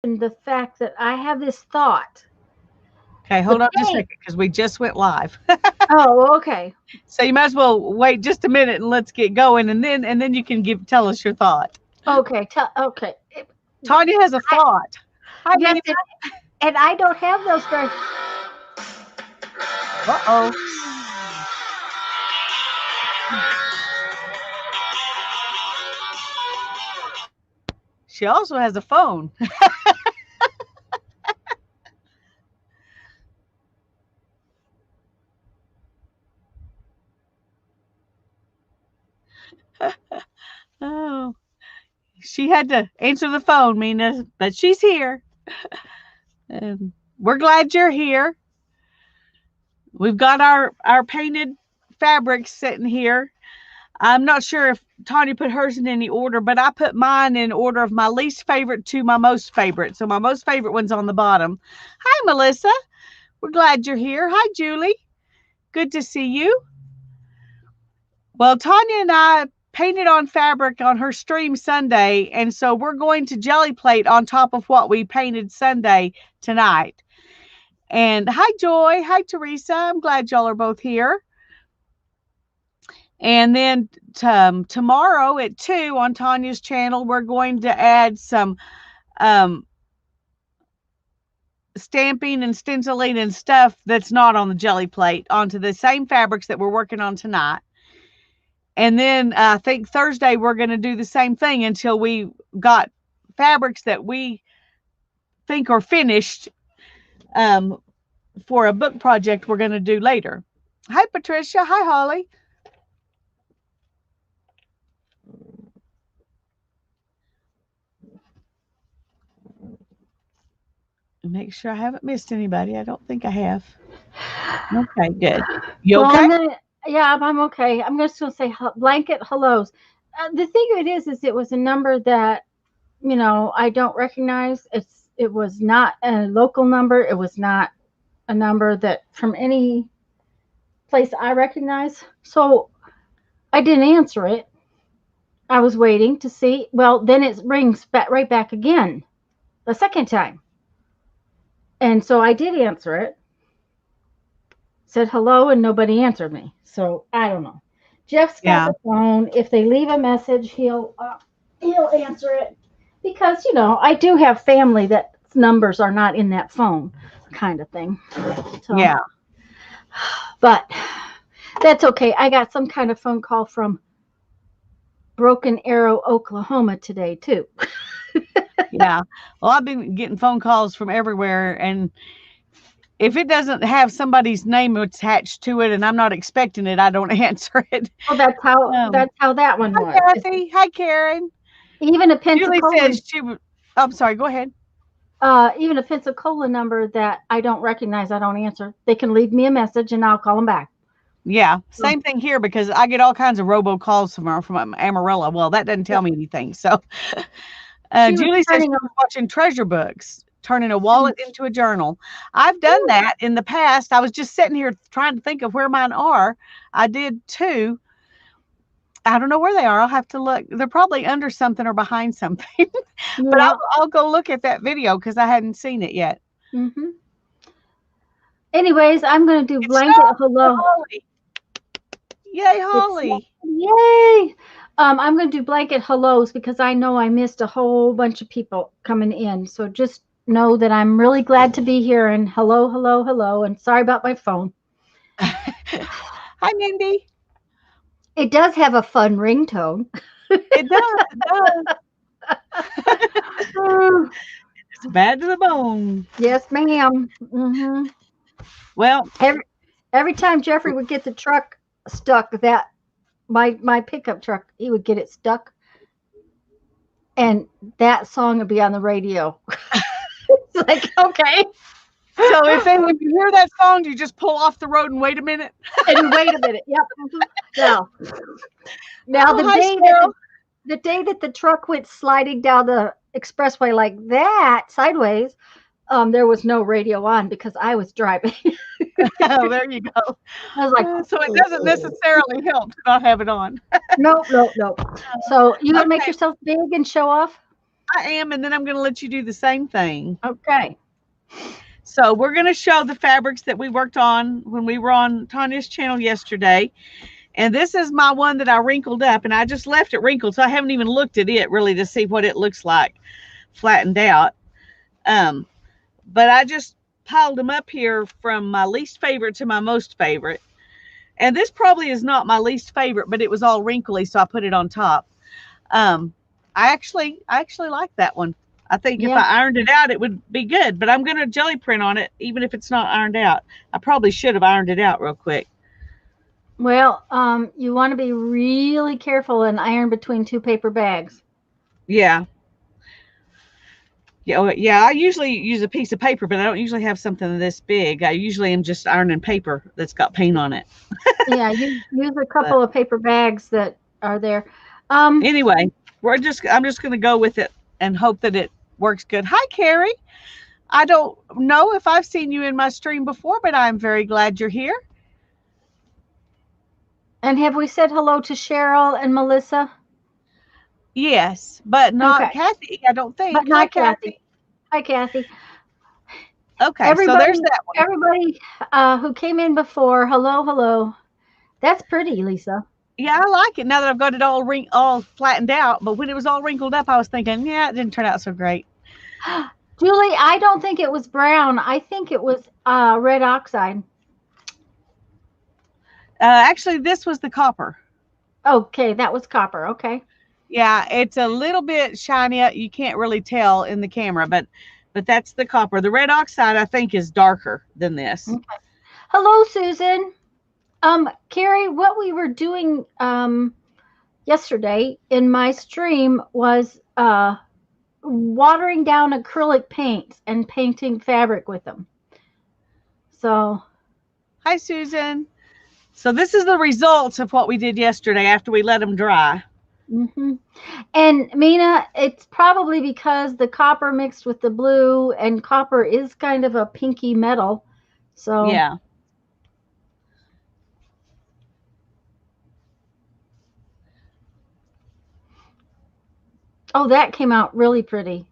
the fact that I have this thought. Okay, The hold on just a paint. second because we just went live. Oh, okay. So you might as well wait just a minute and let's get going, and then you can tell us your thought. Okay. Okay. Tanya has a I, thought. Hi, yes, baby. and I don't have those very. Uh-oh. She also has a phone. Oh, she had to answer the phone, Mina, but she's here. And we're glad you're here. We've got our painted fabrics sitting here. I'm not sure if Tanya put hers in any order, but I put mine in order of my least favorite to my most favorite. So my most favorite one's on the bottom. Hi, Melissa. We're glad you're here. Hi, Julie. Good to see you. Well, Tanya and I painted on fabric on her stream Sunday, and so we're going to jelly plate on top of what we painted Sunday tonight. And hi, Joy. Hi, Teresa. I'm glad y'all are both here. And then tomorrow at 2 on Tanya's channel, we're going to add some um, stamping and stenciling and stuff that's not on the jelly plate onto the same fabrics that we're working on tonight. And then I think Thursday we're going to do the same thing until we got fabrics that we think are finished for a book project we're going to do later. Hi, Patricia. Hi, Holly. Make sure I haven't missed anybody. I don't think I have. Okay, good. You Well, okay? yeah, I'm okay. I'm just gonna say blanket hellos. The thing of it is it was a number that I don't recognize. It was not a local number. It was not a number that from any place I recognize. So I didn't answer it. I was waiting to see. Well, then it rings right back again the second time. And so I did answer it, said hello, and nobody answered me. So I don't know. Jeff's got Yeah. the phone. If they leave a message, he'll answer it because I do have family that numbers are not in that phone, kind of thing. So, Yeah. but that's okay. I got some kind of phone call from Broken Arrow, Oklahoma today too. Yeah. Well, I've been getting phone calls from everywhere, and if it doesn't have somebody's name attached to it and I'm not expecting it, I don't answer it. Well, that's how Um, that's how that one Hi, was. Kathy. Hi, Karen. Even a Julie Pensacola, says she would. I'm sorry. Go ahead. even a Pensacola number that I don't recognize, I don't answer. They can leave me a message and I'll call them back. Yeah, So, same thing here because I get all kinds of robocalls from Amarillo. Well, that doesn't yeah, tell me anything. So, she was Julie says she turning was watching treasure books, turning a them. wallet into a journal. I've done that in the past. I was just sitting here trying to think of where mine are. I did too. I don't know where they are. I'll have to look. They're probably under something or behind something. But Yeah. I'll go look at that video because I hadn't seen it yet. Hmm. Anyways, I'm going to do It's blanket snowing. hello. Holly. Yay, It's Holly. yay. I'm going to do blanket hellos because I know I missed a whole bunch of people coming in. So just know that I'm really glad to be here and hello, hello, hello. And sorry about my phone. Hi, Mindy. It does have a fun ringtone. It does. It does. It's bad to the bone. Yes, ma'am. Well, Every time Jeffrey would get the truck stuck, that my pickup truck, he would get it stuck, and that song would be on the radio. It's like, okay, so if you hear that song, do you just pull off the road and wait a minute? and wait a minute. Yep. Now, now Oh, hi, Cheryl. the day that the truck went sliding down the expressway like that sideways, there was no radio on because I was driving. Oh, there you go. I was like, So it doesn't necessarily help to not have it on. nope, nope, nope. So you gonna make Okay. yourself big and show off? I am, and then I'm going to let you do the same thing. Okay. So we're going to show the fabrics that we worked on when we were on Tanya's channel yesterday. And this is my one that I wrinkled up, and I just left it wrinkled, so I haven't even looked at it really to see what it looks like flattened out. But I just piled them up here from my least favorite to my most favorite. And this probably is not my least favorite, but it was all wrinkly, so I put it on top. I actually like that one. I think if I ironed it out, it would be good, but I'm going to jelly print on it, even if it's not ironed out. I probably should have ironed it out real quick. Well, you want to be really careful and iron between 2 paper bags. Yeah. Yeah, I usually use a piece of paper, but I don't usually have something this big. I usually am just ironing paper that's got paint on it. Yeah, you use a couple of paper bags that are there. Anyway, I'm just going to go with it and hope that it works good. Hi, Carrie. I don't know if I've seen you in my stream before, but I'm very glad you're here. And have we said hello to Cheryl and Melissa? Yes, but not Kathy, I don't think. But not Kathy. Hi, Kathy. Okay, so there's that one. Everybody who came in before, hello. That's pretty, Lisa. Yeah, I like it now that I've got it all flattened out. But when it was all wrinkled up, I was thinking, yeah, it didn't turn out so great. Julie, I don't think it was brown. I think it was red oxide. Actually, this was the copper. Okay, that was copper. Okay. Yeah, it's a little bit shiny. You can't really tell in the camera, but that's the copper. The red oxide, I think, is darker than this. Okay. Hello, Susan. Carrie, what we were doing yesterday in my stream was watering down acrylic paints and painting fabric with them. So, hi, Susan. So this is the results of what we did yesterday after we let them dry. Mm-hmm. And Mina, it's probably because the copper mixed with the blue, and copper is kind of a pinky metal. So yeah. Oh, that came out really pretty.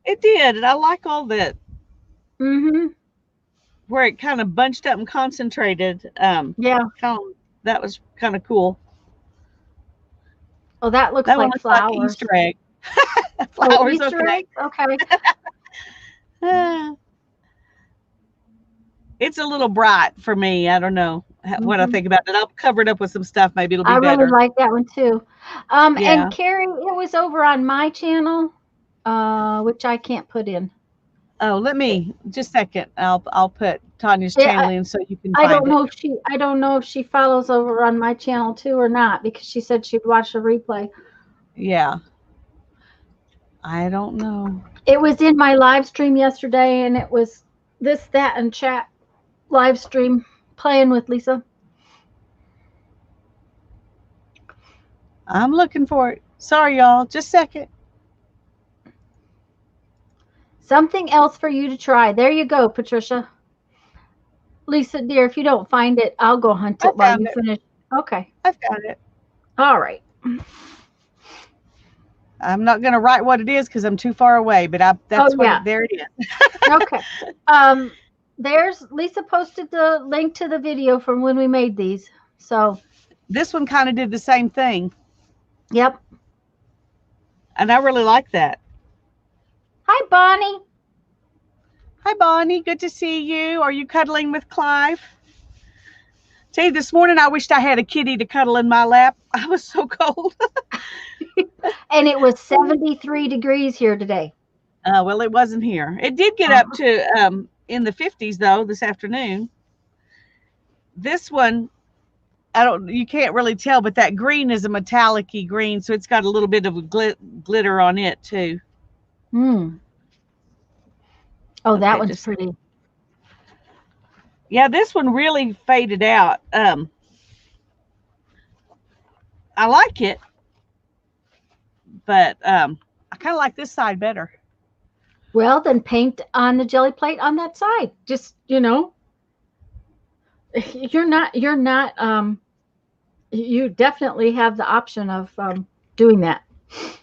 It did, and I like all that. Mm-hmm. Where it kind of bunched up and concentrated. Yeah. That was kind of cool. Oh, that looks like flowers. Like Easter egg. Flowers, Easter okay. Egg? Okay. It's a little bright for me. I don't know what I think about it. I'll cover it up with some stuff. Maybe it'll be better. I really like that one too. And Carrie, it was over on my channel, which I can't put in. Oh, let me just a second. I'll put Tanya's channel in so you can find I don't know if she follows over on my channel too or not, because she said she'd watch the replay. Yeah. I don't know. It was in my live stream yesterday, and it was this, that, and chat live stream playing with Lisa. I'm looking for it. Sorry, y'all. Just a second. Something else for you to try. There you go, Patricia. Lisa, dear, if you don't find it, I'll go hunt it while you finish. Okay. I found it. All right. I'm not going to write what it is because I'm too far away, but there it is. Okay. There's Lisa posted the link to the video from when we made these. So this one kind of did the same thing. Yep. And I really like that. Hi, Bonnie. Hi, Bonnie. Good to see you. Are you cuddling with Clive? See, this morning I wished I had a kitty to cuddle in my lap. I was so cold. And it was 73 degrees here today. Well, it wasn't here. It did get up to in the 50s though this afternoon. This one, you can't really tell, but that green is a metallic-y green, so it's got a little bit of glitter on it too. Oh, that one's pretty. Yeah, this one really faded out. I like it, but I kind of like this side better. Well, then paint on the jelly plate on that side. Just, you definitely have the option of doing that.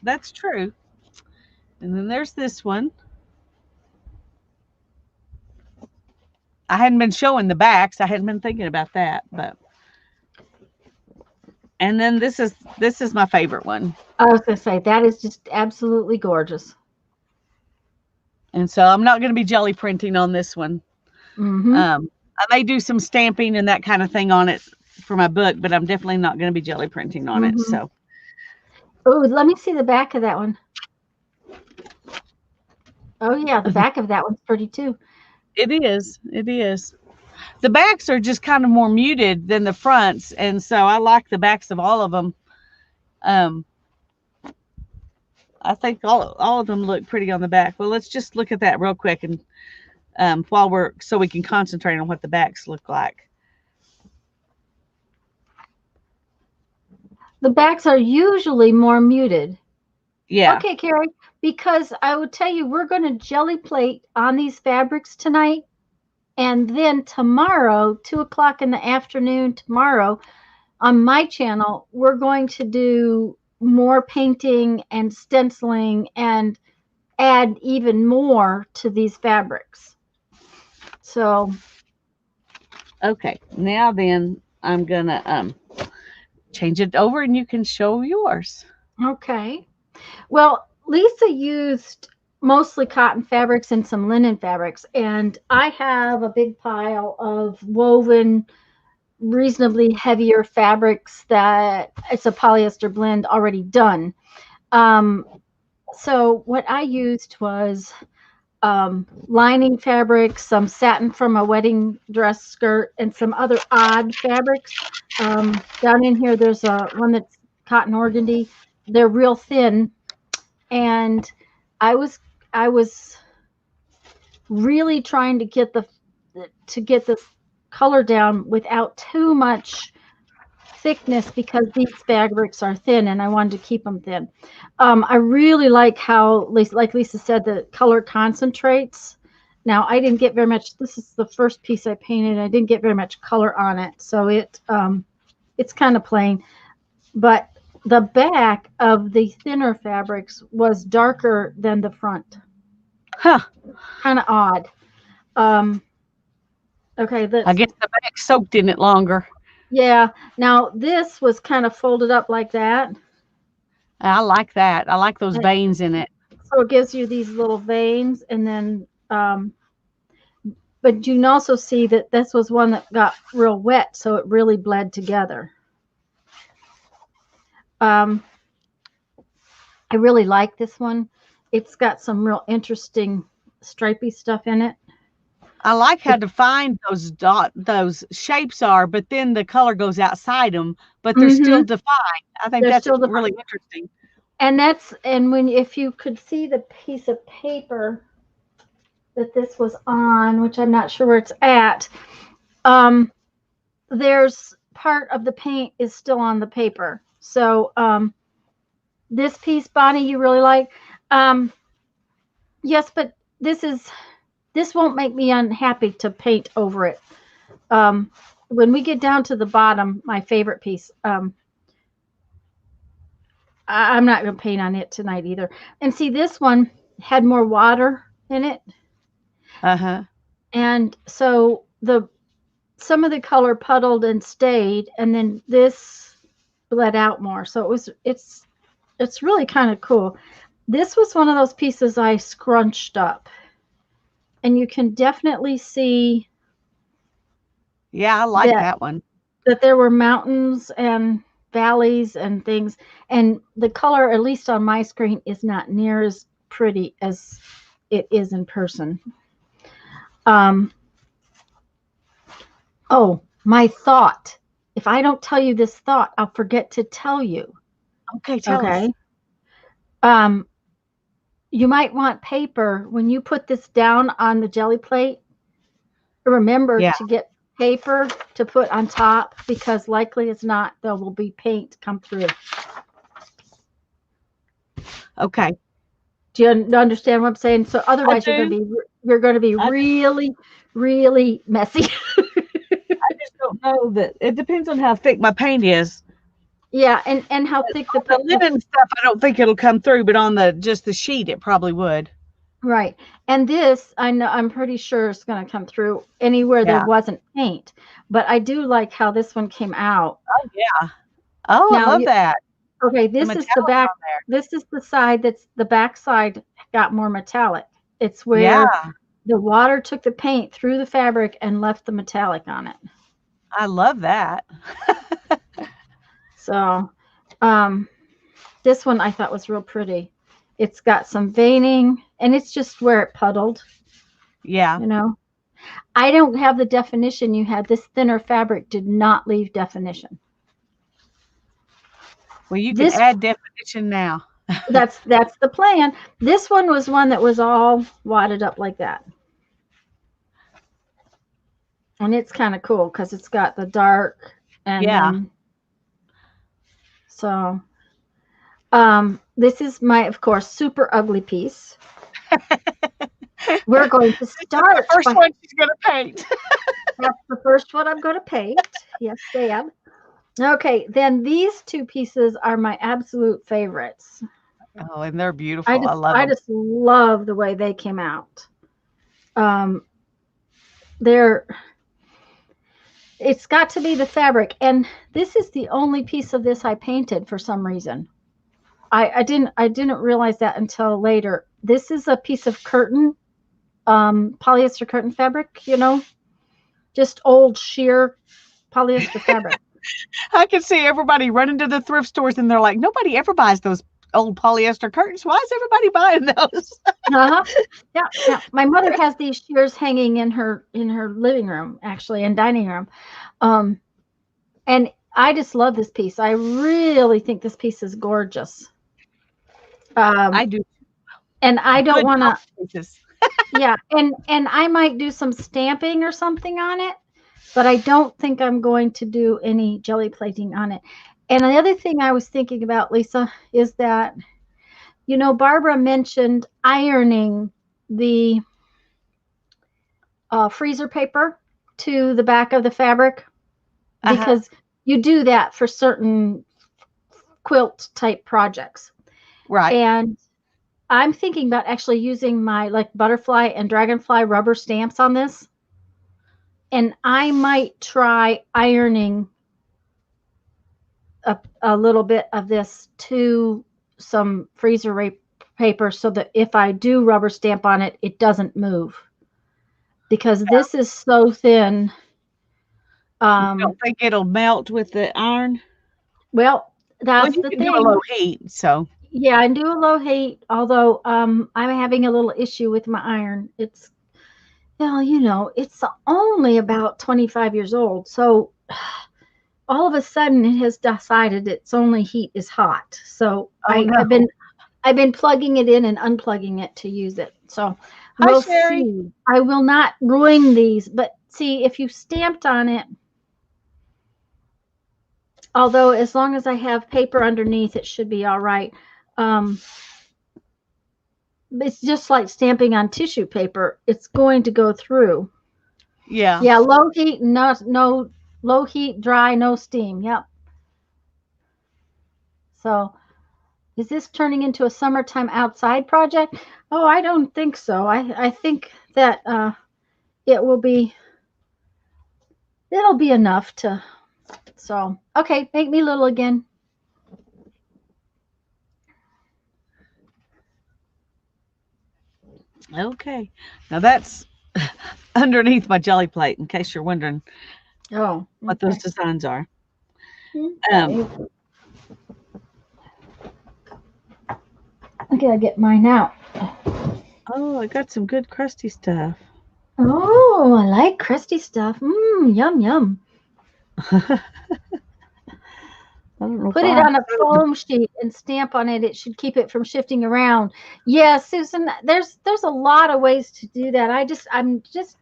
That's true. And then there's this one. I hadn't been showing the backs. I hadn't been thinking about that, but. And then this is my favorite one. I was going to say, that is just absolutely gorgeous. And so I'm not going to be jelly printing on this one. Mm-hmm. I may do some stamping and that kind of thing on it for my book, but I'm definitely not going to be jelly printing on it. So. Oh, let me see the back of that one. Oh, yeah, the back of that one's pretty too. It is. It is. The backs are just kind of more muted than the fronts, and so I like the backs of all of them. I think all of them look pretty on the back. Well, let's just look at that real quick, and so we can concentrate on what the backs look like. The backs are usually more muted. Yeah. Okay, Carrie, because I would tell you, we're going to jelly plate on these fabrics tonight. And then tomorrow, 2 o'clock in the afternoon, tomorrow, on my channel, we're going to do more painting and stenciling and add even more to these fabrics. So. Okay, now then I'm going to change it over and you can show yours. Okay. Well, Lisa used mostly cotton fabrics and some linen fabrics, and I have a big pile of woven, reasonably heavier fabrics that it's a polyester blend already done. So what I used was lining fabrics, some satin from a wedding dress skirt, and some other odd fabrics. Down in here, there's one that's cotton organdy. They're real thin, and I was really trying to get the color down without too much thickness, because these fabrics are thin and I wanted to keep them thin. I really like how, like Lisa said, the color concentrates. Now, I didn't get very much. This is the first piece I painted. I didn't get very much color on it, so it's kind of plain. But the back of the thinner fabrics was darker than the front. Huh. Kind of odd. Okay. I guess the back soaked in it longer. Yeah. Now, this was kind of folded up like that. I like that. I like those veins in it. So it gives you these little veins, and then, but you can also see that this was one that got real wet, so it really bled together. I really like this one. It's got some real interesting stripy stuff in it. I like how defined those shapes are, but then the color goes outside them, but they're still defined. I think that's really interesting. And if you could see the piece of paper that this was on, which I'm not sure where it's at, there's part of the paint is still on the paper. So this piece, Bonnie, you really like. Yes, but this won't make me unhappy to paint over it. When we get down to the bottom, my favorite piece, I'm not going to paint on it tonight either. And see, this one had more water in it. And so some of the color puddled and stayed, and then this bled out more. So it's really kind of cool. This was one of those pieces I scrunched up, and you can definitely see. Yeah, I like that one. That there were mountains and valleys and things, and the color, at least on my screen, is not near as pretty as it is in person. Oh, my thought. If I don't tell you this thought, I'll forget to tell you. Okay, tell us. You might want paper when you put this down on the jelly plate. Remember to get paper to put on top, because likely as not there will be paint come through. Okay. Do you understand what I'm saying? So otherwise you're going to be really, really messy. I just don't know that. It depends on how thick my paint is. Yeah, and how thick The linen stuff, I don't think it'll come through, but on just the sheet, it probably would. right. And this, I know, I'm pretty sure it's going to come through anywhere there Yeah. wasn't paint. But I do like how this one came out. Oh, yeah. Oh, I Now, love that. okay, The this is the metallic back. on there. This is the side that's the back side got more metallic. It's Yeah, where the water took the paint through the fabric and left the metallic on it. I love that. So, this one I thought was real pretty. It's got some veining, and it's just where it puddled, Yeah. you know. I don't have the definition you had. This thinner fabric did not leave definition. Well, you can This add definition now. that's the plan. This one was one that was all wadded up like that. And it's kind of cool because it's got the dark and Yeah. then so this is my, of course, super ugly piece. We're going to start. The first one she's going to paint. That's the first one I'm going to paint. Yes, Sam. Okay, then these two pieces are my absolute favorites. Oh, and they're beautiful. I love I them. just love the way they came out. It's got to be the fabric, and this is the only piece of this I painted for some reason. I didn't realize that until later. This is a piece of curtain, polyester curtain fabric, just old sheer polyester fabric. I can see everybody running to the thrift stores, and they're like, nobody ever buys those old polyester curtains. Why is everybody buying those? Uh-huh. Yeah. My mother has these shears hanging in her living room, actually, and dining room. And I just love this piece. I really think this piece is gorgeous. I do. And I don't want to. Yeah, and I might do some stamping or something on it, but I don't think I'm going to do any jelly plating on it. And the other thing I was thinking about, Lisa, is that, Barbara mentioned ironing the freezer paper to the back of the fabric because you do that for certain quilt type projects. Right. And I'm thinking about actually using my butterfly and dragonfly rubber stamps on this. And I might try ironing a little bit of this to some freezer paper so that if I do rubber stamp on it, it doesn't move. Because this is so thin. You don't think it'll melt with the iron? Well, that's the thing. Do a low heat, so. Yeah, I do a low heat, although I'm having a little issue with my iron. It's it's only about 25 years old. So all of a sudden it has decided its only heat is hot. So I've been plugging it in and unplugging it to use it. So we'll see. I will not ruin these, but see if you stamped on it. Although as long as I have paper underneath, it should be all right. It's just like stamping on tissue paper. It's going to go through. Yeah. Yeah, low heat, no low heat, dry, no steam. Yep. So is this turning into a summertime outside project? Oh, I don't think so. I think that it'll be enough to. So, okay, make me little again. Okay. Now that's underneath my jelly plate, in case you're wondering what those designs are. Okay, I get mine out. Oh, I got some good crusty stuff. Oh, I like crusty stuff. Yum, yum. Put it on a foam sheet and stamp on it. It should keep it from shifting around. Yeah, Susan, there's a lot of ways to do that. I'm just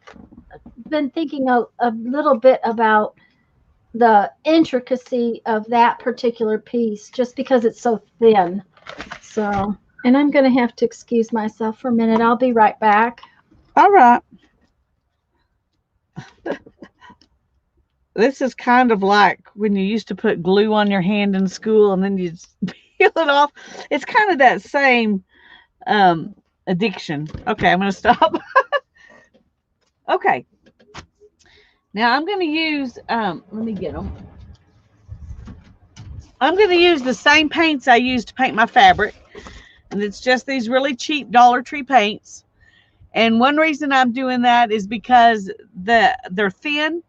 been thinking a little bit about the intricacy of that particular piece just because it's so thin. So, and I'm going to have to excuse myself for a minute. I'll be right back. All right. This is kind of like when you used to put glue on your hand in school and then you peel it off. It's kind of that same um, addiction. Okay, I'm going to stop. Okay, now I'm going to use, let me get them. I'm going to use the same paints I used to paint my fabric. And it's just these really cheap Dollar Tree paints. And one reason I'm doing that is because they're thin.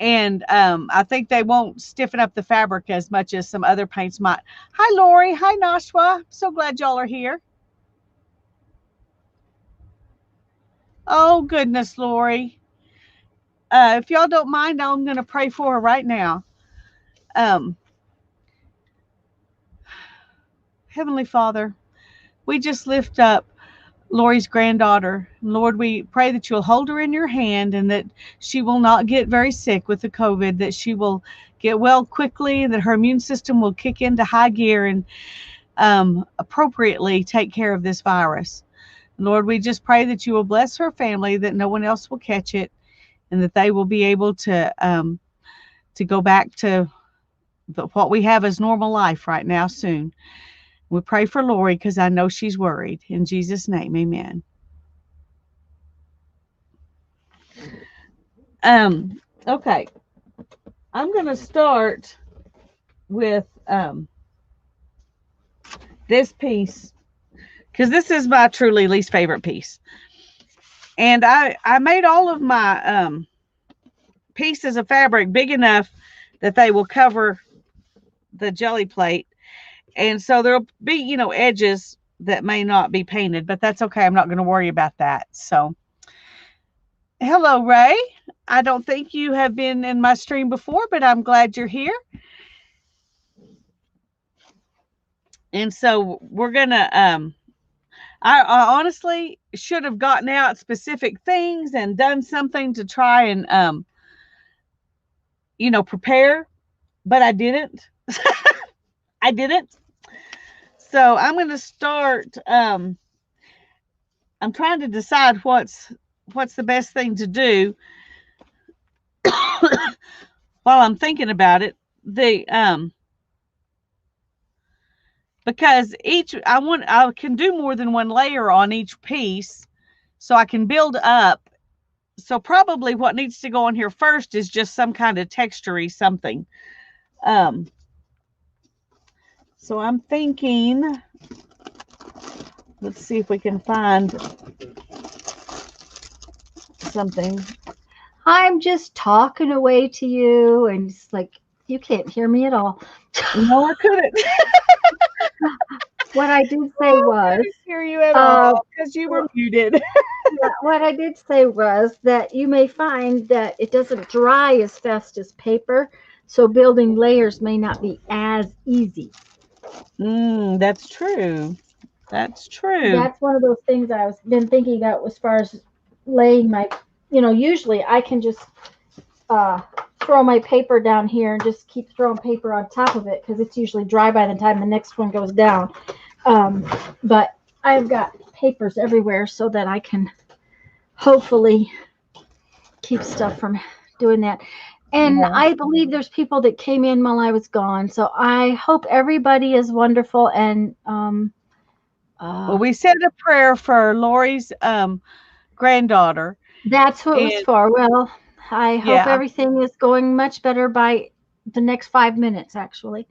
And I think they won't stiffen up the fabric as much as some other paints might. Hi, Lori. Hi, Nashwa. So glad y'all are here. Oh, goodness, Lori. If y'all don't mind, I'm going to pray for her right now. Heavenly Father, we just lift up Lori's granddaughter. Lord, we pray that you'll hold her in your hand and that she will not get very sick with the COVID, that she will get well quickly, that her immune system will kick into high gear and appropriately take care of this virus. Lord, we just pray that you will bless her family, that no one else will catch it, and that they will be able to go back to what we have as normal life right now soon. We pray for Lori because I know she's worried. In Jesus' name, amen. Okay. I'm going to start with this piece because this is my truly least favorite piece. And I made all of my pieces of fabric big enough that they will cover the jelly plate. And so there'll be, you know, edges that may not be painted, but that's okay. I'm not going to worry about that. So, hello, Ray. I don't think you have been in my stream before, but I'm glad you're here. And so we're going to, I honestly should have gotten out specific things and done something to try and, you know, prepare, but I didn't. I didn't. So I'm going to start, I'm trying to decide what's the best thing to do while I'm thinking about it. Because I can do more than one layer on each piece, so I can build up. So probably what needs to go on here first is just some kind of texture-y something. So I'm thinking, let's see if we can find something. I'm just talking away to you, and it's like you can't hear me at all. No, I couldn't. What I did say was, I couldn't hear you at all because you were muted. what I did say was that you may find that it doesn't dry as fast as paper, so building layers may not be as easy. That's true. That's true. That's one of those things I've been thinking about as far as laying my, you know, usually I can just throw my paper down here and just keep throwing paper on top of it because it's usually dry by the time the next one goes down. But I've got papers everywhere so that I can hopefully keep stuff from doing that. And yeah. I believe there's people that came in while I was gone. So I hope everybody is wonderful. And well, we said a prayer for Lori's granddaughter. That's who it was for. Well, I hope everything is going much better by the next 5 minutes, actually.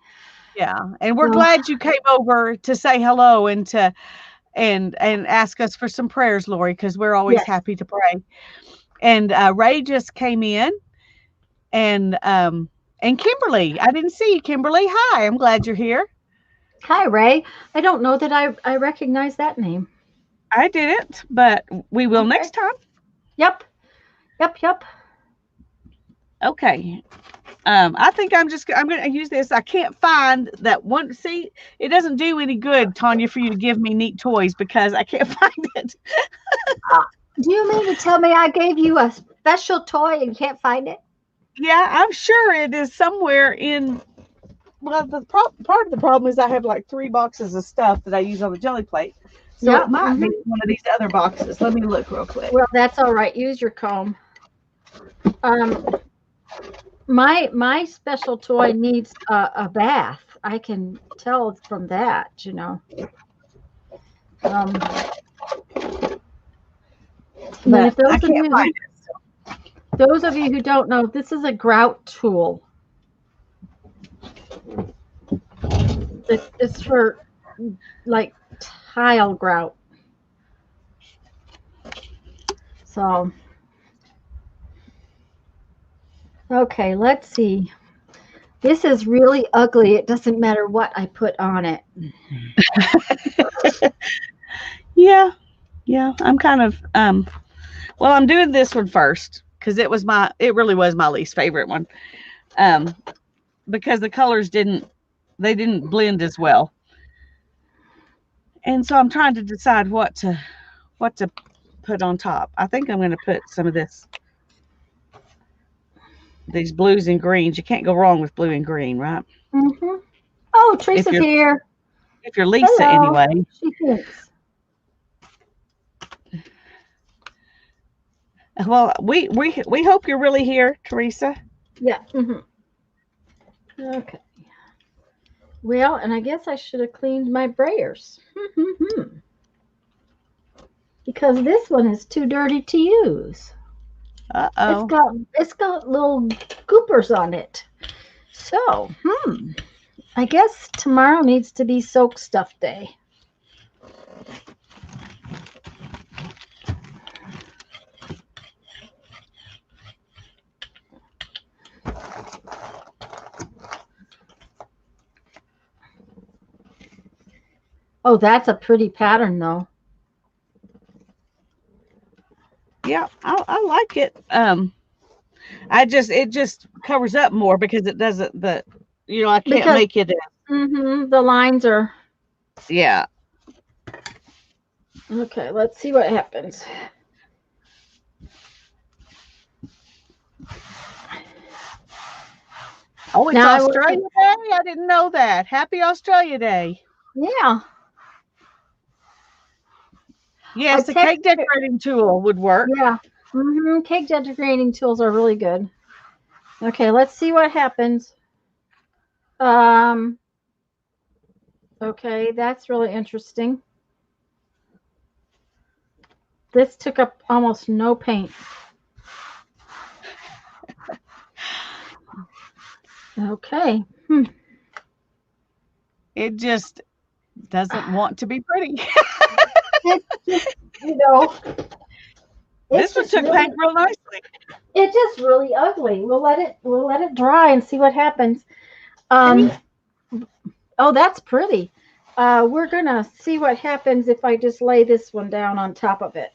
Yeah, and we're glad you came over to say hello and to and ask us for some prayers, Lori, because we're always happy to pray. And Ray just came in, and Kimberly. I didn't see you, Kimberly. Hi, I'm glad you're here. Hi, Ray. I don't know that I recognize that name. I didn't, but we will next time. Yep. Okay. I think I'm going to use this. I can't find that one. See, it doesn't do any good, Tanya, for you to give me neat toys because I can't find it. Do you mean to tell me I gave you a special toy and you can't find it? Yeah, I'm sure it is somewhere in. Well, part of the problem is I have like 3 boxes of stuff that I use on the jelly plate. So it might be one of these other boxes. Let me look real quick. Well, that's all right. Use your comb. My special toy needs a bath. I can tell from that, Um, and but if I can't find it. those of you who don't know, this is a grout tool. It's for like tile grout. So, okay, let's see. This is really ugly. It doesn't matter what I put on it. Yeah, yeah. I'm kind of well, I'm doing this one first because it really was my least favorite one. Um, because the colors didn't blend as well. And so I'm trying to decide what to put on top. I think I'm going to put some of these blues and greens. You can't go wrong with blue and green, right? Hmm. Oh, If Teresa's you're here. if you're Lisa Hello. anyway. She thinks. Well, we hope you're really here, Teresa. Yeah. Okay. Well, and I guess I should have cleaned my brayers. Because this one is too dirty to use. Uh It's oh. got it's got little goopers on it. So, I guess tomorrow needs to be soak stuff day. Oh, that's a pretty pattern though. Yeah, I like it. It just covers up more because it doesn't. But I can't Because make it. the lines are Yeah. okay. Let's see what happens. Oh, it's Now I Australia will. Day. I didn't know that. Happy Australia Day. Yeah, I Yes, a text. cake decorating tool would work. Yeah. Cake decorating tools are really good. Okay, let's see what happens. Um. Okay, that's really interesting. This took up almost no paint. Okay. It just doesn't want to be pretty. It's just, you know, it's This one just took really, paint real nicely. it's just really ugly. We'll let it dry and see what happens. See? Um, oh, that's pretty. We're gonna see what happens if I just lay this one down on top of it.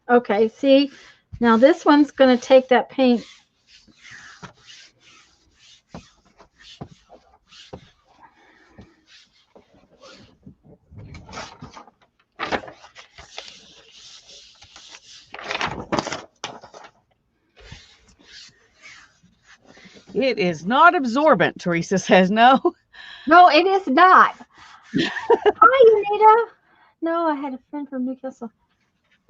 Okay, see, now this one's gonna take that paint. It is not absorbent, Teresa says no. No, it is not. Hi, Anita. No, I had a friend from Newcastle.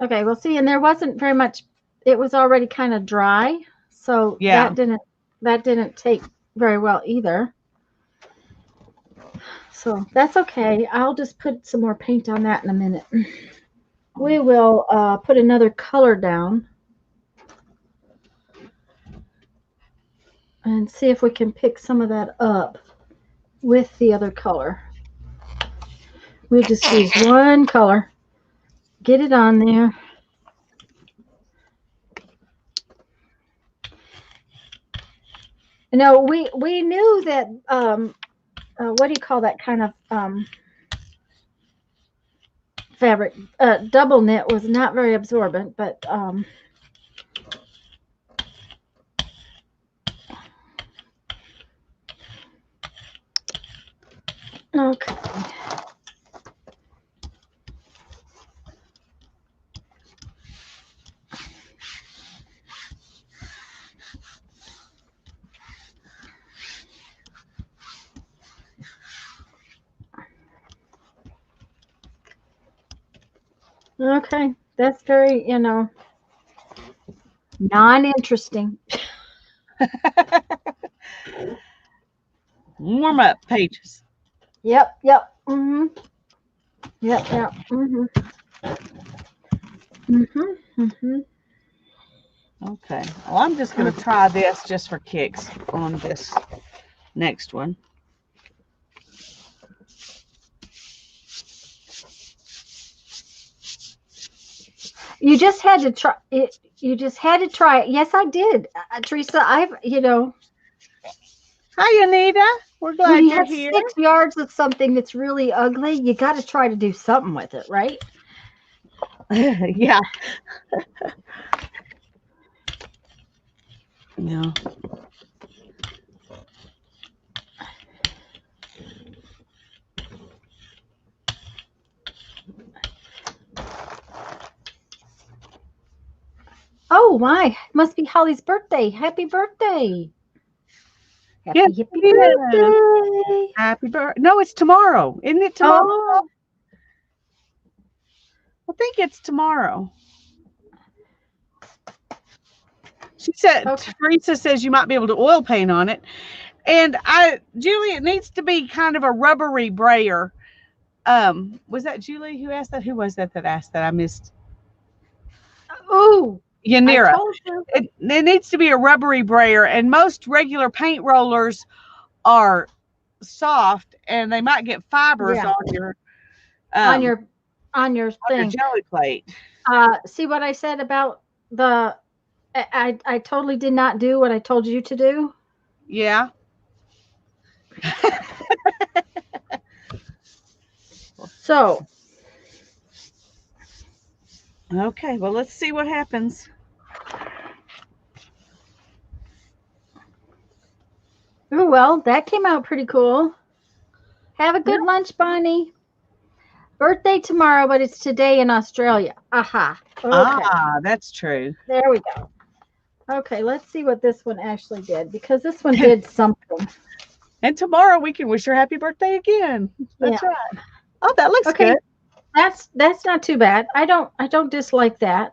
Okay, well, see, and there wasn't very much. It was already kind of dry, so Yeah. that didn't take very well either. So that's okay. I'll just put some more paint on that in a minute. We will put another color down and see if we can pick some of that up with the other color. We'll just use one color, get it on there. We knew that what do you call that kind of fabric? Double knit was not very absorbent, but okay. Okay, that's very. Non-interesting. Warm up pages. Yep, yep. Mm-hmm. Yep, yep. Mm-hmm. Mm-hmm. Mm-hmm. Okay. Well, I'm just going to try this just for kicks on this next one. You just had to try it. You just had to try it. Yes, I did, Teresa. Hi, Anita. We're When glad you you're have here. 6 yards of something that's really ugly, you got to try to do something with it, right? Yeah. Yeah. Oh my! Must be Holly's birthday. Happy birthday! Yes, Happy it is. birthday! Happy birthday. No, it's tomorrow. Isn't it tomorrow? Oh, I think it's tomorrow. She said, okay. Teresa says you might be able to oil paint on it. And Julie, it needs to be kind of a rubbery brayer. Was that Julie who asked that? Who was that asked that? I missed. Ooh, I Yanira. told you. It needs to be a rubbery brayer, and most regular paint rollers are soft, and they might get fibers Yeah, on um your on your on your thing. jelly plate. See what I said about the? I totally did not do what I told you to do. Yeah. So, Okay. Well, let's see what happens. oh well, that came out pretty cool. Have a Yeah. good lunch, Bonnie. Birthday tomorrow, but it's today in Australia. Aha. Okay. That's true. There we go. Okay, let's see what this one actually did because this one did something. And tomorrow we can wish her happy birthday again. Yeah. That's right. Oh, that looks Okay, good. that's not too bad. I don't dislike that.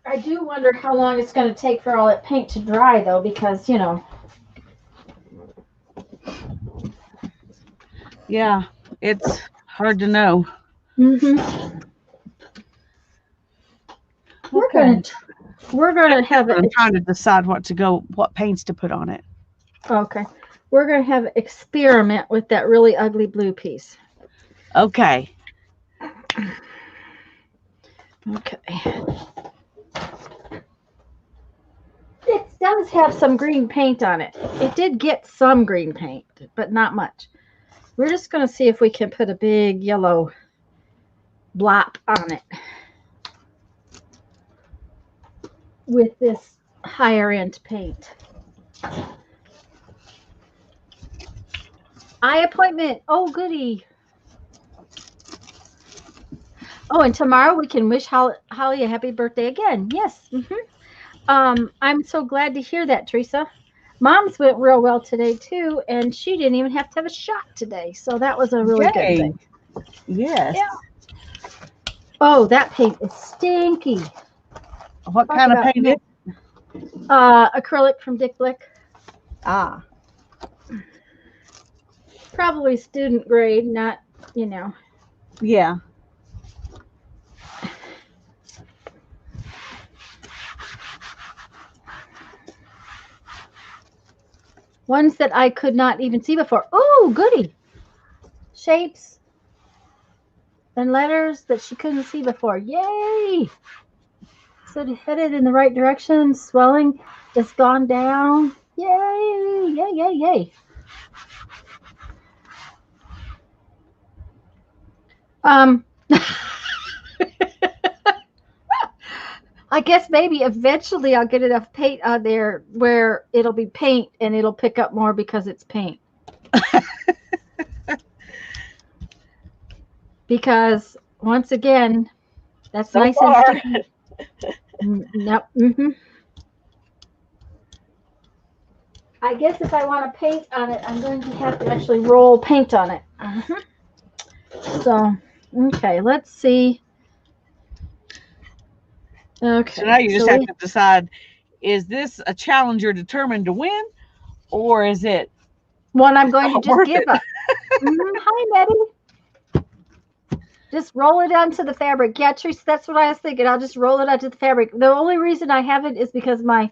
I do wonder how long it's going to take for all that paint to dry though because, Yeah, it's hard to know. mhm. We're Okay. going to we're going to have I'm it. trying to decide what paints to put on it. Okay. We're going to have an experiment with that really ugly blue piece. Okay. Okay. It does have some green paint on it. It did get some green paint, but not much. We're just going to see if we can put a big yellow blop on it with this higher end paint. Eye appointment. Oh, goody. Oh, and tomorrow we can wish Holly a happy birthday again. Yes. I'm so glad to hear that, Teresa. Mom's went real well today too, and she didn't even have to have a shot today, so that was a really good Yay. thing. Yes. Yeah. Oh, that paint is stinky. What Talk kind of about paint is it? acrylic from Dick Blick. Ah. Probably student grade, not, Yeah. ones that I could not even see before. Oh, goody. Shapes and letters that she couldn't see before. Yay. So headed in the right direction. Swelling is gone down. Yay. Yay, yay, yay. Um, I guess maybe eventually I'll get enough paint on there where it'll be paint and it'll pick up more because it's paint. Because once again, that's So nice far. and sticky. Nope. Mm-hmm. I guess if I want to paint on it, I'm going to have to actually roll paint on it. So, okay, let's see. Okay, So now you just so have to decide, is this a challenge you're determined to win, or is it one I'm going to not just worth give it? up. Hi, Betty. Just roll it onto the fabric. Yeah, Teresa, that's what I was thinking. I'll just roll it onto the fabric. The only reason I haven't is because my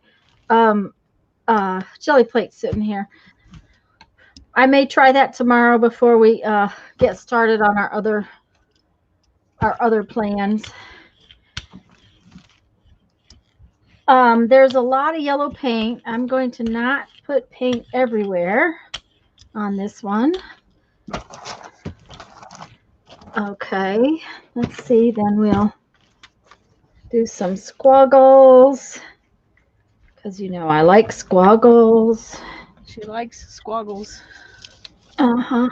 jelly plate's sitting here. I may try that tomorrow before we get started on our other plans. There's a lot of yellow paint. I'm going to not put paint everywhere on this one. Okay, let's see. Then we'll do some squaggles because you know I like squaggles. She likes squaggles. Uh-huh.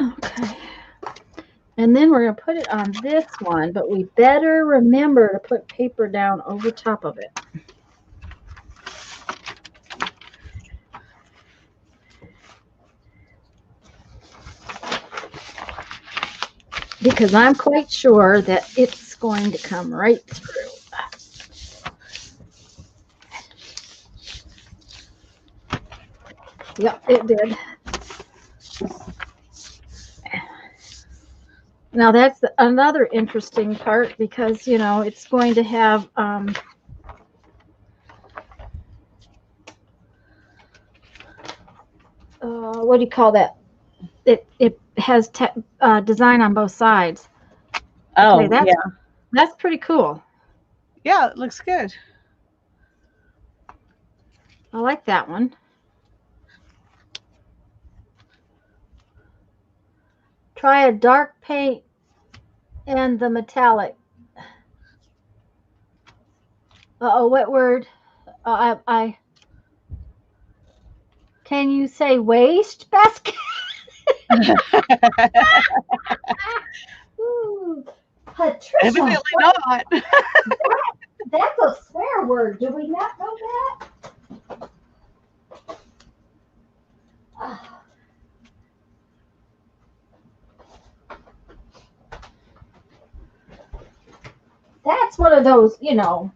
Okay. And then we're going to put it on this one, but we better remember to put paper down over top of it. Because I'm quite sure that it's going to come right through. Yep, it did. Now that's another interesting part because, you know, it's going to have what do you call that? It has design on both sides. Okay, Oh, yeah. that's pretty cool. Yeah, it looks good. I like that one. Try a dark paint and the metallic. Uh-oh, what word? I can you say waste basket? Ooh, Patricia, Evidently not. that's a swear word. Do we not know that? That's one of those, you know,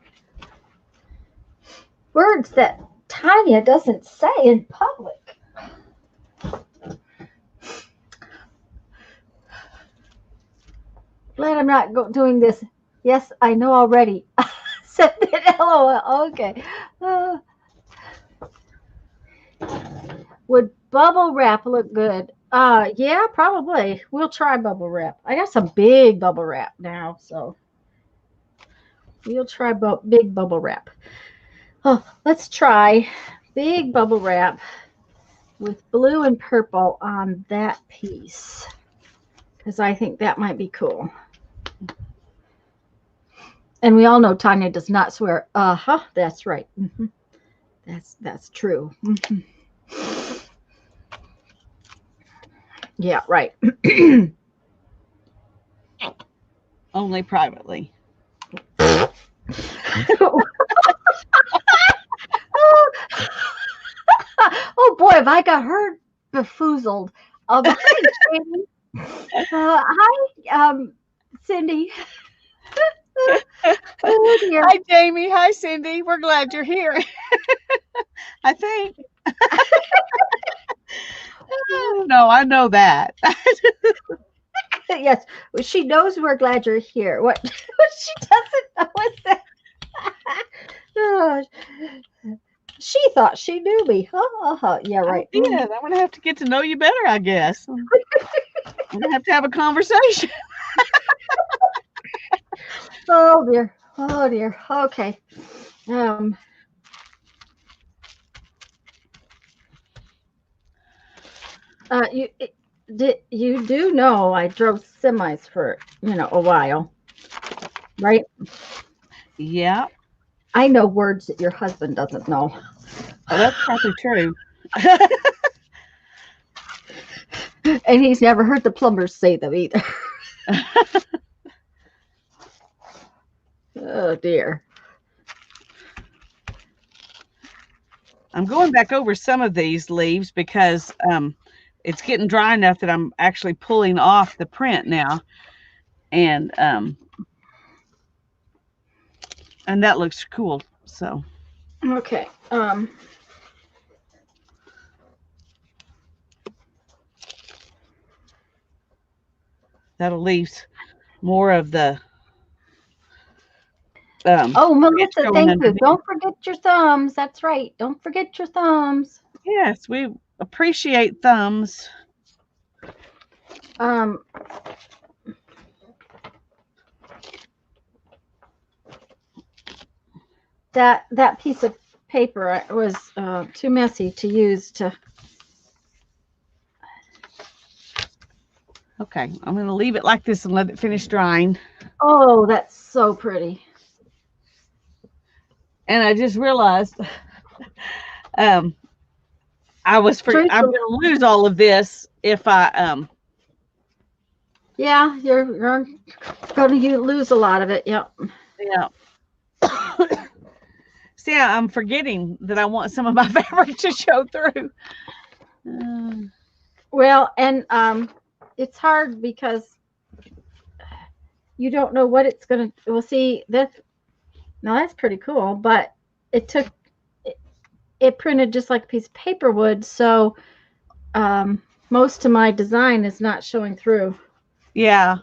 words that Tanya doesn't say in public. Glad I'm not doing this. Yes, I know already. Said that LOL. Okay. Would bubble wrap look good? Yeah, probably. We'll try bubble wrap. I got some big bubble wrap now, so we'll try big bubble wrap. Oh, let's try big bubble wrap with blue and purple on that piece because I think that might be cool. And we all know Tanya does not swear. That's right. That's true. Yeah, right. Only privately. Oh boy, have I got her befoozled. Hi, Jamie. Hi, Cindy. Oh dear. Hi, Jamie. Hi, Cindy. We're glad you're here. I think. No, I know that. Yes, she knows we're glad you're here. What she doesn't know is that oh, she thought she knew me. Yeah, right. I did. I'm going to have to get to know you better, I guess. I'm going to have a conversation. Oh dear. Oh dear. Okay. You do know I drove semis for a while, right? Yeah. I know words that your husband doesn't know. Oh, that's probably true. And he's never heard the plumbers say them either. Oh dear. I'm going back over some of these leaves because it's getting dry enough that I'm actually pulling off the print now, and that looks cool. So Okay. that'll leave more of the Oh, print Melissa, showing thank you. underneath. Don't forget your thumbs. That's right. Don't forget your thumbs. Yes, we appreciate thumbs. Um, that piece of paper was too messy to use to. Okay, I'm going to leave it like this and let it finish drying. Oh, that's so pretty. And I just realized I'm going to lose all of this if I Yeah, you're going to lose a lot of it. Yep. yeah. See, I'm forgetting that I want some of my fabric to show through. Well, and it's hard because you don't know what it's going to. Well, see, now that's pretty cool, but it printed just like a piece of paper would, so most of my design is not showing through. Yeah.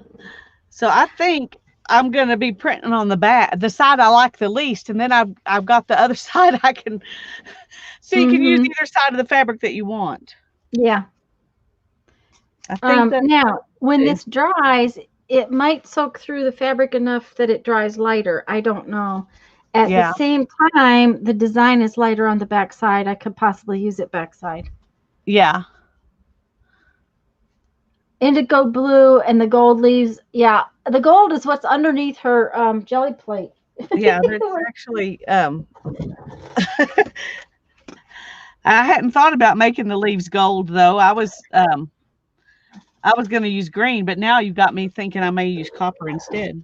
So I think I'm going to be printing on the side I like the least, and then I've got the other side I can. So you can use either side of the fabric that you want. Yeah. I think now, when this dries, it might soak through the fabric enough that it dries lighter. I don't know. At the same time, the design is lighter on the back side. I could possibly use it backside. Yeah. Indigo blue and the gold leaves. Yeah, the gold is what's underneath her jelly plate. Yeah, that's actually I hadn't thought about making the leaves gold though. I was going to use green, but now you've got me thinking I may use copper instead.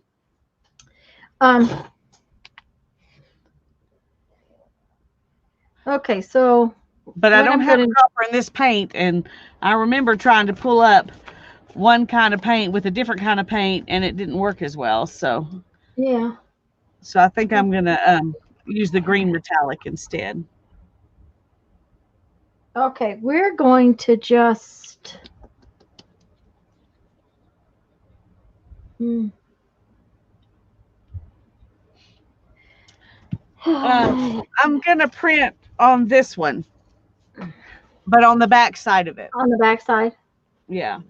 Okay, so. But I don't have copper in this paint, and I remember trying to pull up one kind of paint with a different kind of paint, and it didn't work as well. So yeah. So I think I'm gonna use the green metallic instead. Okay, we're going to just. I'm gonna print on this one, but on the back side of it. On the back side? Yeah.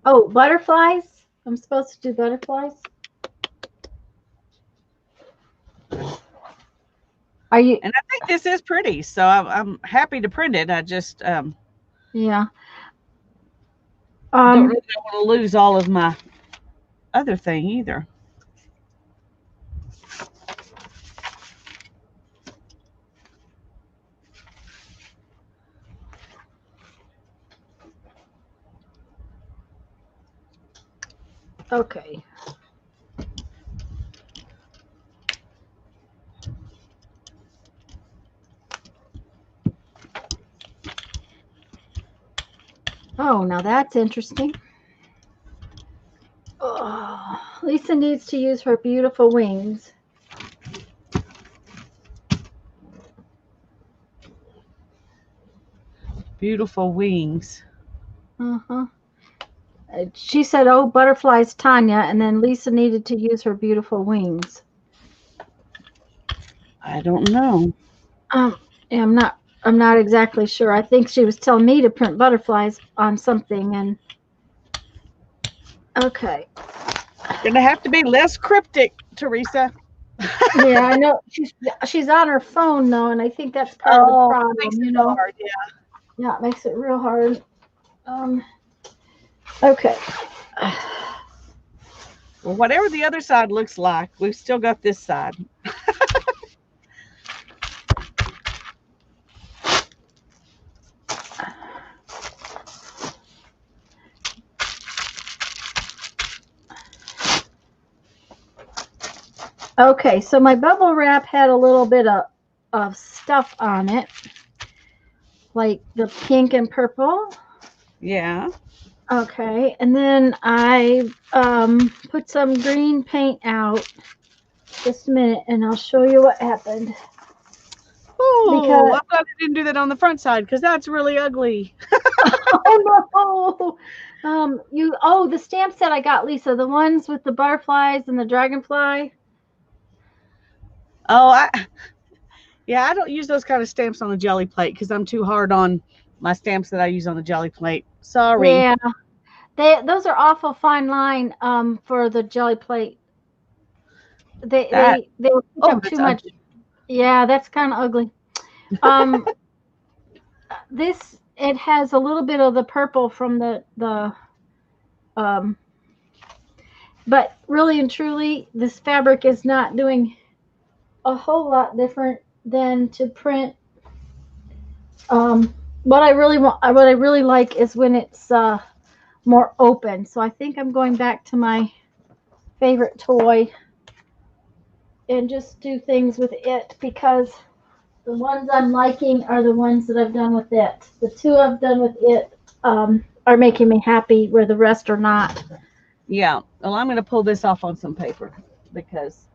Oh, butterflies? I'm supposed to do butterflies? Are you? And I think this is pretty, so I'm happy to print it. I just yeah. Don't really want to lose all of my other thing either. Okay. Oh, now that's interesting. Oh, Lisa needs to use her beautiful wings. Beautiful wings. Uh-huh. She said, oh, butterflies, Tanya, and then Lisa needed to use her beautiful wings. I don't know. I'm not exactly sure. I think she was telling me to print butterflies on something, and okay. Gonna have to be less cryptic, Teresa. Yeah, I know she's on her phone though, and I think that's part of the problem. Makes it hard, yeah, it makes it real hard. Okay. Well, whatever the other side looks like, we've still got this side. Okay, so my bubble wrap had a little bit of stuff on it. like the pink and purple. Yeah. Okay, and then I put some green paint out. Just a minute, and I'll show you what happened. Oh, Because I'm glad I didn't do that on the front side because that's really ugly. oh no, the stamp set I got, Lisa, the ones with the butterflies and the dragonfly. Oh, yeah, I don't use those kind of stamps on the jelly plate because I'm too hard on my stamps that I use on the jelly plate. Sorry. Yeah, those are awful fine line for the jelly plate. They That, they they will pick oh, up too that's much. ugly. Yeah, that's kind of ugly. Um, this it has a little bit of the purple from the um, but really and truly, this fabric is not doing a whole lot different than to print. What I really want, what I really like is when it's more open. So I think I'm going back to my favorite toy and just do things with it because the ones I'm liking are the ones that I've done with it. The two I've done with it are making me happy, where the rest are not. Yeah. Well, I'm going to pull this off on some paper because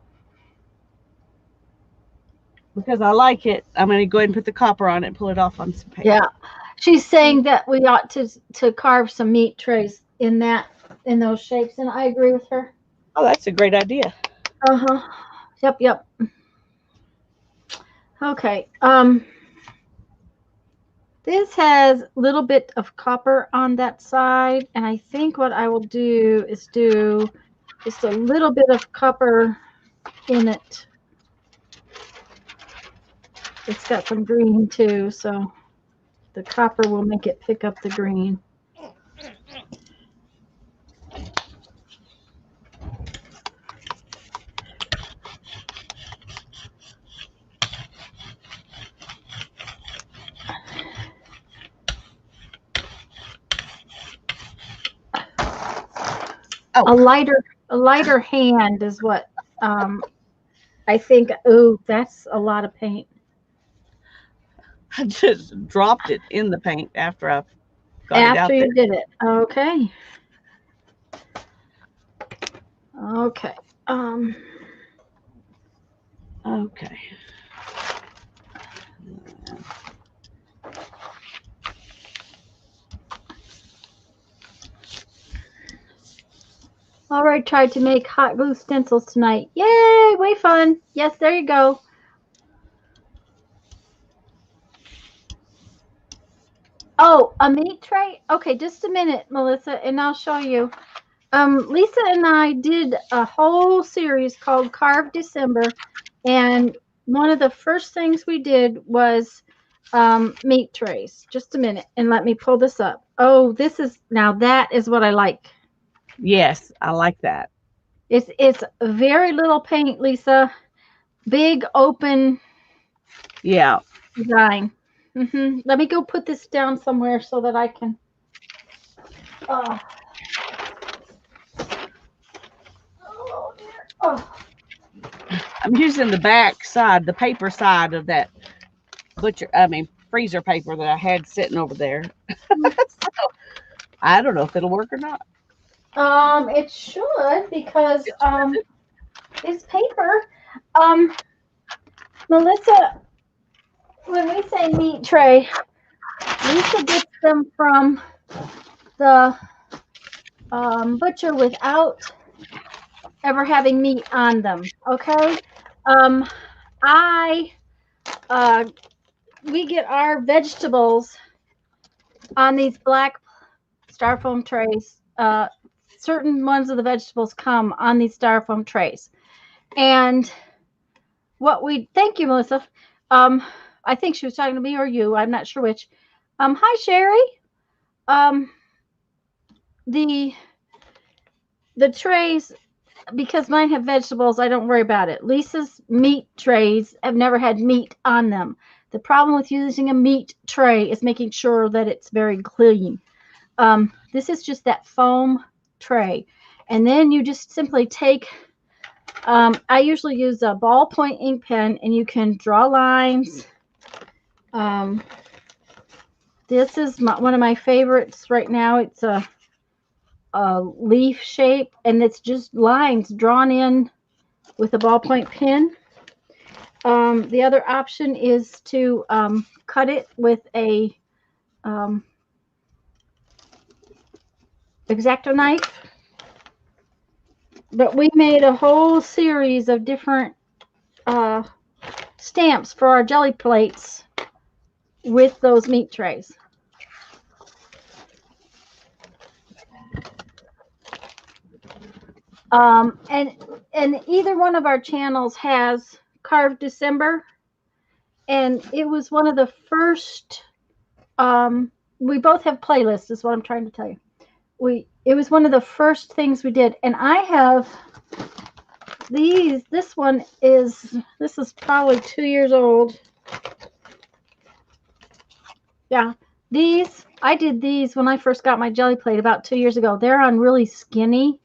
I like it. I'm going to go ahead and put the copper on it and pull it off on some paper. Yeah, she's saying that we ought to carve some meat trays in those shapes, and I agree with her. Oh, that's a great idea. Uh-huh. Yep. Okay. This has a little bit of copper on that side, and I think what I will do is do just a little bit of copper in it. It's got some green too, so the copper will make it pick up the green. Oh, A lighter hand is what I think. Oh, that's a lot of paint. I just dropped it in the paint after I got it After out there. you did it. Okay. Okay. Okay. All right, tried to make hot glue stencils tonight. Yay, way fun. Yes, there you go. Oh, a meat tray? Okay, just a minute, Melissa, and I'll show you. Lisa and I did a whole series called Carve December, and one of the first things we did was meat trays. Just a minute, and let me pull this up. Oh, now that is what I like. Yes, I like that. It's very little paint, Lisa. Big open Yeah. design. Let me go put this down somewhere so that I can. Oh, oh dear. Oh. I'm using the back side, the paper side of that freezer paper that I had sitting over there. So, I don't know if it'll work or not. It should because it's paper. Um, Melissa, when we say meat tray, Lisa gets them from the butcher without ever having meat on them. Okay. I we get our vegetables on these black styrofoam trays. Certain ones of the vegetables come on these styrofoam trays, and thank you, Melissa. I think she was talking to me or you. I'm not sure which. Hi, Sherry. Um, the trays, because mine have vegetables, I don't worry about it. Lisa's meat trays have never had meat on them. The problem with using a meat tray is making sure that it's very clean. This is just that foam tray. And then you just simply take, I usually use a ballpoint ink pen, and you can draw lines. This is one of my favorites right now. It's a leaf shape, and it's just lines drawn in with a ballpoint pen. The other option is to cut it with a X-Acto knife. But we made a whole series of different stamps for our jelly plates with those meat trays. And either one of our channels has Carved December, and it was one of the first. We both have playlists, is what I'm trying to tell you. It was one of the first things we did, and I have these. This is probably 2 years old. Yeah, I did these when I first got my jelly plate about 2 years ago. They're on really skinny.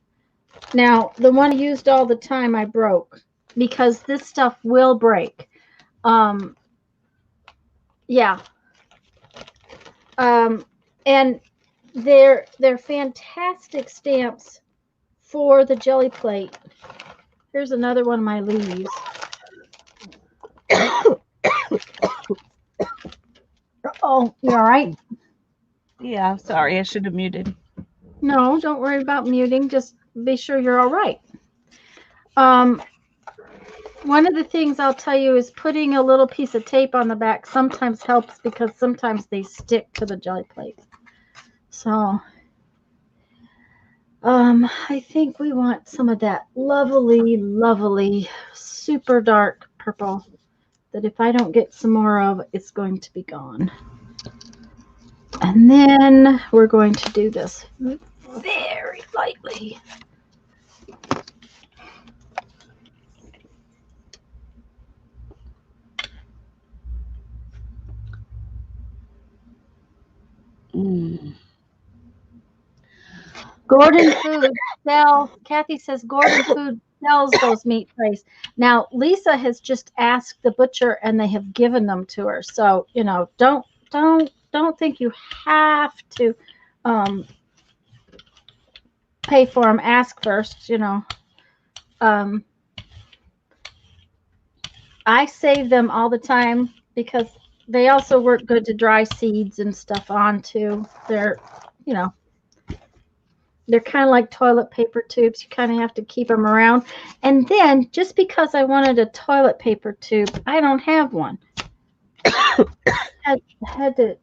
Now, the one I used all the time, I broke because this stuff will break. Yeah. And they're fantastic stamps for the jelly plate. Here's another one of my leaves. Oh, you all right? Yeah, I'm sorry. I should have muted. No, don't worry about muting. Just be sure you're all right. One of the things I'll tell you is putting a little piece of tape on the back sometimes helps, because sometimes they stick to the jelly plate. So I think we want some of that lovely, lovely, super dark purple that if I don't get some more of, it's going to be gone. And then we're going to do this very lightly. Gordon Food Kathy says Gordon Food sells those meat trays. Now Lisa has just asked the butcher and they have given them to her. So, don't think you have to pay for them. Ask first, I save them all the time because they also work good to dry seeds and stuff onto. They're kind of like toilet paper tubes. You kind of have to keep them around. And then just because I wanted a toilet paper tube, I don't have one. had to,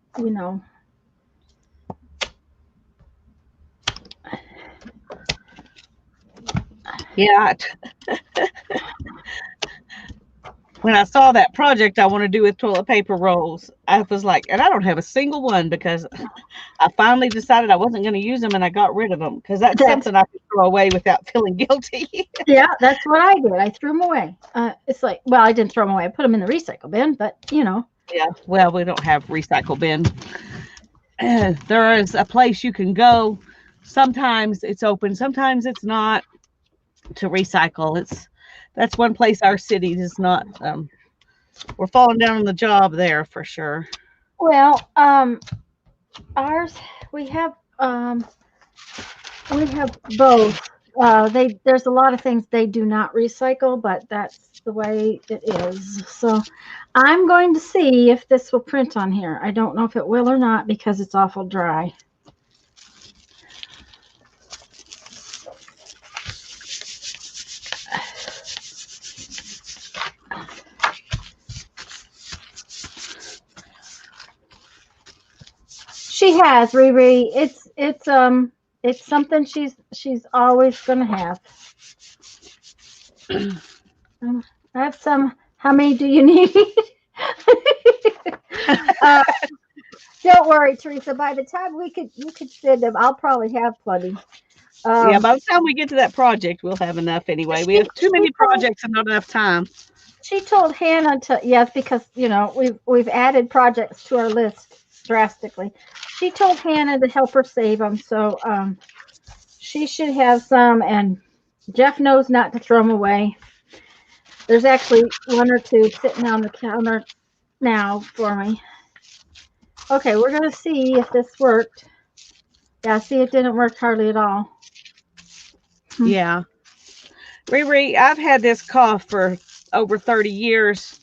Yeah. When I saw that project I want to do with toilet paper rolls, I was like, and I don't have a single one because I finally decided I wasn't going to use them and I got rid of them because that's something I could throw away without feeling guilty. Yeah, that's what I did. I threw them away. It's like, well, I didn't throw them away. I put them in the recycle bin, but Yeah, well, we don't have recycle bin. There is a place you can go. Sometimes it's open, sometimes it's not, to recycle. That's one place our city is not. We're falling down on the job there for sure. Well, ours we have both. There's a lot of things they do not recycle, but that's the way it is. So I'm going to see if this will print on here. I don't know if it will or not because it's awful dry. She has, Riri. It's something she's always gonna have. I have some. How many do you need? Don't worry, Teresa. By the time you could send them, I'll probably have plenty. Yeah, by the time we get to that project, we'll have enough anyway. We have too many projects and not enough time. She told Hannah to, yes, because we've added projects to our list drastically. She told Hannah to help her save them, so she should have some. And Jeff knows not to throw them away. There's actually one or two sitting on the counter now for me. Okay, we're going to see if this worked. Yeah, see, it didn't work hardly at all. Yeah. Riri, I've had this cough for over 30 years,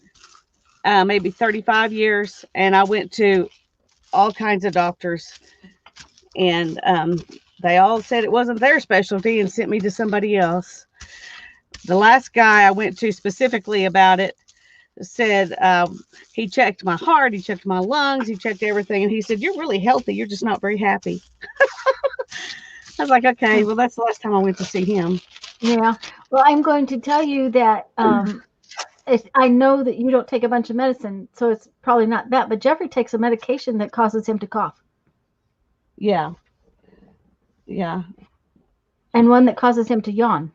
maybe 35 years, and I went to all kinds of doctors, and they all said it wasn't their specialty and sent me to somebody else. The last guy I went to specifically about it said he checked my heart, he checked my lungs, he checked everything, and he said, "You're really healthy. You're just not very happy." I was like, "Okay, well, that's the last time I went to see him." Yeah. Well, I'm going to tell you that I know that you don't take a bunch of medicine, so it's probably not that. But Jeffrey takes a medication that causes him to cough, Yeah, yeah. and one that causes him to yawn.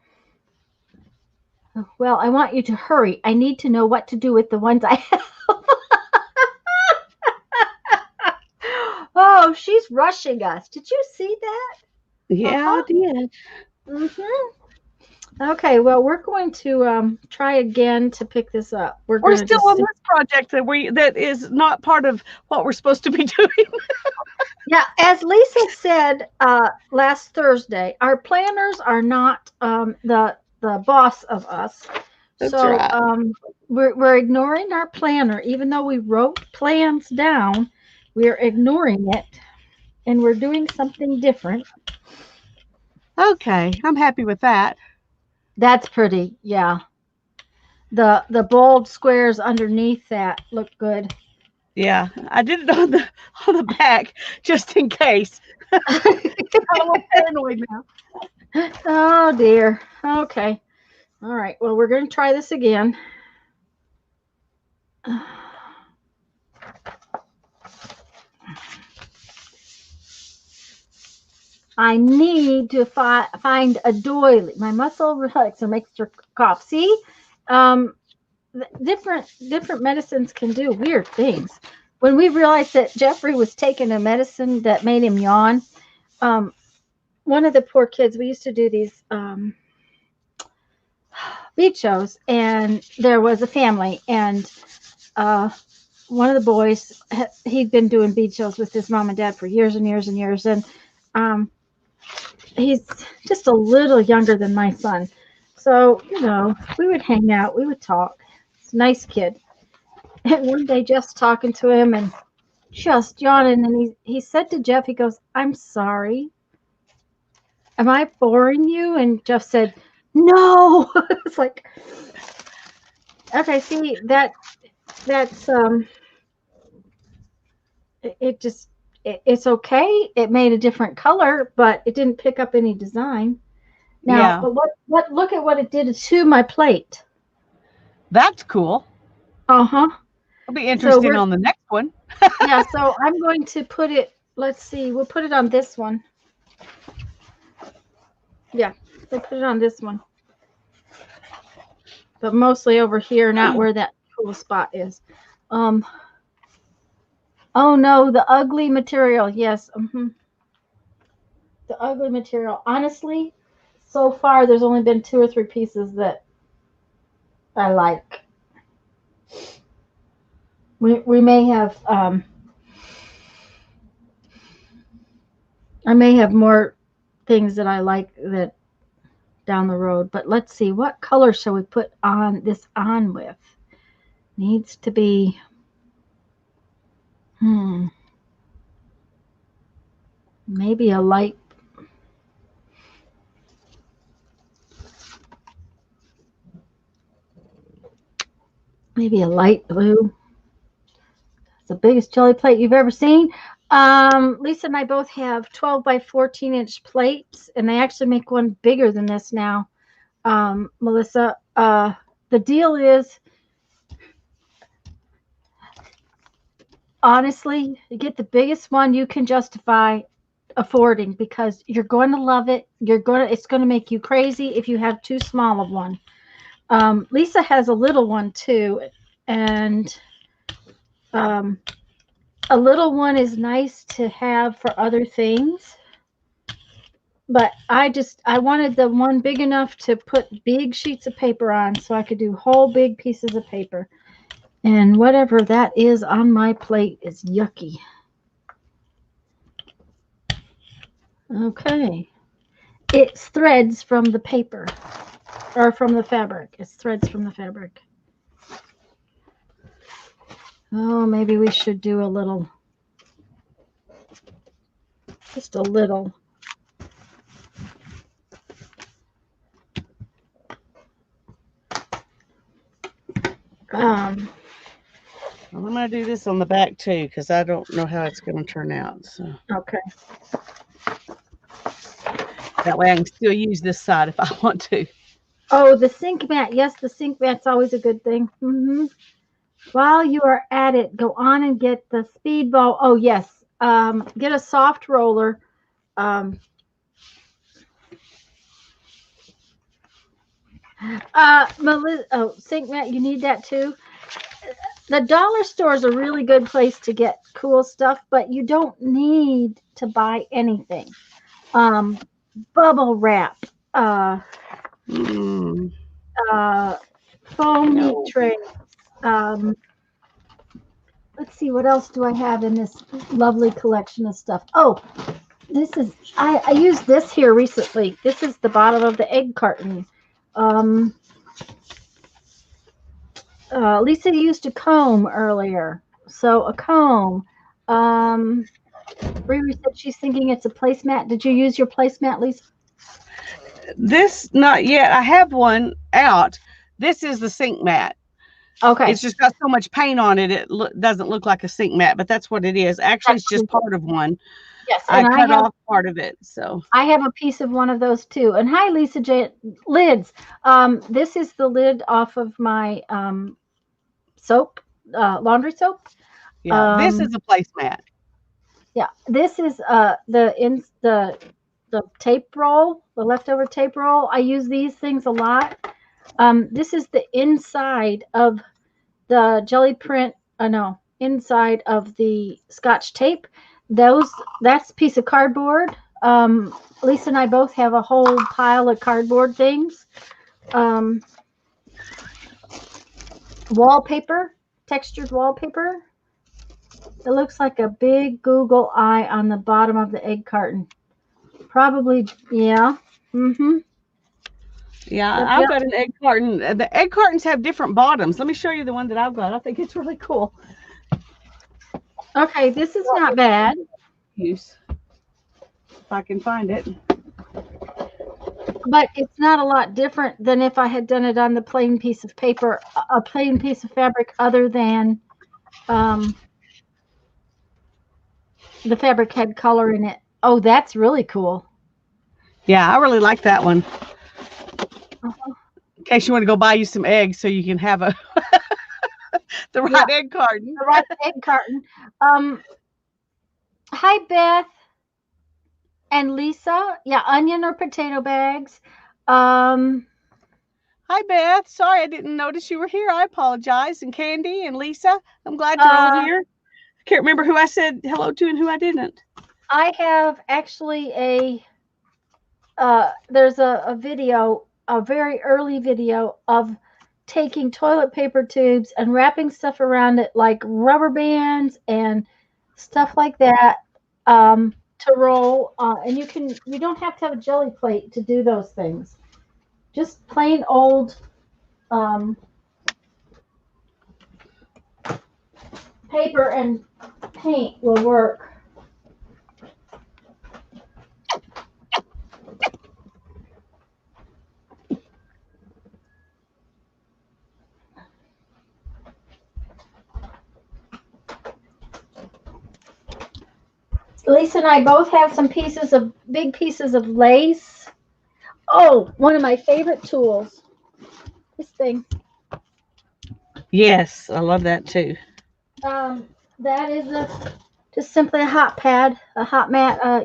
Well, I want you to hurry. I need to know what to do with the ones I have. Oh, she's rushing us. Did you see that? Yeah, I Uh-huh. did. Okay, well, we're going to try again to pick this up. We're We're going to still just on see. this project that is not part of what we're supposed to be doing. Yeah, as Lisa said last Thursday, our planners are not the boss of us. That's So right. we're ignoring our planner, even though we wrote plans down. We're ignoring it, and we're doing something different. Okay, I'm happy with that. That's pretty, yeah. The bold squares underneath that look good. Yeah, I did it on the back just in case. I'm a little paranoid now. Oh dear. Okay. All right. Well, we're going to try this again. I need to find a doily. My muscle relaxer makes her cough. See, um, different medicines can do weird things. When we realized that Jeffrey was taking a medicine that made him yawn, um, one of the poor kids, we used to do these beach shows, and there was a family, and uh, one of the boys, he'd been doing beach shows with his mom and dad for years and years and years, and um, he's just a little younger than my son. So, we would hang out, we would talk. He's a nice kid. And one day, just talking to him and just yawning, and he said to Jeff, he goes, "I'm sorry. Am I boring you?" And Jeff said, "No." It's like, okay, see, that's it just it's okay. It made a different color, but it didn't pick up any design. Now, Yeah, but what look at what it did to my plate. that's cool. Uh-huh. It'll be So interesting we're on the next one. yeah, so I'm going to put it, let's see, we'll put it on this one. Yeah, we'll put it on this one. But mostly over here, not where that cool spot is. Um oh no, the ugly material. Yes. The ugly material. Honestly, so far there's only been 2 or 3 pieces that I like. We may have I may have more things that I like that down the road, but let's see, what color shall we put on this on with? Needs to be hmm, maybe a light, maybe a light blue. It's the biggest jelly plate you've ever seen. Lisa and I both have 12 by 14-inch plates, and they actually make one bigger than this now. Melissa, the deal is, honestly, you get the biggest one you can justify affording, because you're going to love it. It's going to make you crazy if you have too small of one. Lisa has a little one too, and um, a little one is nice to have for other things. But I wanted the one big enough to put big sheets of paper on, so I could do whole big pieces of paper. And whatever that is on my plate is yucky. Okay. It's threads from the paper or from the fabric. It's threads from the fabric. Oh, maybe we should do a little, just a little. Um, Well, I'm going to do this on the back too because I don't know how it's going to turn out. So okay. that way I can still use this side if I want to. Oh, the sink mat. Yes, the sink mat's always a good thing. While you are at it, go on and get the speedball. Oh, yes. Get a soft roller. Um, sink mat, you need that too. The dollar store is a really good place to get cool stuff, but you don't need to buy anything. Um, bubble wrap, uh, Mm, uh, foam meat no. trays. Um, let's see, what else do I have in this lovely collection of stuff? Oh, this is I used this here recently. This is the bottom of the egg carton. Um, Lisa used a comb earlier, so a comb. Um, Riri said she's thinking it's a placemat. Did you use your placemat, Lisa? This, not yet. I have one out. This is the sink mat. Okay, It's just got so much paint on it, it doesn't look like a sink mat, but that's what it is. Actually, that's it's what just it is. part of one. Yes, I cut off part of it. So, I have a piece of one of those too. And hi, Lisa J. Lids. This is the lid off of my soap, laundry soap. yeah, this Um, is a placemat. yeah, this is the tape roll, the leftover tape roll. I use these things a lot. This is the inside of the jelly print. No, inside of the Scotch tape. Those that's a piece of cardboard. Lisa and I both have a whole pile of cardboard things. Um, wallpaper, textured wallpaper. It looks like a big Google eye on the bottom of the egg carton. Probably, yeah. Mm-hmm. Yeah, Yep, I've yep. got an egg carton. The egg cartons have different bottoms. Let me show you the one that I've got. I think it's really cool. Okay, this is not bad. Use if I can find it. But it's not a lot different than if I had done it on the plain piece of paper, a plain piece of fabric other than um, the fabric had color in it. Oh, that's really cool. Yeah, I really like that one. Uh-huh. In case you want to go buy you some eggs so you can have a the Yeah, right egg carton. the right egg carton. Um, Hi, Beth and Lisa. Yeah, onion or potato bags. Um, Hi, Beth. Sorry I didn't notice you were here. I apologize. And Candy and Lisa, I'm glad you're all uh, here. I can't remember who I said hello to and who I didn't. I have actually there's a video, a very early video of taking toilet paper tubes and wrapping stuff around it like rubber bands and stuff like that to roll. And you don't have to have a jelly plate to do those things. Just plain old um, paper and paint will work. Lisa and I both have some big pieces of lace. Oh, one of my favorite tools. This thing. Yes, I love that too. That is just simply a hot pad, a hot mat. But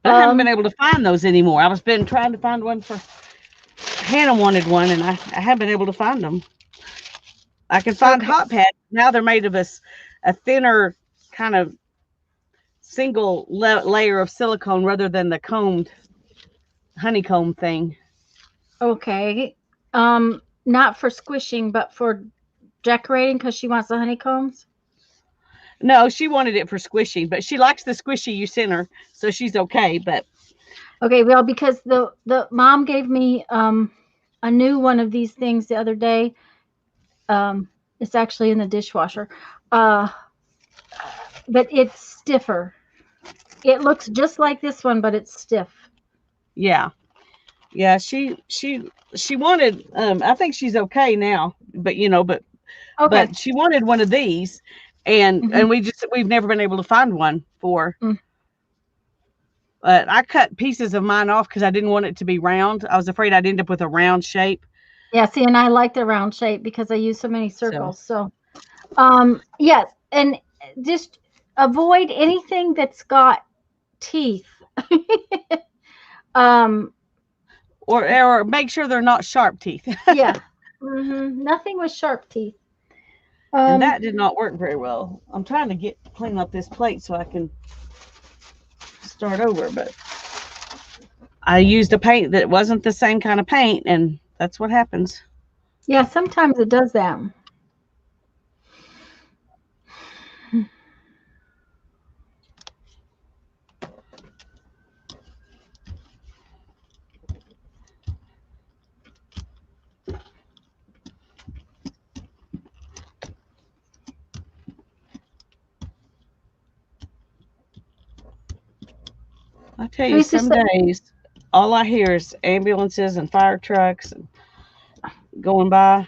I haven't been Um, able to find those anymore. I was been trying to find one for Hannah wanted one, and I haven't been able to find them. I can find okay. hot pads. Now they're made of a thinner kind of single layer of silicone rather than the combed honeycomb thing. Okay. Not for squishing, but for decorating because she wants the honeycombs. No, she wanted it for squishing, but she likes the squishy you sent her, so she's okay. But Okay, well, because the mom gave me a new one of these things the other day. It's actually in the dishwasher. Uh, but it's stiffer. It looks just like this one, but it's stiff. yeah, yeah, she wanted. I think she's okay now, but Okay. but she wanted one of these, and Hmm. we've never been able to find one for. Mm. But I cut pieces of mine off because I didn't want it to be round. I was afraid I'd end up with a round shape. Yeah, see, and I like the round shape because I use so many So, circles. So, yes, and just avoid anything that's got teeth. um, or make sure they're not sharp teeth. yeah, nothing with sharp teeth. And Um, that did not work very well. I'm trying to clean up this plate so I can start over, but I used a paint that wasn't the same kind of paint, and that's what happens. yeah, sometimes it does that. I tell you, Teresa some said, days all I hear is ambulances and fire trucks and going by.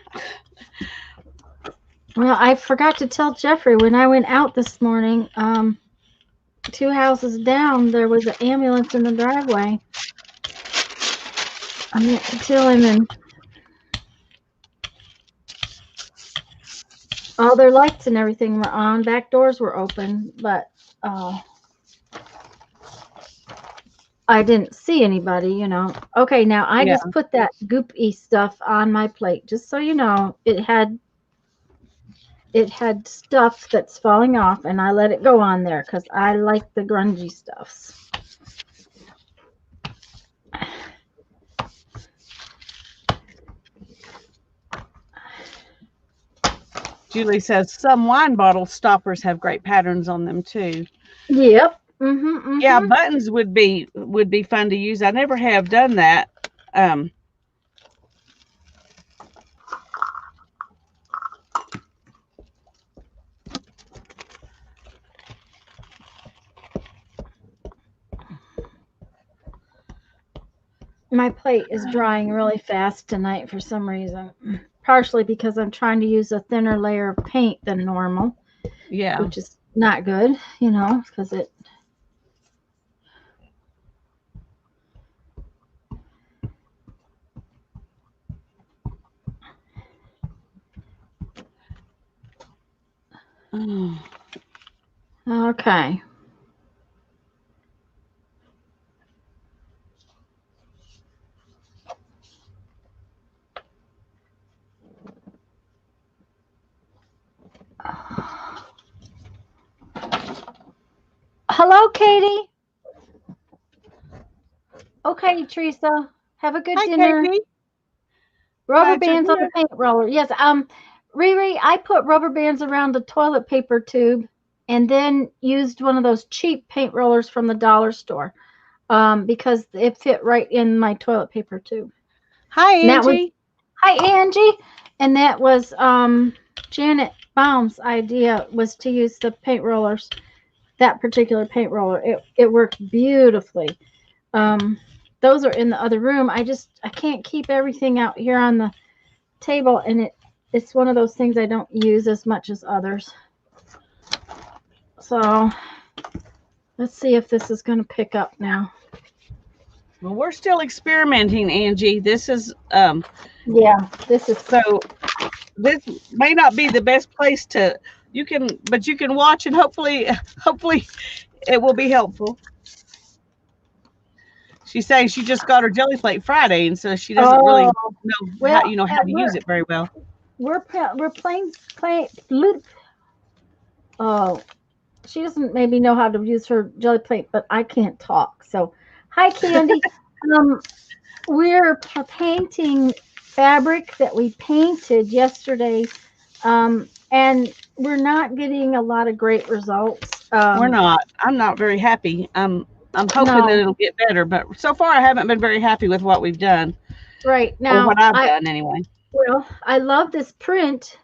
well, I forgot to tell Jeffrey when I went out this morning. 2 houses down, there was an ambulance in the driveway. I meant to tell him, and all their lights and everything were on. Back doors were open, but I didn't see anybody. Okay, now I Yeah, just put that goopy stuff on my plate, just so you know. It had stuff that's falling off, and I let it go on there because I like the grungy stuffs. Julie says some wine bottle stoppers have great patterns on them too. Yep. Yeah, buttons would be fun to use. I never have done that. Um, My plate is drying really fast tonight for some reason. Partially because I'm trying to use a thinner layer of paint than normal, yeah. which is not good, because it. Oh, Okay. Hello, Katie. Okay, Teresa. Have a good hi, dinner. Katie. Rubber Glad you're bands on the here. paint roller. Yes. Riri, I put rubber bands around the toilet paper tube and then used one of those cheap paint rollers from the dollar store. Because it fit right in my toilet paper tube. Hi, And that was Angie. hi Angie. And that was Janet Baum's idea was to use the paint rollers, that particular paint roller. It worked beautifully. Those are in the other room. I can't keep everything out here on the table, and it's one of those things I don't use as much as others. So let's see if this is going to pick up now. Well, we're still experimenting, Angie. This is Yeah, this is so this may not be the best place to but you can watch and hopefully it will be helpful. She's saying she just got her jelly plate Friday, and so she doesn't really oh know how well. how to use it very well. We're playing. Oh, she doesn't maybe know how to use her jelly plate, but I can't talk. So, hi, Candy. um, we're painting fabric that we painted yesterday, and getting a lot of great results. We're not. I'm not very happy. I'm hoping that No, it'll get better, but so far I haven't been very happy with what we've done, right or what now, I've done anyway. I love this print,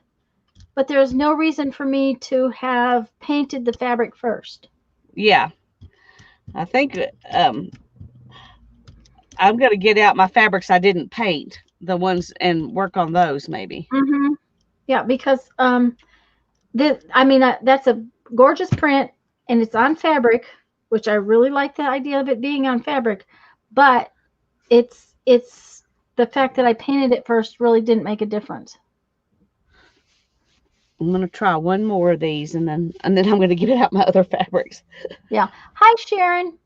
but there's no reason for me to have painted the fabric first. Yeah, I think I'm gonna get out my fabrics I didn't paint, the ones, and work on those maybe. Hmm. Yeah, because that's a gorgeous print, and it's on fabric, which I really like the idea of it being on fabric, but it's the fact that I painted it first really didn't make a difference. I'm gonna try one more of these, and then I'm gonna get out my other fabrics. Yeah. Hi, Sharon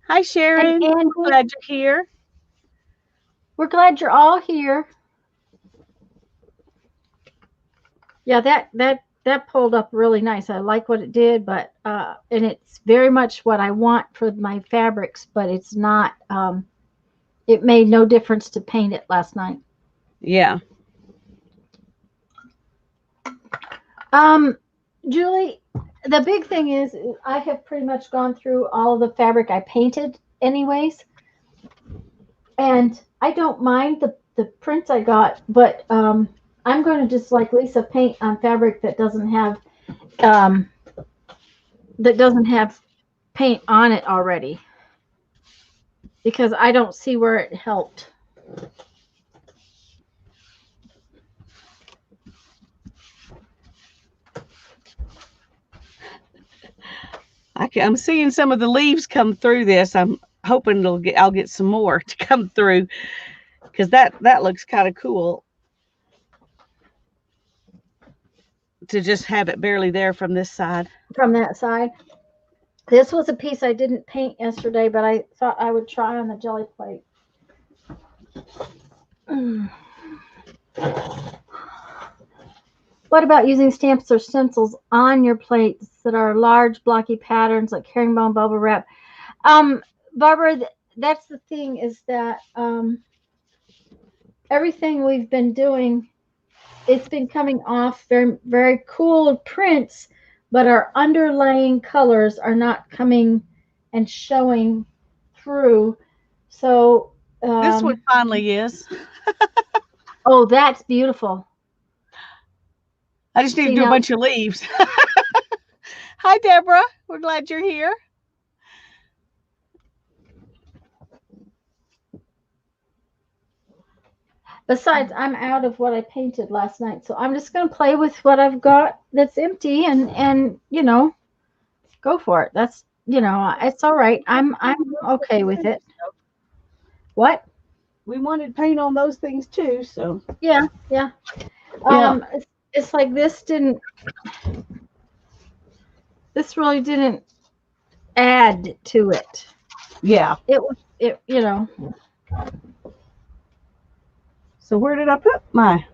Hi, and Sharon. Andy. Glad you're here. We're glad you're all here. Yeah, that pulled up really nice. I like what it did, but and it's very much what I want for my fabrics, but it's not. It made no difference to paint it last night. Yeah. Julie, the big thing is I have pretty much gone through all of the fabric I painted, anyways, and I don't mind the prints I got, but I'm going to just like Lisa paint on fabric um, that doesn't have paint on it already because I don't see where it helped. I'm seeing some of the leaves come through this. I'm hoping I'll get some more to come through, because that looks kind of cool to just have it barely there from this side. From that side. This was a piece I didn't paint yesterday, but I thought I would try on the jelly plate. What about using stamps or stencils on your plates that are large blocky patterns like herringbone bubble wrap? Barbara, that's the thing, is that everything we've been doing, it's been coming off very, very cool prints, but our underlying colors are not coming and showing through. So, This one finally is. oh, that's beautiful. I just need to See do a now, bunch of leaves. Hi, Deborah. We're glad you're here. besides, I'm out of what I painted last night, so I'm just going to play with what I've got that's empty, and go for it. That's it's all right. I'm okay with it. What? We wanted paint on those things too, so Yeah, yeah. yeah. It's like this really didn't add to it. Yeah. It was it. So where did I put my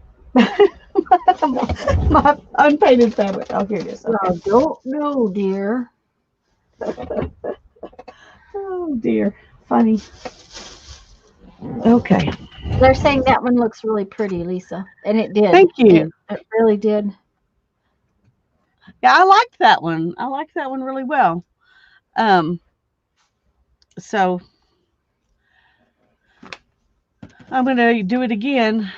my unpainted fabric? Oh, here it is. Okay. I don't know, dear. Oh dear, funny. Okay. They're saying that one looks really pretty, Lisa, and it did. Thank you. It really did. Yeah, I liked that one. I liked that one really well. So I'm gonna do it again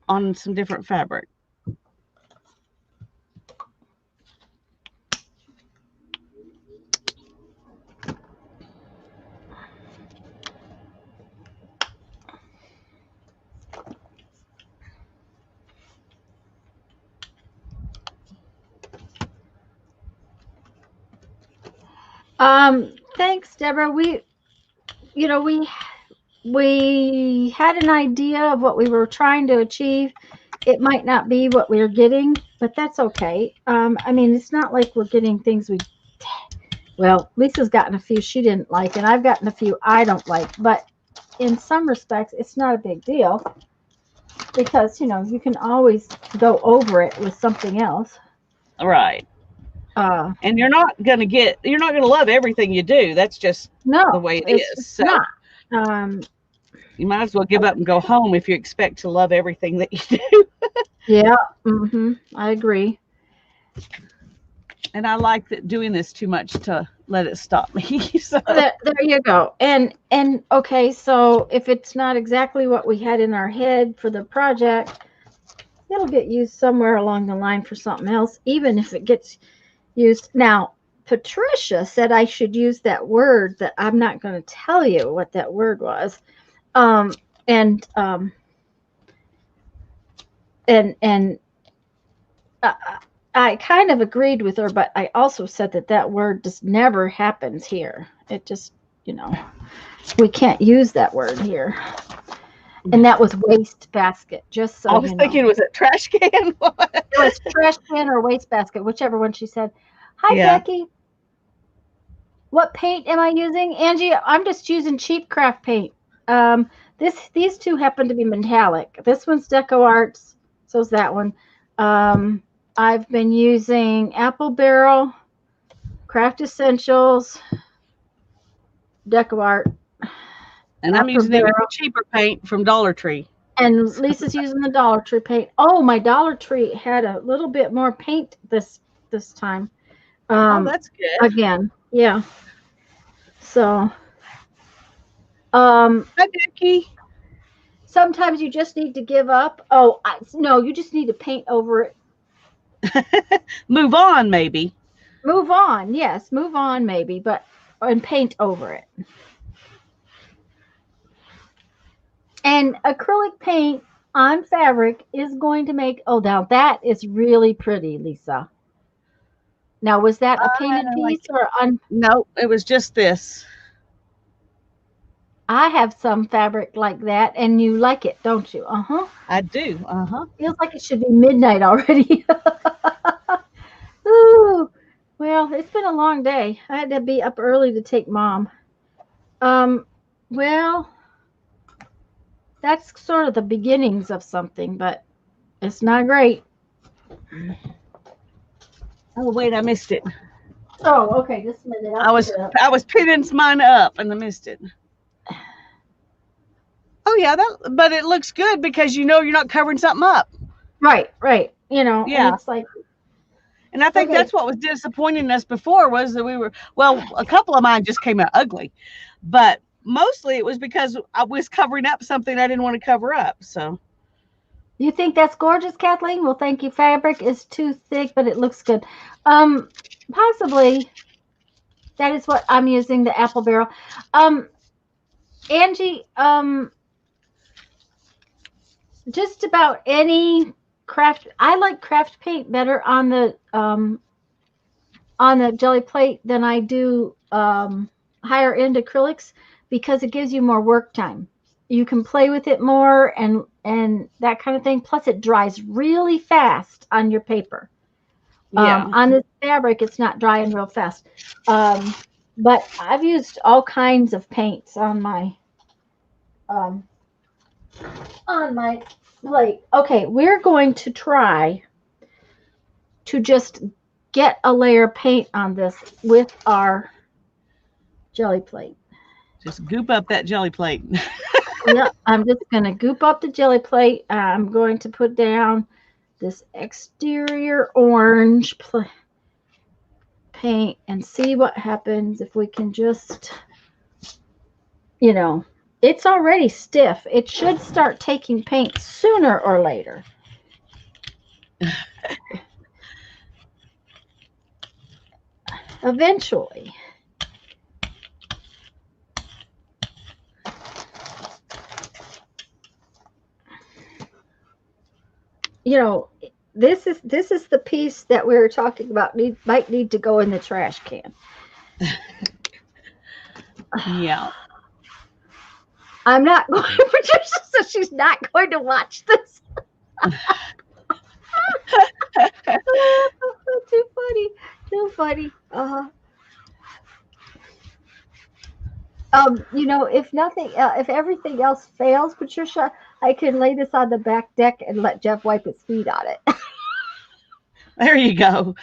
on some different fabric. Thanks, Deborah. You know, we had an idea of what we were trying to achieve. It might not be what we're getting, but that's okay. I mean, it's not like we're getting things well, Lisa's gotten a few she didn't like, and I've gotten a few I don't like, but in some respects, it's not a big deal because, you can always go over it with something else. Right. And you're not gonna love everything you do. That's just No, the way it it's is. just So not. you might as well give up and go home if you expect to love everything that you do. Yeah. I agree. And I like that doing this too much to let it stop me. So There you go. And okay, so if it's not exactly what we had in our head for the project, it'll get used somewhere along the line for something else, even if it gets used. Now, Patricia said I should use that word that I'm not going to tell you what that word was. Um, and and I kind of agreed with her, but I also said that that word just never happens here. It just, you know, we can't use that word here. And that was waste basket, just so I was you know. thinking, was it trash can? What? It was trash can or waste basket, whichever one she said. Hi, Yeah. Becky. What paint am I using? Angie, I'm just using cheap craft paint. These two happen to be metallic. This one's Deco Arts, so's that one. Um, I've been using Apple Barrel, Craft Essentials, Deco Art, And I'm Apple using the Barrel, cheaper paint from Dollar Tree. and Lisa's using the Dollar Tree paint. Oh, my Dollar Tree had a little bit more paint this time. Oh, Um, that's good. again, yeah. So, um, Hi, Becky. sometimes you just need to give up. Oh, no, you just need to paint over it. Move on, maybe. Move on. Yes, move on maybe, but and paint over it. And acrylic paint on fabric is going to make, oh, now that is really pretty, Lisa. Now, was that a painted I like piece it. or on? No, it was just this. I have some fabric like that, and you like it, don't you? Uh huh. I do. Uh huh. Feels like it should be midnight already. Ooh, well, it's been a long day. I had to be up early to take mom. Um, well, that's sort of the beginnings of something, but it's not great. Oh wait, I missed it. Oh, okay, just a minute. I'll I pick was it up. I was pinning mine up and I missed it. Oh yeah, but it looks good because you know you're not covering something up. Right, right. And Yeah. it's like, And I think okay, that's what was disappointing us before was that we were well, a couple of mine just came out ugly. But mostly it was because I was covering up something I didn't want to cover up. So you think that's gorgeous, Kathleen? Well, thank you. Fabric is too thick, but it looks good. Possibly that is what I'm using, the apple barrel. Um, Angie, just about any craft. I like craft paint better on the jelly plate than I do higher end acrylics because it gives you more work time. You can play with it more and that kind of thing. Plus, it dries really fast on your paper. yeah. On this fabric, it's not drying real fast. Um, but I've used all kinds of paints um, on my plate. Okay, we're going to try to just get a layer of paint on this with our jelly plate. Just goop up that jelly plate. Yep, I'm just going to goop up the jelly plate. I'm going to put down this exterior orange paint and see what happens if we can just, you know, it's already stiff. It should start taking paint sooner or later. Eventually. You know, this is the piece that we were talking about might need to go in the trash can. Yeah. I'm not going. Patricia says she's not going to watch this. Too funny. Too funny. If nothing, if everything else fails, Patricia, I can lay this on the back deck and let Jeff wipe his feet on it. There you go.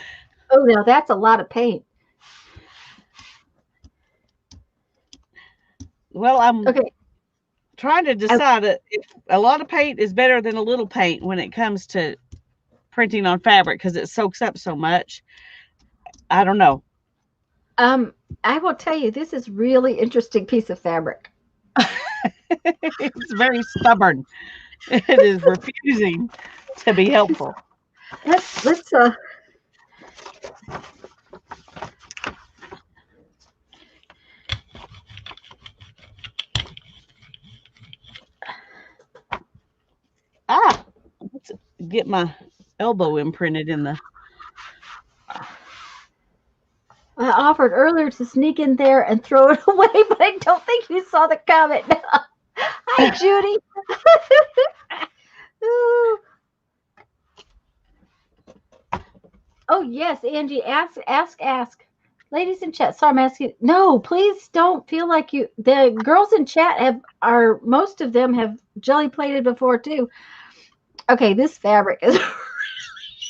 Oh, now that's a lot of paint. Well, I'm Okay. trying to I, decide if a lot of paint is better than a little paint when it comes to printing on fabric because it soaks up so much. I don't know. I will tell you, this is really interesting piece of fabric. It's very stubborn. It is refusing to be helpful. Let's Let's get my elbow imprinted in the. I offered earlier to sneak in there and throw it away, but I don't think you saw the comment. Hi, Judy. Ooh. Oh yes, Angie, ask. Ladies in chat, sorry I'm asking. No, please don't feel like you. The girls in chat most of them have jelly plated before too. Okay, this fabric is really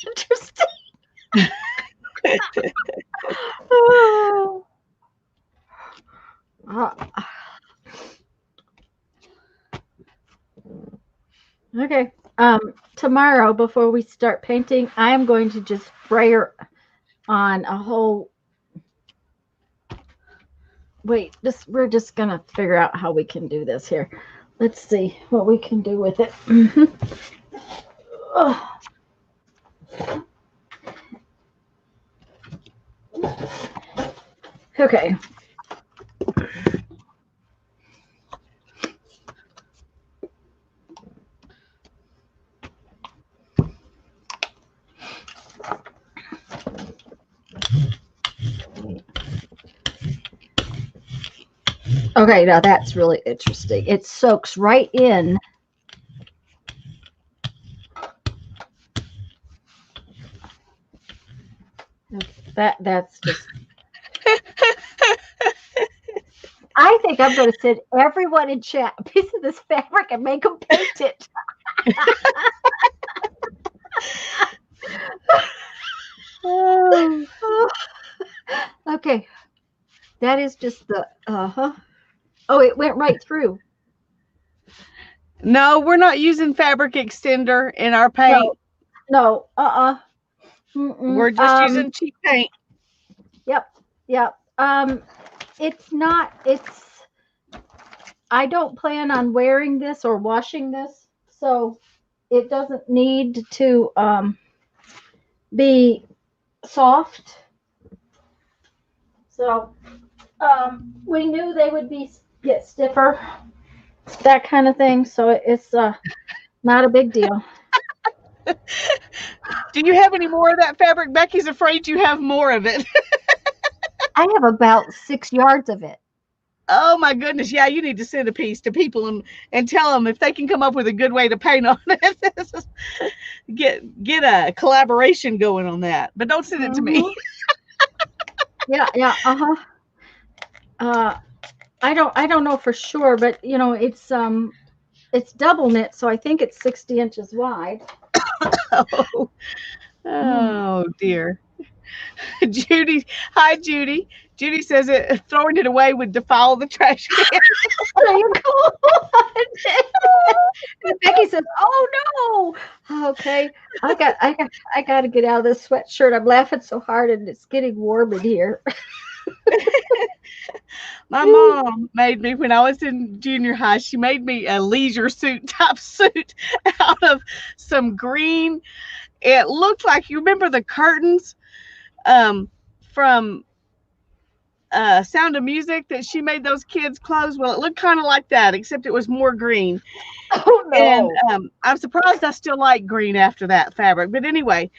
interesting. Oh. Okay. Tomorrow before we start painting, I am going to just spray her on a whole. Wait, we're just gonna figure out how we can do this here. Let's see what we can do with it. Okay. Okay, now that's really interesting. It soaks right in. That's just. I think I'm going to send everyone in chat a piece of this fabric and make them paint it. Okay, that is just the Oh, it went right through. No, we're not using fabric extender in our paint. No. We're just using cheap paint. Yep. It's not. I don't plan on wearing this or washing this, so it doesn't need to be soft. So we knew they would get stiffer, that kind of thing. So it's not a big deal. Do you have any more of that fabric? Becky's afraid you have more of it. I have about 6 yards of it. Oh my goodness. Yeah, you need to send a piece to people and tell them if they can come up with a good way to paint on it. get a collaboration going on that. But don't send it to me. Yeah. I don't know for sure, but it's double knit, so I think it's 60 inches wide. Oh dear. Judy, hi Judy. Judy says throwing it away would defile the trash can. There you go. And Becky says, "Oh no." Okay, I got to get out of this sweatshirt. I'm laughing so hard, and it's getting warm in here. My mom made me, when I was in junior high, she made me a leisure suit type suit out of some green. It looked like, you remember the curtains from Sound of Music that she made those kids' clothes? Well, it looked kind of like that, except it was more green. Oh no. And I'm surprised I still like green after that fabric. But anyway,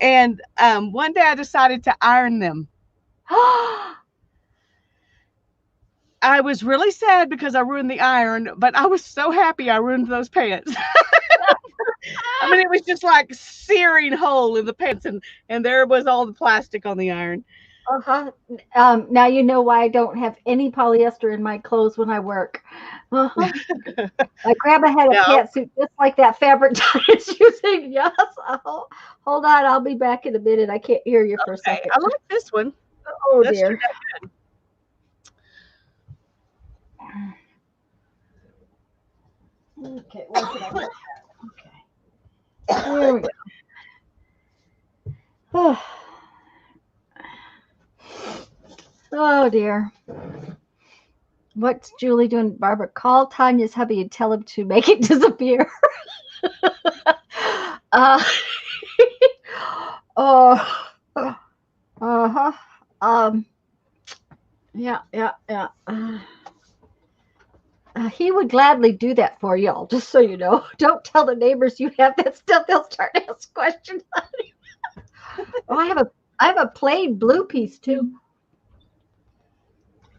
and one day I decided to iron them. I was really sad because I ruined the iron, but I was so happy I ruined those pants. I mean, it was just like searing hole in the pants, and there was all the plastic on the iron. Now you know why I don't have any polyester in my clothes when I work. My grandma had a pantsuit just like that fabric Tanya's using. Yes. Hold on, I'll be back in a minute. I can't hear you for a second. I like this one. Oh dear. Okay, where can I put that? Okay. There we go. Oh dear. What's Julie doing, Barbara? Call Tanya's hubby and tell him to make it disappear. uh, oh, uh-huh. Yeah, yeah, yeah. He would gladly do that for y'all, just so you know. Don't tell the neighbors you have that stuff. They'll start to ask questions. Oh, I have a plain blue piece too.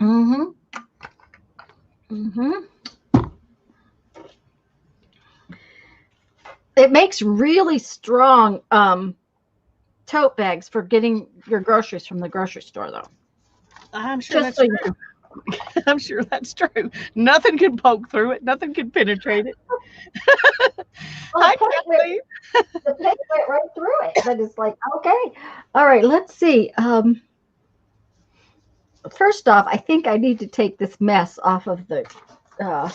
Mm-hmm. Mm-hmm. It makes really strong tote bags for getting your groceries from the grocery store, though. I'm sure Just that's so true. you know. I'm sure that's true. Nothing can poke through it. Nothing can penetrate it. Well, Hi, Kathleen. the pen went right through it, but it's like, okay. All right, let's see. First off, I think I need to take this mess off of the uh,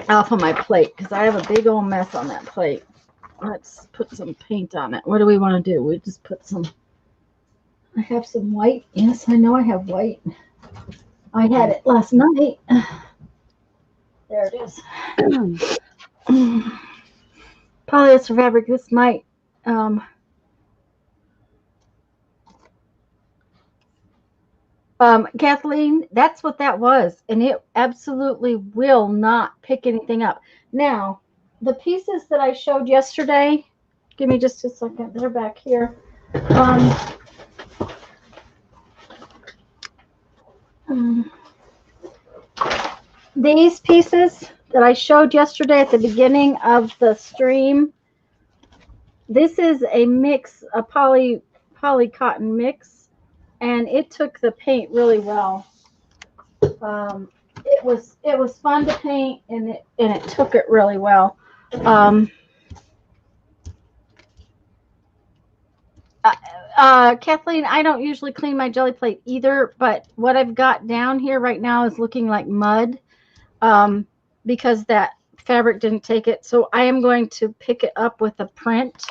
off of my plate because I have a big old mess on that plate. Let's put some paint on it. What do we want to do? We just put some. I have some white. Yes, I know I have white. I had it last night. There it is. Polyester fabric. This might. Kathleen, that's what that was, and it absolutely will not pick anything up. Now, the pieces that I showed yesterday, give me just a second. They're back here. These pieces that I showed yesterday at the beginning of the stream, this is a mix, a poly cotton mix, and it took the paint really well. It was fun to paint, and it took it really well. Kathleen, I don't usually clean my jelly plate either, but what I've got down here right now is looking like mud because that fabric didn't take it. So I am going to pick it up with a print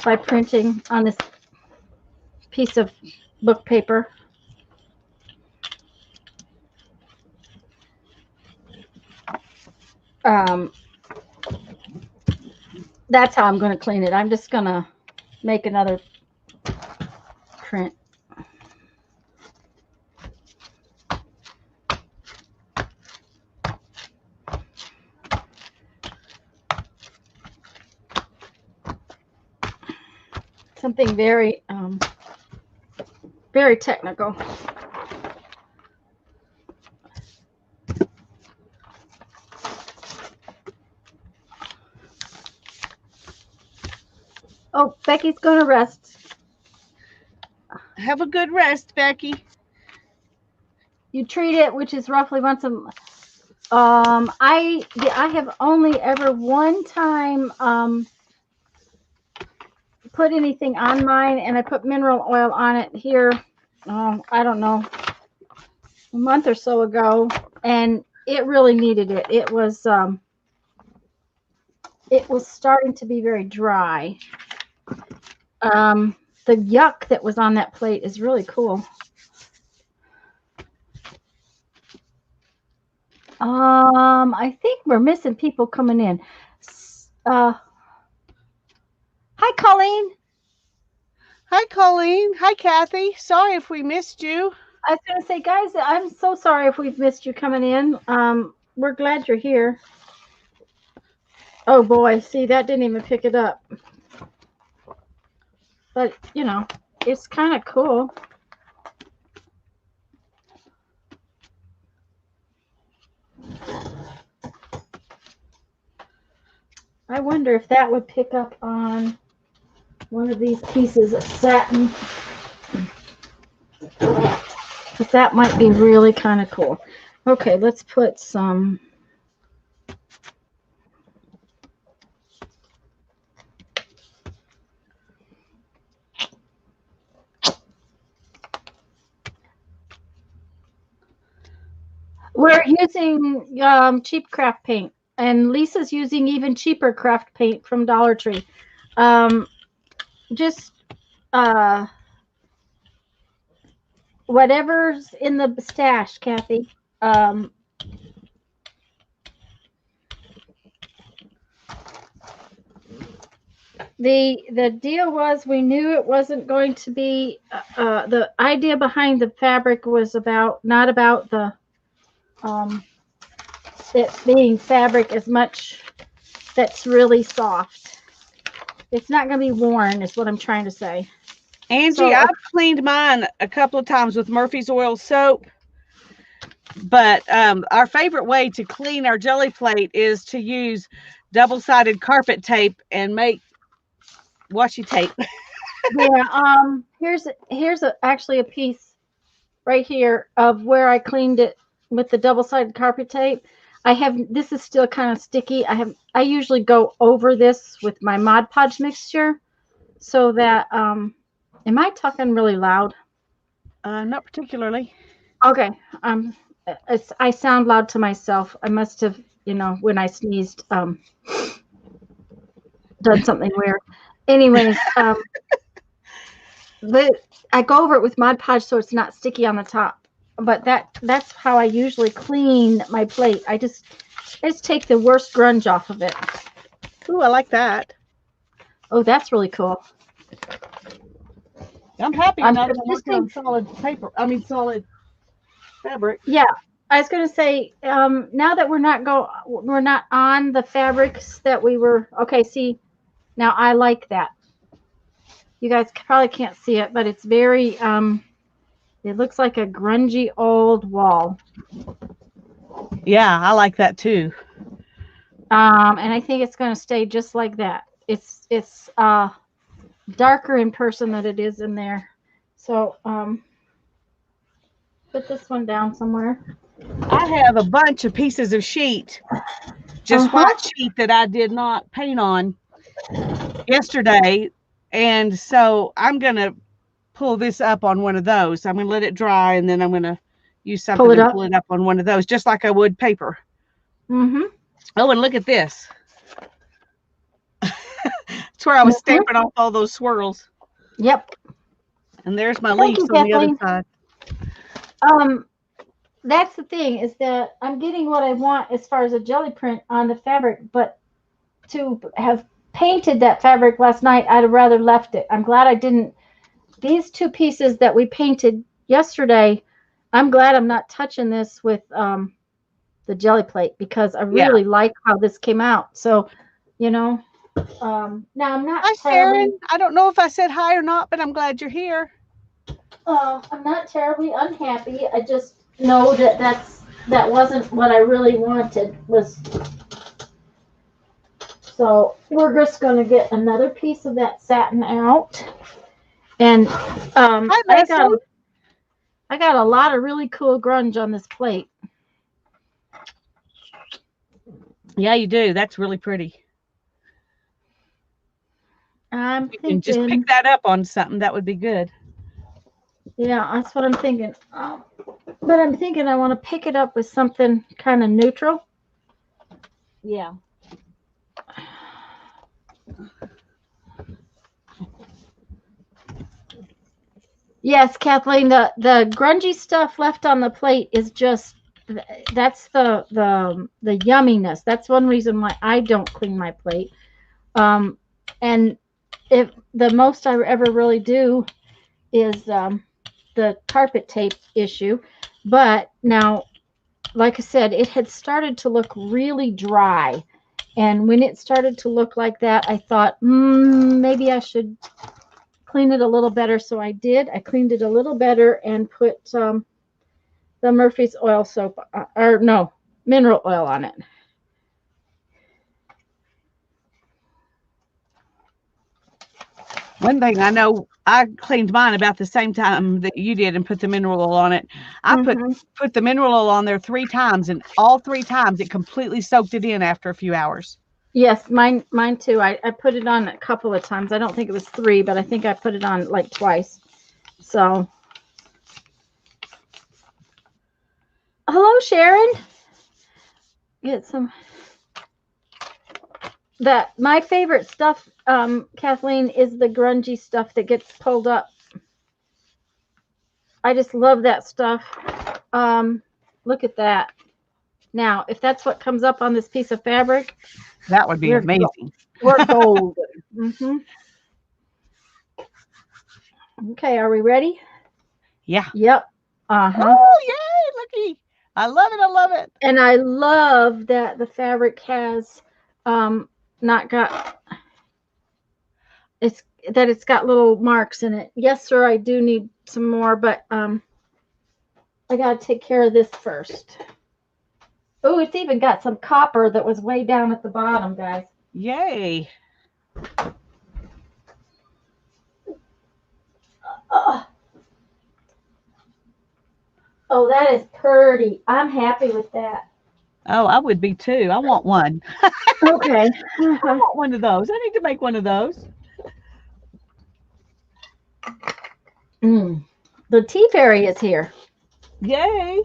by printing on this piece of book paper. That's how I'm going to clean it. I'm just going to make another print. Something very, very technical. Oh, Becky's going to rest. Have a good rest, Becky. You treat it, which is roughly once a month. I have only ever one time put anything on mine, and I put mineral oil on it here. I don't know, a month or so ago, and it really needed it. It was starting to be very dry. The yuck that was on that plate is really cool. I think we're missing people coming in. Hi, Colleen. Hi, Colleen. Hi, Kathy. Sorry if we missed you. I was going to say, guys, I'm so sorry if we've missed you coming in. We're glad you're here. Oh, boy. See, that didn't even pick it up. But, you know, it's kind of cool. I wonder if that would pick up on one of these pieces of satin. Because that might be really kind of cool. Okay, let's put some. We're using cheap craft paint. and Lisa's using even cheaper craft paint from Dollar Tree. Just whatever's in the stash, Kathy. The deal was we knew it wasn't going to be the idea behind the fabric was not about the it being fabric as much that's really soft. It's not going to be worn is what I'm trying to say. Angie, So, I've cleaned mine a couple of times with Murphy's Oil soap, but our favorite way to clean our jelly plate is to use double-sided carpet tape and make washi tape. yeah, here's actually a piece right here of where I cleaned it with the double-sided carpet tape. This is still kind of sticky. I usually go over this with my Mod Podge mixture so that am I talking really loud? Not particularly. Okay. I sound loud to myself. I must have, when I sneezed, done something weird. Anyways, but I go over it with Mod Podge so it's not sticky on the top. But that's how I usually clean my plate. I just take the worst grunge off of it. Ooh, I like that. Oh, that's really cool. I'm happy now that I'm working on solid paper. I mean, solid fabric. Yeah, I was going to say, now that we're not on the fabrics that we were. Okay, see, now I like that. You guys probably can't see it, but it's very. It looks like a grungy old wall. Yeah, I like that too. And I think it's going to stay just like that. It's darker in person than it is in there. So put this one down somewhere. I have a bunch of pieces of sheet, just white sheet that I did not paint on yesterday. And so I'm going to pull this up on one of those. I'm going to let it dry, and then I'm going to use something to pull it up on one of those, just like I would paper. Mm-hmm. Oh, and look at this. That's where I was stamping off all those swirls. Yep. And there's my leaves on the other side. That's the thing, is that I'm getting what I want as far as a jelly print on the fabric, but to have painted that fabric last night, I'd have rather left it. I'm glad I didn't. These two pieces that we painted yesterday, I'm glad I'm not touching this with the jelly plate, because I really like how this came out. So, now I'm not. Hi, Sharon. I don't know if I said hi or not, but I'm glad you're here. I'm not terribly unhappy. I just know that wasn't what I really wanted. So we're just going to get another piece of that satin out, and Hi, I got a lot of really cool grunge on this plate. Yeah, you do. That's really pretty. I'm thinking, you can just pick that up on something. That would be good. Yeah, that's what I'm thinking. But I'm thinking I want to pick it up with something kind of neutral. Yeah. Yes, Kathleen, the grungy stuff left on the plate is just, that's the yumminess. That's one reason why I don't clean my plate. And if the most I ever really do is the carpet tape issue. But now, like I said, it had started to look really dry. And when it started to look like that, I thought, maybe I should clean it a little better. So I did. I cleaned it a little better and put the Murphy's oil soap, mineral oil on it. One thing I know, I cleaned mine about the same time that you did and put the mineral oil on it. I put the mineral oil on there 3 times, and all 3 times it completely soaked it in after a few hours. Yes, mine too. I put it on a couple of times. I don't think it was 3, but I think I put it on like twice. So, hello, Sharon. Get some. that my favorite stuff, Kathleen, is the grungy stuff that gets pulled up. I just love that stuff. Look at that. Now, if that's what comes up on this piece of fabric, That would be amazing. We're golden. Okay, are we ready? Yeah. Yep. Oh, yay, looky. I love it. I love it. And I love that the fabric has not got it's got little marks in it. Yes, sir, I do need some more, but I got to take care of this first. Oh, it's even got some copper that was way down at the bottom, guys. Yay. Oh, that is pretty. I'm happy with that. Oh, I would be too. I want one. Okay. I want one of those. I need to make one of those. The tea fairy is here. Yay.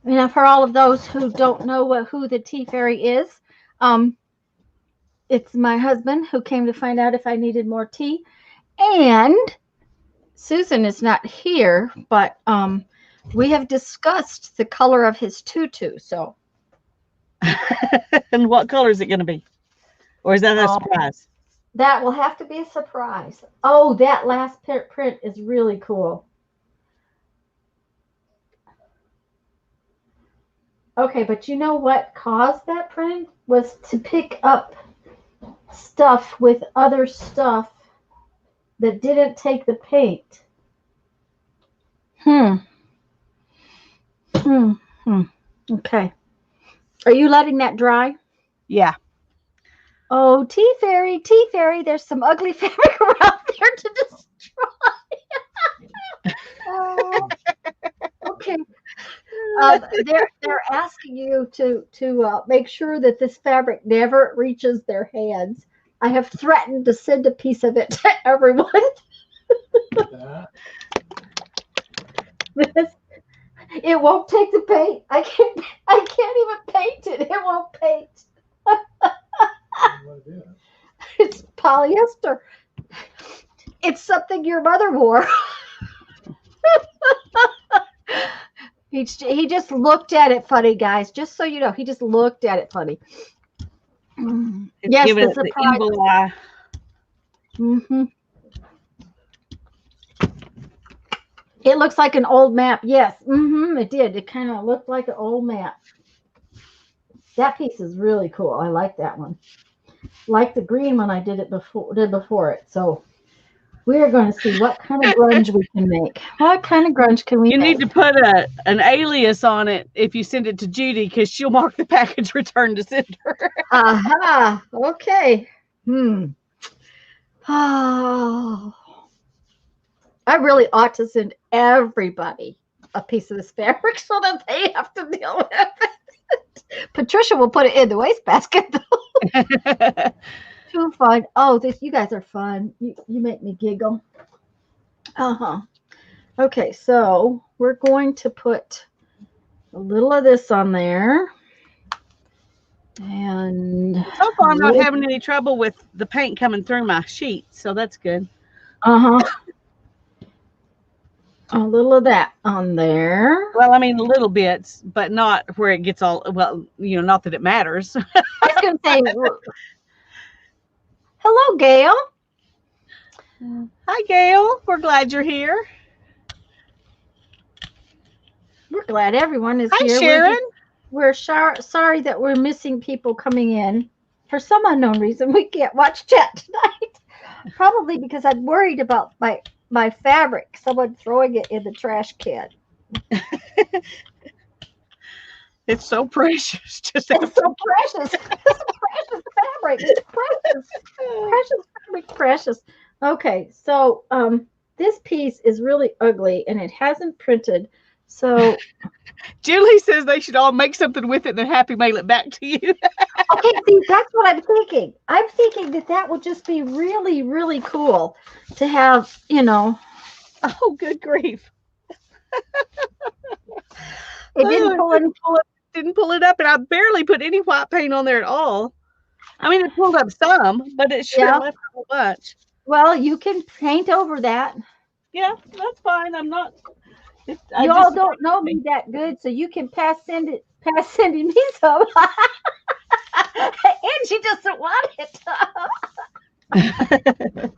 Now, for all of those who don't know who the tea fairy is, it's my husband who came to find out if I needed more tea. And Susan is not here, but we have discussed the color of his tutu. So, and what color is it going to be? Or is that a surprise? That will have to be a surprise. Oh, that last print is really cool. Okay, but you know what caused that print was to pick up stuff with other stuff that didn't take the paint. Okay. Are you letting that dry? Yeah. Oh, tea fairy, there's some ugly fabric around there to destroy. Okay. They're asking you to make sure that this fabric never reaches their hands. I have threatened to send a piece of it to everyone. It won't take the paint. I can't even paint it. It won't paint. It's polyester. It's something your mother wore. He just looked at it funny, guys. Just so you know, he just looked at it funny. Yes, the evil eye. It looks like an old map. Yes, it did. It kind of looked like an old map. That piece is really cool. I like that one. Like the green one I did before it. So we're going to see what kind of grunge we can make. What kind of grunge can we make? You need to put an alias on it if you send it to Judy, because she'll mark the package return to sender. Aha. Okay. Oh. I really ought to send everybody a piece of this fabric so that they have to deal with it. Patricia will put it in the wastebasket, though. Too fun. Oh, you guys are fun. You make me giggle. Okay, so we're going to put a little of this on there. And so far, I'm not having any trouble with the paint coming through my sheet, so that's good. A little of that on there. Well, I mean, little bits, but not where it gets all, well, not that it matters. I was going to say, hello, Gail. Hi, Gail. We're glad you're here. We're glad everyone is here. Hi, Sharon. We're sorry that we're missing people coming in. For some unknown reason, we can't watch chat tonight. Probably because I'm worried about my fabric, someone throwing it in the trash can. It's so precious. It's so precious. It's precious fabric. It's precious. Precious fabric, precious. Okay, so this piece is really ugly and it hasn't printed. So Julie says they should all make something with it and then happy mail it back to you. Okay, see, that's what I'm thinking. I'm thinking that would just be really, really cool to have, Oh, good grief. It didn't pull didn't pull it up, and I barely put any white paint on there at all. I mean, it pulled up some, but it sure Yeah. left a whole bunch. Well, you can paint over that. Yeah, that's fine. I'm not. I You all just don't know me that good, so you can pass Cindy me some. And she doesn't want it.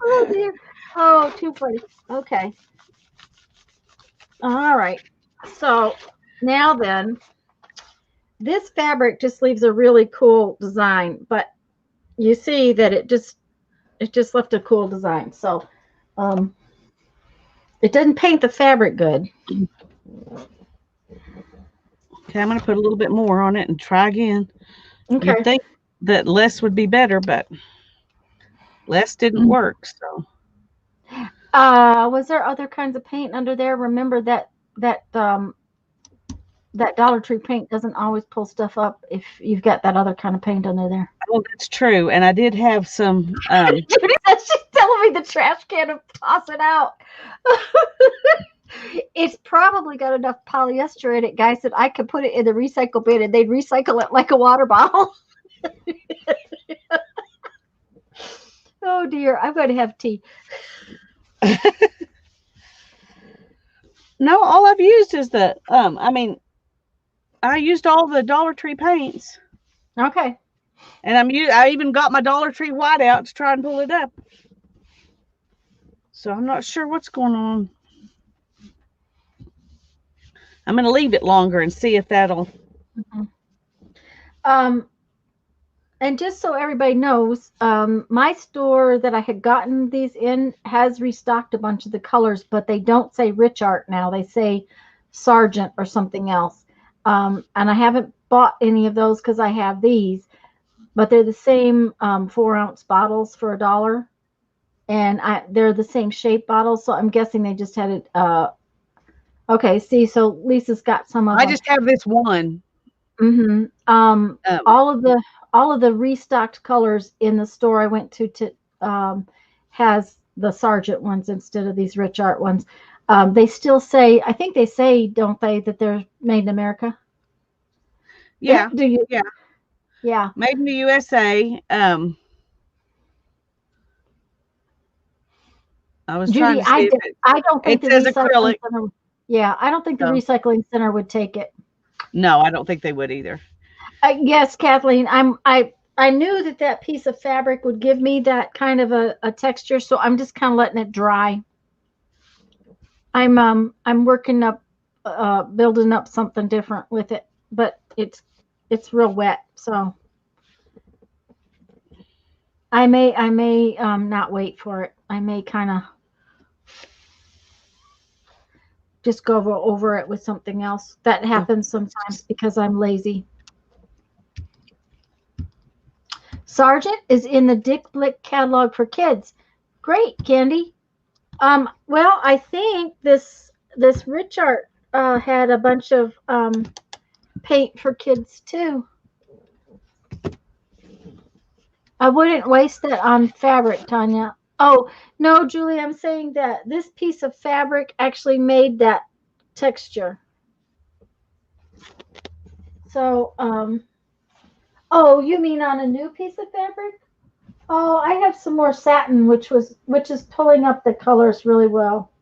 Oh dear. Oh, too funny. Okay. All right. So now then, this fabric just leaves a really cool design, but you see that it just left a cool design. So it doesn't paint the fabric good. Okay, I'm going to put a little bit more on it and try again. Okay. You'd think that less would be better, but less didn't work. So, was there other kinds of paint under there? Remember that Dollar Tree paint doesn't always pull stuff up if you've got that other kind of paint under there. oh, that's true. And I did have some. Judy said she's telling me the trash can to toss it out. It's probably got enough polyester in it, guys, that I could put it in the recycle bin and they'd recycle it like a water bottle. Oh dear, I'm going to have tea. No, all I've used is the. I mean, I used all the Dollar Tree paints. Okay. And I even got my Dollar Tree white out to try and pull it up. So I'm not sure what's going on. I'm going to leave it longer and see if that'll. And just so everybody knows, my store that I had gotten these in has restocked a bunch of the colors, but they don't say Rich Art now. They say Sargent or something else. And I haven't bought any of those because I have these, but they're the same 4-ounce bottles for $1. And they're the same shape bottles. So I'm guessing they just had it. Okay, see, so Lisa's got some of them. I just have this one. Mm-hmm. All of the restocked colors in the store I went to has the Sargent ones instead of these Rich Art ones. They still say, I think they say, don't they, that they're made in America? Yeah. Do you? Yeah. Yeah. Made in the USA. I was Judy, trying to see I don't think it says acrylic. Center, yeah, I don't think the recycling center would take it. No, I don't think they would either. Yes, Kathleen, I knew that piece of fabric would give me that kind of a texture, so I'm just kind of letting it dry. I'm working up, building up something different with it, but it's real wet, so I may not wait for it. I may kind of just go over it with something else. That happens sometimes because I'm lazy. Sargent is in the Dick Blick catalog for kids. Great, Candy. Well, I think this Rich Art had a bunch of paint for kids too. I wouldn't waste that on fabric, Tanya. Oh, no, Julie, I'm saying that this piece of fabric actually made that texture. So, oh, you mean on a new piece of fabric? Oh, I have some more satin, which is pulling up the colors really well.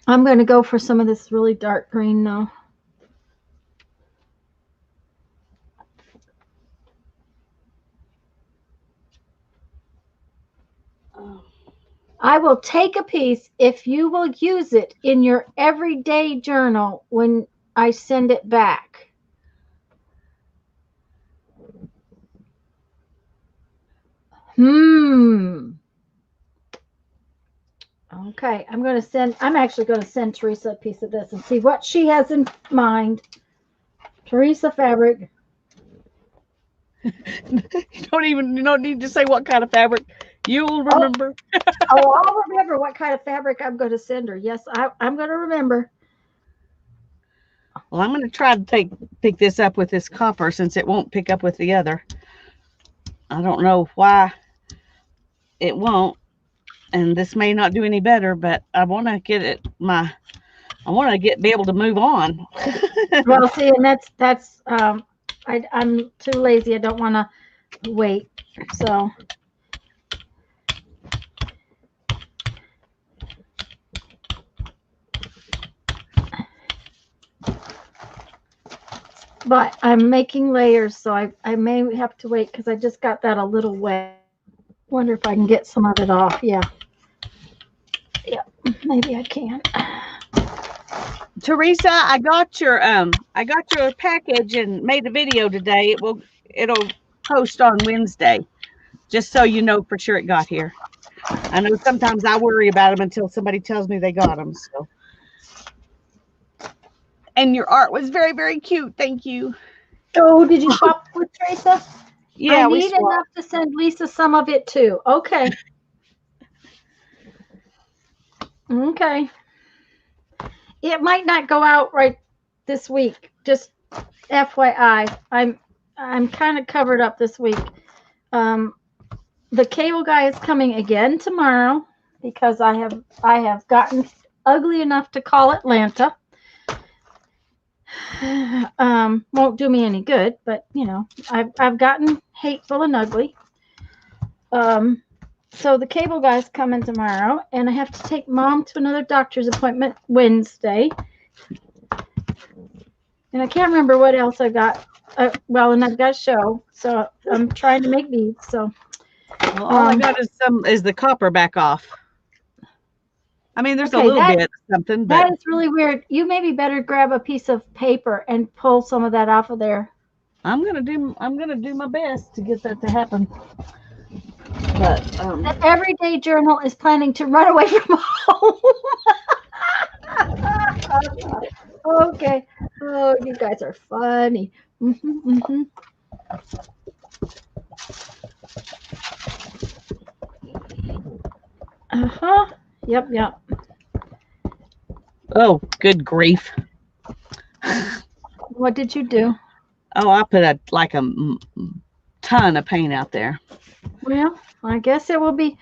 I'm going to go for some of this really dark green now. I will take a piece if you will use it in your everyday journal when I send it back. Okay, I'm actually going to send Teresa a piece of this and see what she has in mind. Teresa fabric. You don't need to say what kind of fabric. You'll remember. I'll remember what kind of fabric I'm going to send her. Yes, I'm going to remember. Well, I'm going to try to pick this up with this copper since it won't pick up with the other. I don't know why it won't, and this may not do any better, but I want to get my I want to be able to move on. Well, see, and that's I'm too lazy. I don't want to wait. So, but I'm making layers, so I may have to wait because I just got that a little wet. Wonder if I can get some of it off. Yeah, yeah, maybe I can. Teresa, I got your package and made a video today. It'll post on Wednesday, just so you know for sure it got here. I know sometimes I worry about them until somebody tells me they got them. So, and your art was very, very cute. Thank you. Oh, did you swap with Teresa? Yeah, I we need swapped. enough to send Lisa some of it too. Okay. Okay. It might not go out right this week. Just FYI, I'm kind of covered up this week. The cable guy is coming again tomorrow because I have gotten ugly enough to call Atlanta. Won't do me any good, but you know, I've gotten hateful and ugly. So the cable guy's coming tomorrow, and I have to take Mom to another doctor's appointment Wednesday. And I can't remember what else I got. Well, and I've got a show, so I'm trying to make beads. So well, all I got is the copper back off. I mean, there's a little bit of something, but that is really weird. You maybe better grab a piece of paper and pull some of that off of there. I'm gonna do my best to get that to happen. But the everyday journal is planning to run away from home. Okay. Oh, you guys are funny. Uh-huh. Yep. oh, good grief! What did you do? Oh, I put a ton of paint out there. Well, I guess it will be.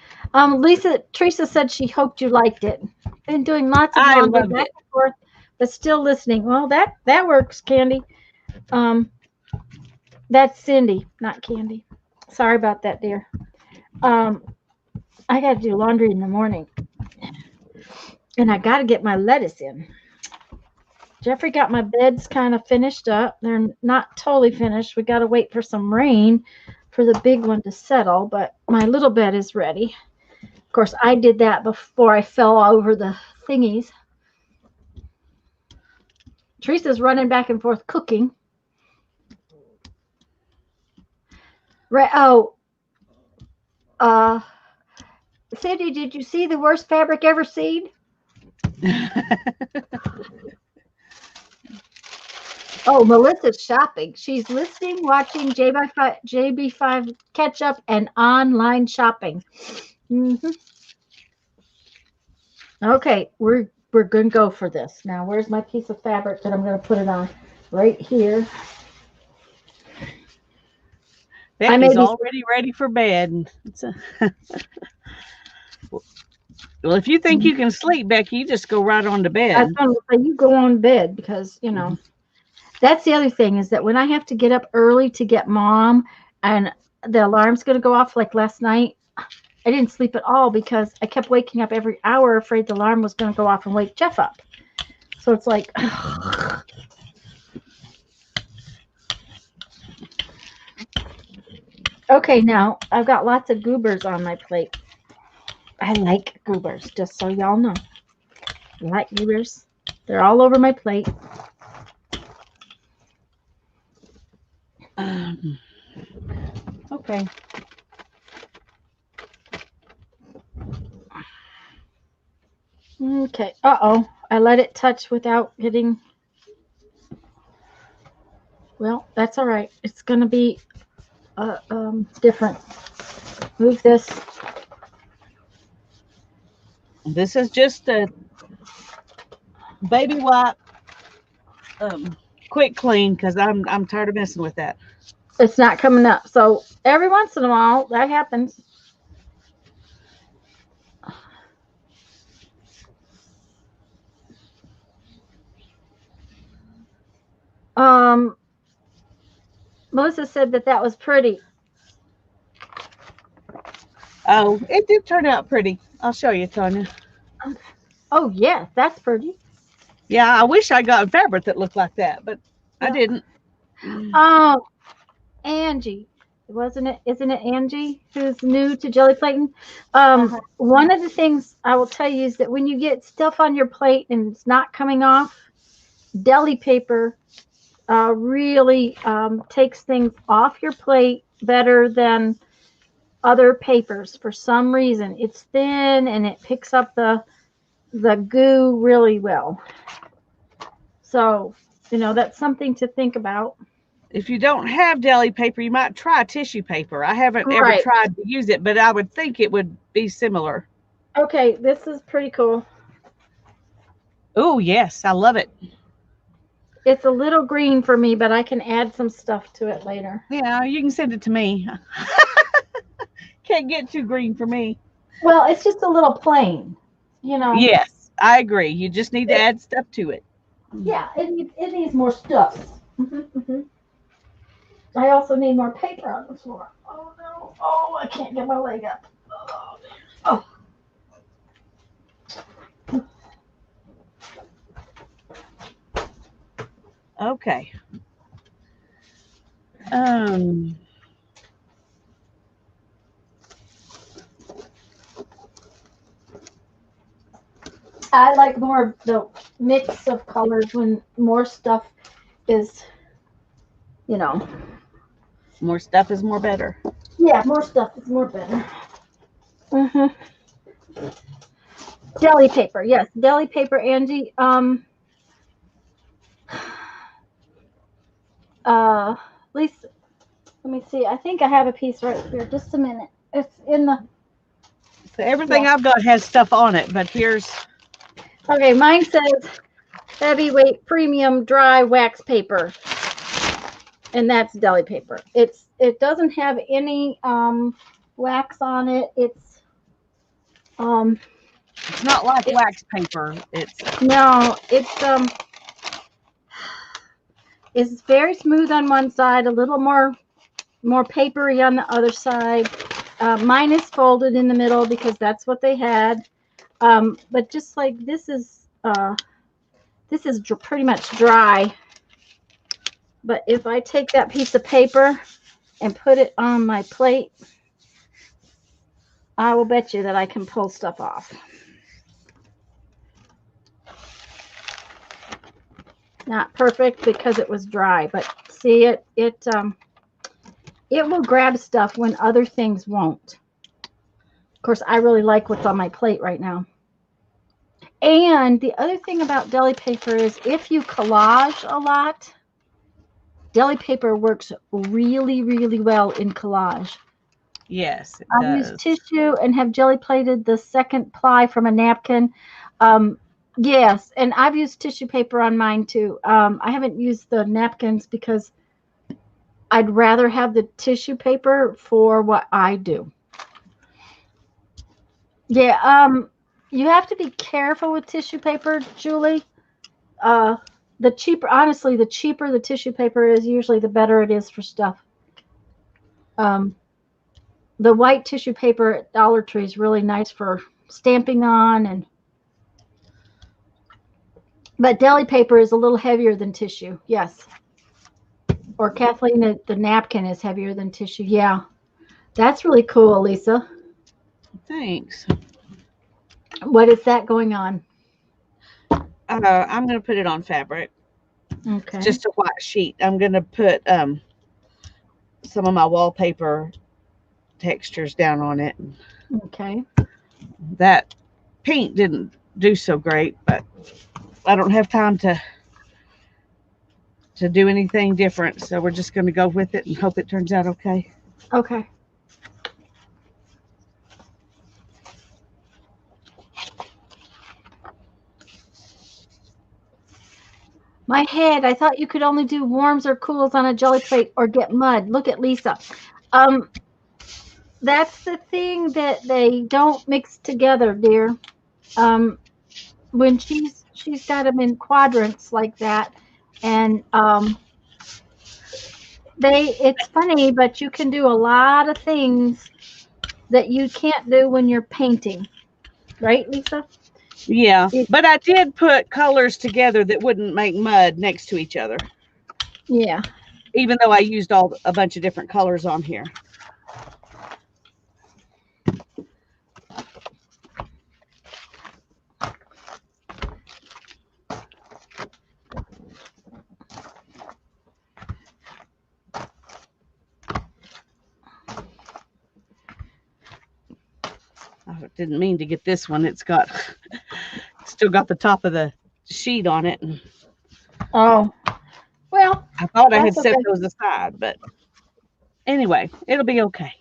Teresa said she hoped you liked it. Been doing lots of laundry back and forth, but still listening. Well, that works, Candy. That's Cindy, not Candy. Sorry about that, dear. I got to do laundry in the morning, and I got to get my lettuce in. Jeffrey got my beds kind of finished up. They're not totally finished. We got to wait for some rain for the big one to settle, but my little bed is ready. Of course, I did that before I fell over the thingies. Teresa's running back and forth cooking. Cindy, did you see the worst fabric ever seen? Oh, Melissa's shopping. She's listening, watching JB5 catch up, and online shopping. Okay, we're going to go for this. Now, where's my piece of fabric that I'm going to put it on? Right here. Becky's already ready for bed. Well, if you think you can sleep, Becky, you just go right on to bed. I was going to say, you go on bed because, you know, that's the other thing is that when I have to get up early to get Mom and the alarm's going to go off like last night, I didn't sleep at all because I kept waking up every hour afraid the alarm was going to go off and wake Jeff up. So it's like, okay, now I've got lots of goobers on my plate. I like goobers, just so y'all know. I like goobers. They're all over my plate. Okay. Okay. Uh-oh. I let it touch without getting... Well, that's all right. It's going to be different. Move this. This is just a baby wipe quick clean because I'm tired of messing with that. It's not coming up. So every once in a while, that happens. Melissa said that was pretty. Oh, it did turn out pretty. I'll show you, Tanya. Oh, yeah, that's pretty. Yeah, I wish I got fabric that looked like that, but I Yeah. didn't. Oh, Angie, wasn't it? Isn't it Angie who's new to jelly plating? One of the things I will tell you is that when you get stuff on your plate and it's not coming off, deli paper really takes things off your plate better than other papers. For some reason, it's thin and it picks up the goo really well. So, that's something to think about. If you don't have deli paper, you might try tissue paper. I haven't ever Right. tried to use it, but I would think it would be similar. Okay, this is pretty cool. Oh, yes, I love it. It's a little green for me, but I can add some stuff to it later. Yeah, you can send it to me. Can't get too green for me. Well, it's just a little plain, you know. Yes, I agree. You just need to add stuff to it. Yeah, it needs more stuff. I also need more paper on the floor. Oh no! Oh, I can't get my leg up. Oh. Okay. I like more of the mix of colors when more stuff is, More stuff is more better. Yeah, more stuff is more better. Deli paper, yes, deli paper, Angie. Lisa, let me see. I think I have a piece right here. Just a minute. It's in the. So everything I've got has stuff on it, but here's. Okay, mine says heavyweight premium dry wax paper, and that's deli paper. It doesn't have any wax on it. It's not like wax paper. It's very smooth on one side, a little more papery on the other side. Mine is folded in the middle because that's what they had. But just like this is pretty much dry. But if I take that piece of paper and put it on my plate, I will bet you that I can pull stuff off. Not perfect because it was dry, but see it will grab stuff when other things won't. Of course, I really like what's on my plate right now. And the other thing about deli paper is if you collage a lot, deli paper works really, really well in collage. Yes, it I've used tissue and have jelly plated the second ply from a napkin. Yes, and I've used tissue paper on mine too. I haven't used the napkins because I'd rather have the tissue paper for what I do. Yeah, you have to be careful with tissue paper, Julie. The cheaper the tissue paper is, usually the better it is for stuff. The white tissue paper at Dollar Tree is really nice for stamping on, but deli paper is a little heavier than tissue. Yes. Or Kathleen, the napkin is heavier than tissue. Yeah. That's really cool, Lisa. Thanks. What is that going on? I'm going to put it on fabric. Okay. It's just a white sheet. I'm going to put some of my wallpaper textures down on it. Okay. That paint didn't do so great, but I don't have time to do anything different, so we're just going to go with it and hope it turns out okay. Okay. My head, I thought you could only do warms or cools on a jelly plate or get mud. Look at Lisa. That's the thing that they don't mix together, dear. When she's got them in quadrants like that, and It's funny, but you can do a lot of things that you can't do when you're painting. Right, Lisa? Yeah, but I did put colors together that wouldn't make mud next to each other, Yeah. even though I used a bunch of different colors on here. I didn't mean to get this one. It's got still got the top of the sheet on it. And Oh, well, I thought I had that's set okay. those aside, but anyway, it'll be okay.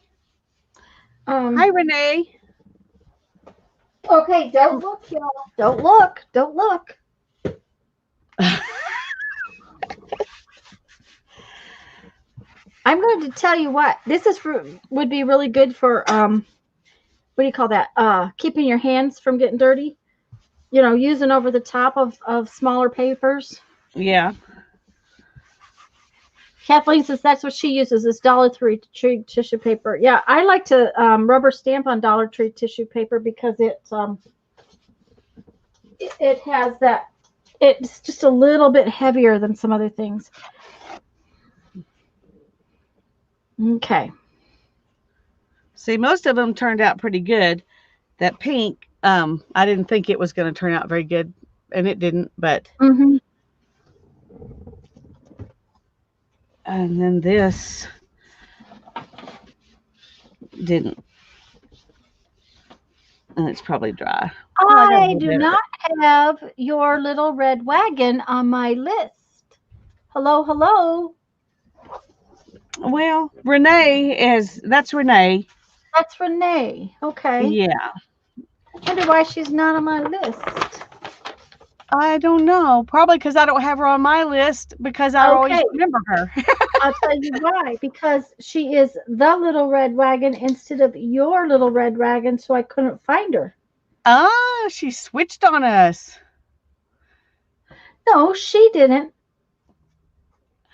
Hi, Um, Renee. okay, don't look, y'all. Don't look. Don't look. I'm going to tell you what. This is would be really good for what do you call that? Keeping your hands from getting dirty. You know, using over the top of smaller papers. Yeah. Kathleen says that's what she uses, is Dollar Tree tissue paper. Yeah, I like to rubber stamp on Dollar Tree tissue paper because it has that. It's just a little bit heavier than some other things. Okay. See, most of them turned out pretty good. That pink, I didn't think it was going to turn out very good, and it didn't. But and then this didn't, and it's probably dry. Oh, I do not have your little red wagon on my list. Hello, hello. Well, that's Renee. That's Renee. Okay. Yeah. I wonder why she's not on my list. I don't know. Probably because I don't have her on my list because I always remember her. I'll tell you why. Because she is the little red wagon instead of your little red wagon, so I couldn't find her. Ah, she switched on us. No, she didn't.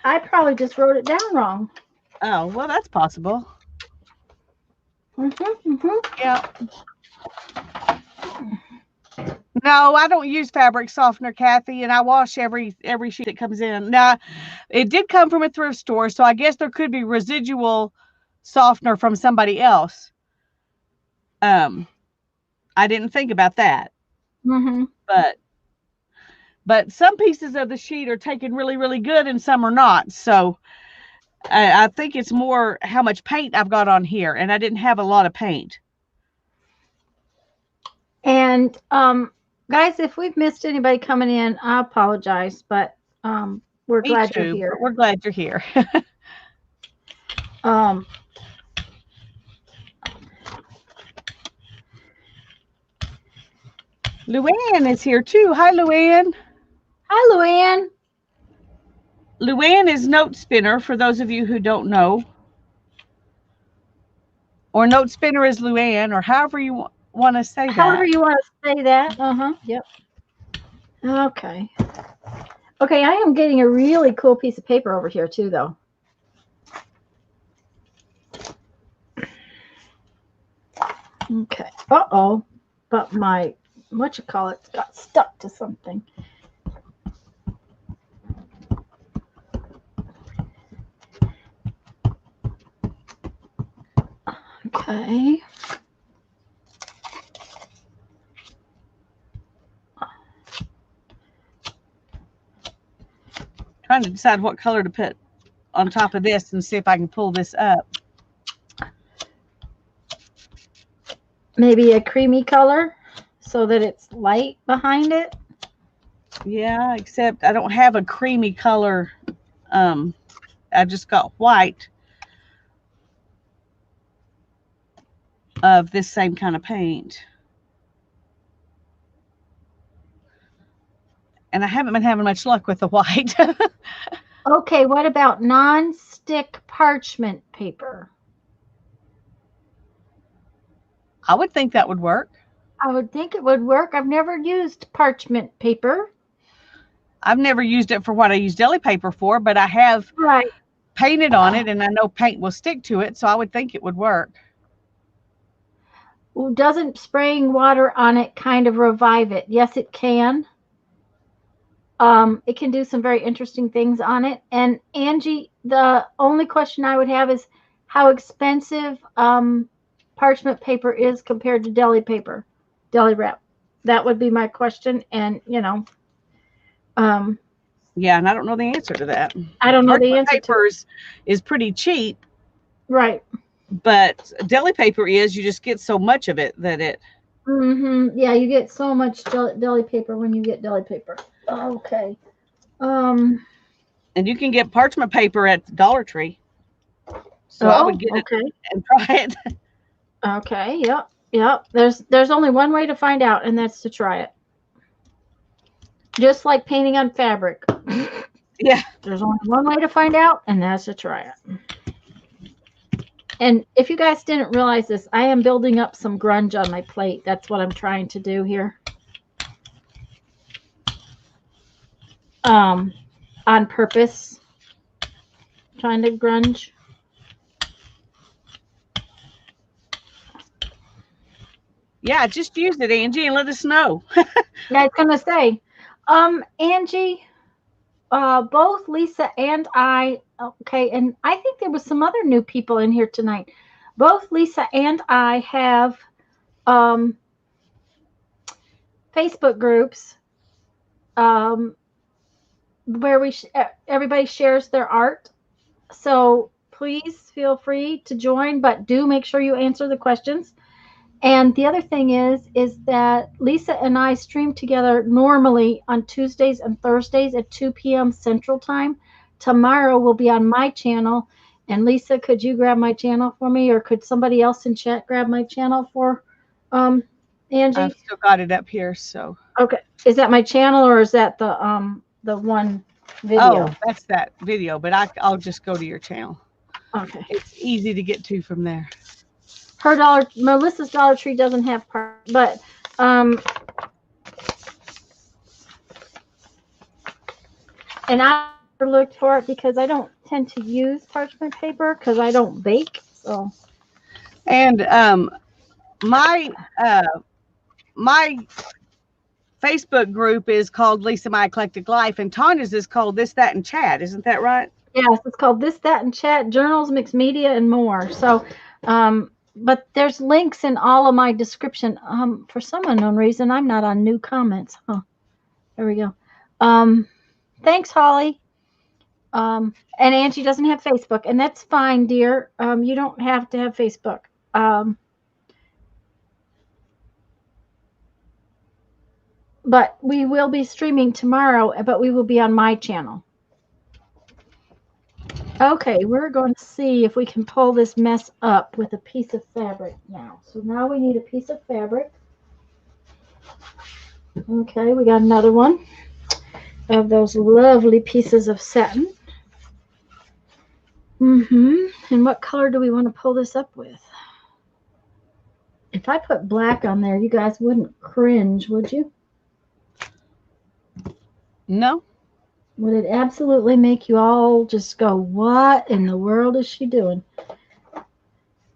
I probably just wrote it down wrong. Oh, well, that's possible. Yeah. No, I don't use fabric softener, Kathy, and I wash every sheet that comes in. Now, it did come from a thrift store, so I guess there could be residual softener from somebody else. I didn't think about that. But some pieces of the sheet are taken really, really good, and some are not. So I think it's more how much paint I've got on here, and I didn't have a lot of paint. And guys, if we've missed anybody coming in, I apologize, but we're glad you're here. We're glad you're here. Luann is here too. Hi, Luann. Hi, Luann. Luann is Note Spinner, for those of you who don't know. Or Note Spinner is Luann, or however you want to say that. However you want to say that. Yep. Okay. Okay, I am getting a really cool piece of paper over here too, though. Okay. Uh-oh. But my, got stuck to something. Okay. Trying to decide what color to put on top of this and see if I can pull this up. Maybe a creamy color so that it's light behind it. Yeah, except I don't have a creamy color. I just got white of this same kind of paint. And I haven't been having much luck with the white. Okay, what about non-stick parchment paper? I would think that would work. I would think it would work. I've never used parchment paper. I've never used it for what I use deli paper for, but I have painted on it, and I know paint will stick to it, so I would think it would work. Doesn't spraying water on it kind of revive it? Yes, it can. It can do some very interesting things on it. And Angie, the only question I would have is how expensive parchment paper is compared to deli paper, deli wrap. That would be my question. And yeah, and I don't know the answer to that. I don't know the Parchment answer paper is pretty cheap, right. but deli paper is, you just get so much of it that it. Yeah, you get so much deli paper when you get deli paper. Okay. And you can get parchment paper at the Dollar Tree. So I would get it and try it. Okay. Yep. There's only one way to find out, and that's to try it. Just like painting on fabric. Yeah. There's only one way to find out, and that's to try it. And if you guys didn't realize this, I am building up some grunge on my plate. That's what I'm trying to do here. On purpose. Trying to grunge. Yeah, just use it, Angie, and let us know. I was going to say, Angie, both Lisa and I, okay, and I think there was some other new people in here tonight. Both Lisa and I have Facebook groups where everybody shares their art. So please feel free to join, but do make sure you answer the questions. And the other thing is that Lisa and I stream together normally on Tuesdays and Thursdays at 2 p.m. Central Time. Tomorrow will be on my channel. And Lisa, could you grab my channel for me, or could somebody else in chat grab my channel for Angie? I've still got it up here, so. Okay. Is that my channel, or is that the one video? Oh, that's that video, but I'll just go to your channel. Okay. It's easy to get to from there. Melissa's Dollar Tree doesn't have part, but and I never looked for it because I don't tend to use parchment paper because I don't bake. So, and my Facebook group is called Lisa My Eclectic Life, and Tanya's is called This, That, and Chat. Isn't that right? Yes, it's called This, That, and Chat, Journals, Mixed Media, and more. So, but there's links in all of my description. For some unknown reason, I'm not on new comments. Huh. There we go. Thanks, Holly. And Angie doesn't have Facebook, and that's fine, dear. You don't have to have Facebook. But we will be streaming tomorrow, but we will be on my channel. Okay, we're going to see if we can pull this mess up with a piece of fabric now. So now we need a piece of fabric. Okay, we got another one of those lovely pieces of satin. And what color do we want to pull this up with? If I put black on there, you guys wouldn't cringe, would you? No. Would it absolutely make you all just go, what in the world is she doing?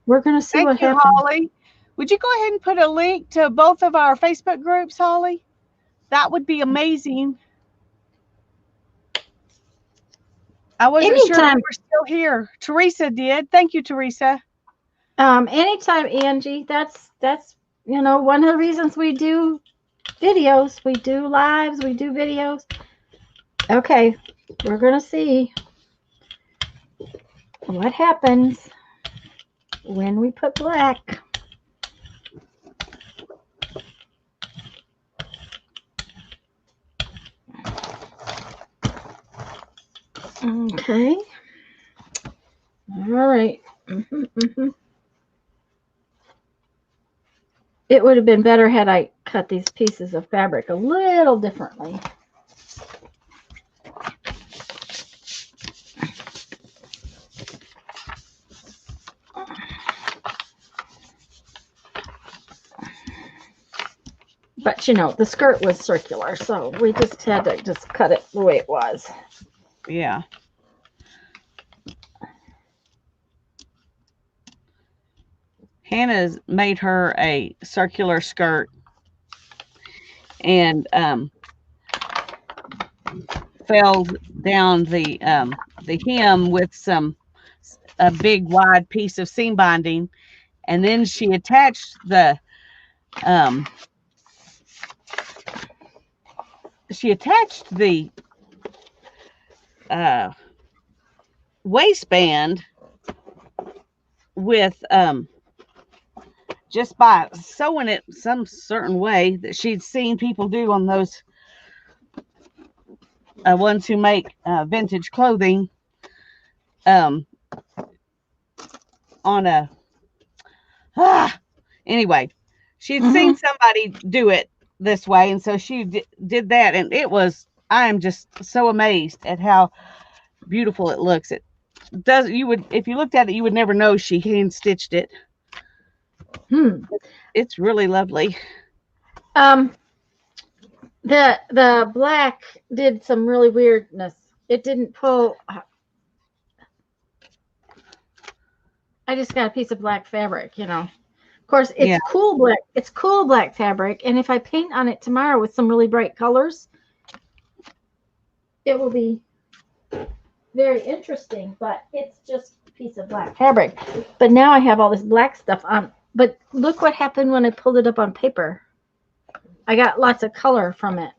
We're going to see what happens. Holly. Would you go ahead and put a link to both of our Facebook groups, Holly? That would be amazing. I wasn't sure if you were still here. Teresa did. Thank you, Teresa. Anytime, Angie. That's one of the reasons we do videos. We do lives. We do videos. Okay, we're going to see what happens when we put black. Okay. All right. It would have been better had I cut these pieces of fabric a little differently. But, the skirt was circular, so we just had to just cut it the way it was. Yeah. Hannah's made her a circular skirt and felled down the hem with a big wide piece of seam binding, and then she attached the um, uh, waistband with just by sewing it some certain way that she'd seen people do on those ones who make vintage clothing on a anyway, she'd seen somebody do it this way, and so she did that, and I am just so amazed at how beautiful it looks. It does, if you looked at it, you would never know she hand stitched it. It's really lovely. The black did some really weirdness. It didn't pull. I just got a piece of black fabric, Of course, it's cool black. It's cool black fabric, and if I paint on it tomorrow with some really bright colors, it will be very interesting. But it's just a piece of black fabric. But now I have all this black stuff on. But look what happened when I pulled it up on paper. I got lots of color from it.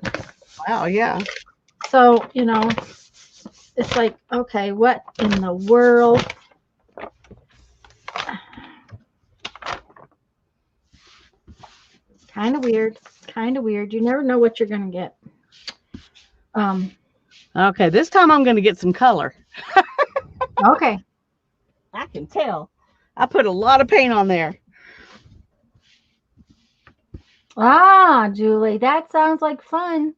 Wow, yeah. So, it's like, okay, what in the world? Kind of weird. You never know what you're going to get. Okay, this time I'm going to get some color. Okay. I can tell. I put a lot of paint on there. Ah, Julie, that sounds like fun.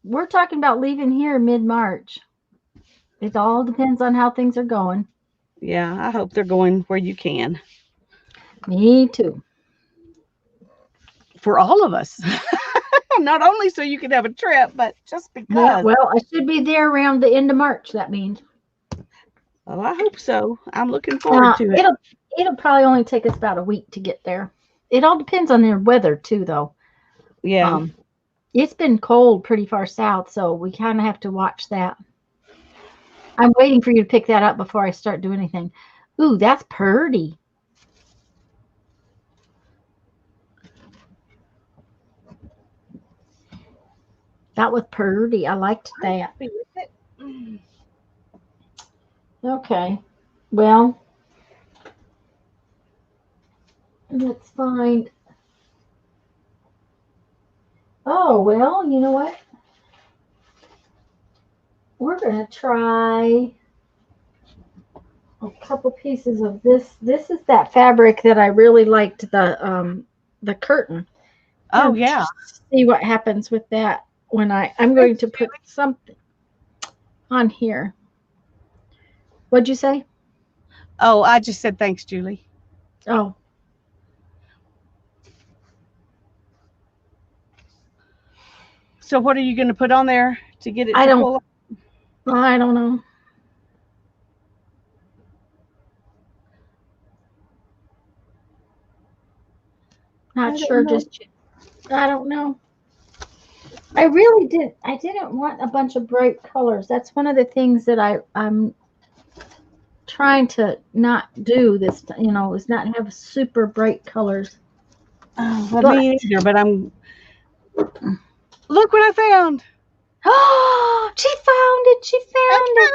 We're talking about leaving here mid-March. It all depends on how things are going. Yeah, I hope they're going where you can. Me too. For all of us. Not only so you can have a trip, but just because. Yeah, well, I should be there around the end of March, that means. Well, I hope so. I'm looking forward to it. It'll probably only take us about a week to get there. It all depends on their weather too, though. Yeah. It's been cold pretty far south, so we kind of have to watch that. I'm waiting for you to pick that up before I start doing anything. Ooh, that's pretty. That was pretty. I liked that. Okay. Well, let's find. Oh, well, you know what? We're going to try a couple pieces of this. This is that fabric that I really liked, the curtain. Oh, yeah. See what happens with that when I'm going to put something on here. What'd you say? Oh, I just said thanks, Julie. Oh. So what are you going to put on there to get it I to pull up? I don't know. Not sure just yet. I don't know. I really didn't. I didn't want a bunch of bright colors. That's one of the things that I'm trying to not do this, is not have super bright colors. Me either, but look what I found. Oh, she found it. She found it.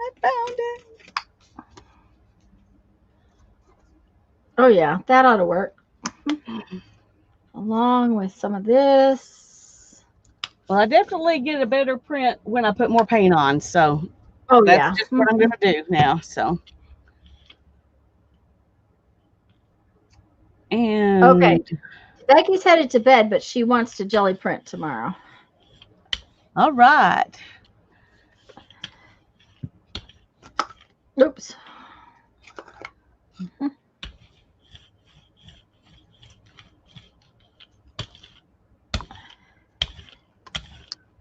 I found it. Oh, yeah, that ought to work. Along with some of this. Well, I definitely get a better print when I put more paint on, so that's just what I'm going to do now. So, and okay, Becky's headed to bed, but she wants to jelly print tomorrow. All right. Oops.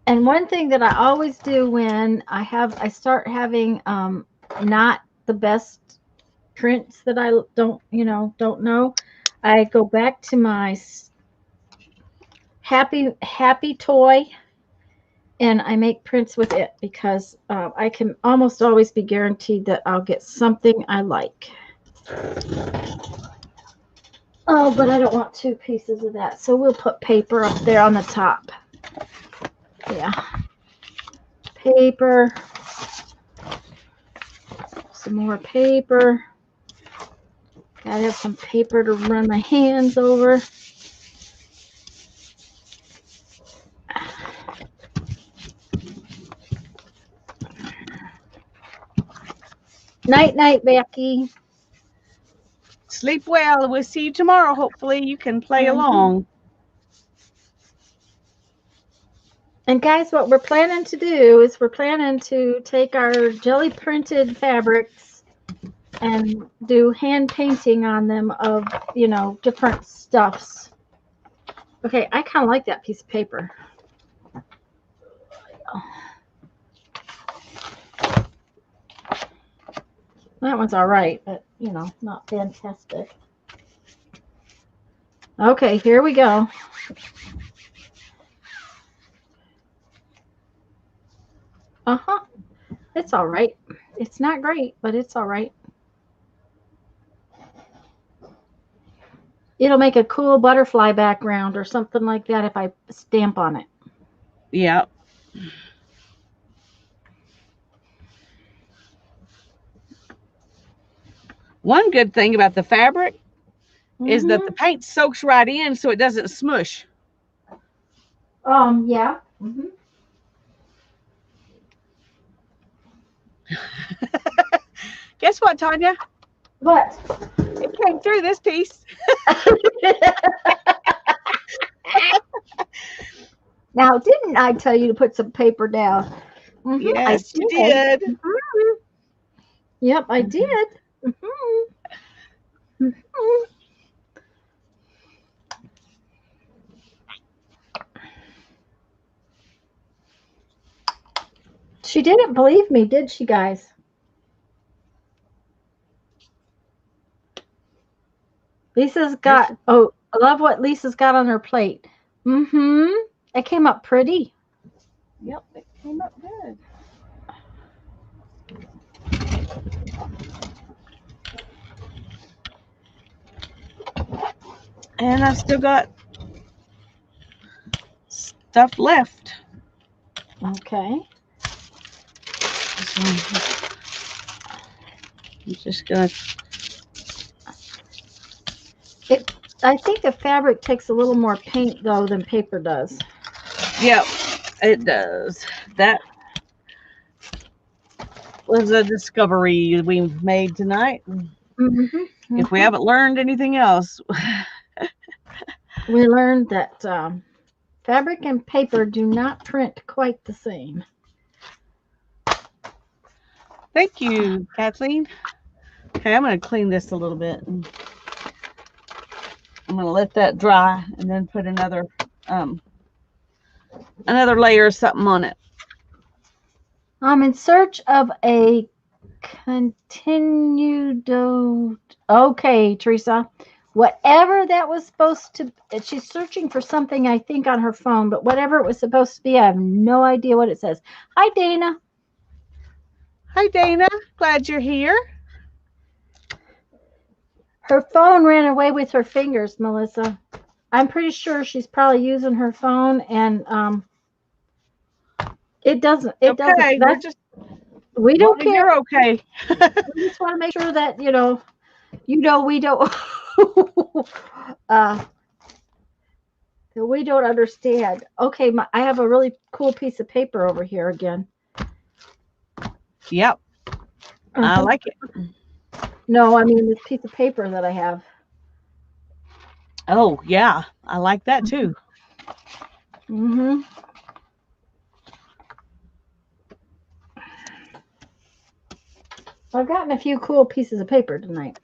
And one thing that I always do when I start having not the best prints that I don't know, I go back to my happy toy, and I make prints with it because I can almost always be guaranteed that I'll get something I like. Oh, but I don't want two pieces of that, so we'll put paper up there on the top. Yeah, paper, some more paper. Gotta have some paper to run my hands over. Night, night, Becky. Sleep well. We'll see you tomorrow. Hopefully you can play along. And guys, what we're planning to do is we're planning to take our Gelli printed fabrics and do hand painting on them of, different stuffs. Okay, I kind of like that piece of paper. That one's all right, but, not fantastic. Okay, here we go. Uh-huh. It's all right. It's not great, but it's all right. It'll make a cool butterfly background or something like that if I stamp on it. Yeah. One good thing about the fabric is that the paint soaks right in so it doesn't smush. Yeah. Guess what, Tanya? What? It came through this piece. Now, didn't I tell you to put some paper down? Yes, you did. Yep, I did. She didn't believe me, did she, guys? Lisa's got, I love what Lisa's got on her plate. It came up pretty. Yep, it came up good. And I've still got stuff left. Okay. I'm just gonna. I think the fabric takes a little more paint though than paper does. Yep, it does. That was a discovery we made tonight. If we haven't learned anything else, we learned that fabric and paper do not print quite the same. Thank you, Kathleen. Okay, I'm going to clean this a little bit. I'm going to let that dry and then put another layer of something on it. I'm in search of a continued. Okay, Teresa. Whatever that was supposed to, she's searching for something, I think, on her phone, but whatever it was supposed to be, I have no idea what it says. Hi, Dana. Hi, Dana. Glad you're here. Her phone ran away with her fingers, Melissa. I'm pretty sure she's probably using her phone, and it doesn't. It okay, doesn't. We don't care. You're okay. We just want to make sure that we don't. We don't understand. Okay, I have a really cool piece of paper over here again. Yep. I like it. No, I mean this piece of paper that I have. Oh, yeah. I like that too. I've gotten a few cool pieces of paper tonight.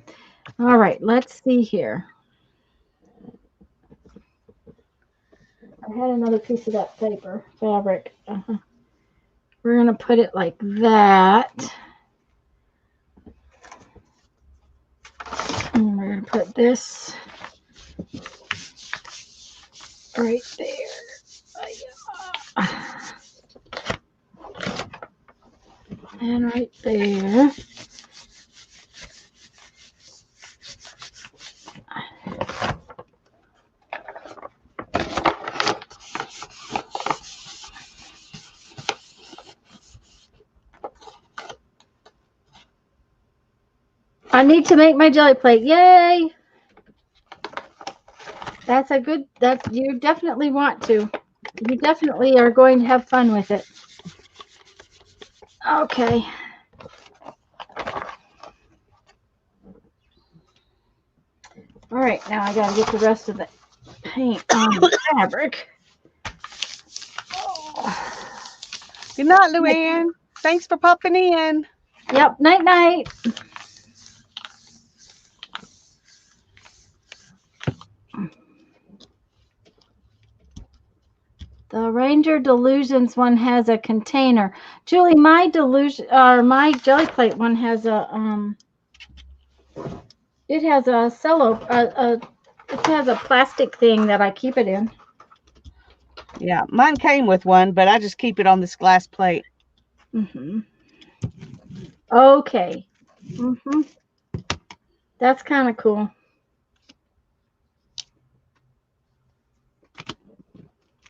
All right, let's see here. I had another piece of that fabric. We're going to put it like that. And we're going to put this right there. And right there. I need to make my jelly plate. Yay! That's a good, you definitely want to. You definitely are going to have fun with it. Okay. All right, now I got to get the rest of the paint on the fabric. Good night, Luann. Thanks for popping in. Yep, night night. The Ranger Delusions one has a container. Julie, my my jelly plate one has a it has a it has a plastic thing that I keep it in. Yeah, mine came with one, but I just keep it on this glass plate. Okay. That's kind of cool.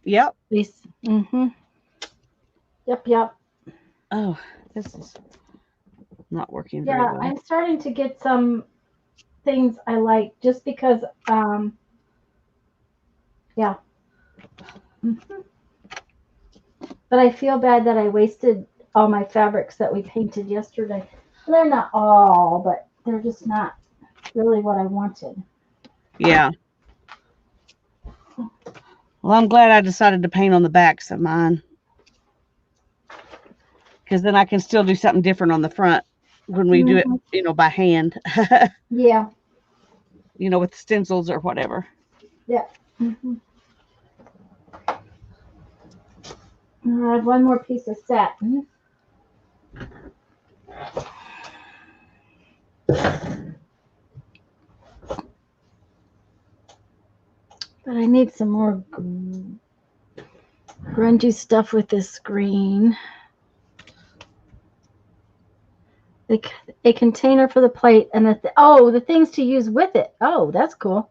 Yep. Yep. Oh, this is not working Yeah, very well. I'm starting to get some things I like just because, yeah. But I feel bad that I wasted all my fabrics that we painted yesterday. They're not all, but they're just not really what I wanted. Yeah. Well, I'm glad I decided to paint on the backs of mine, because then I can still do something different on the front when we do it, by hand. Yeah. With stencils or whatever. Yeah. I have one more piece of satin. But I need some more grungy stuff with this green. A container for the plate and the things to use with it. Oh, that's cool.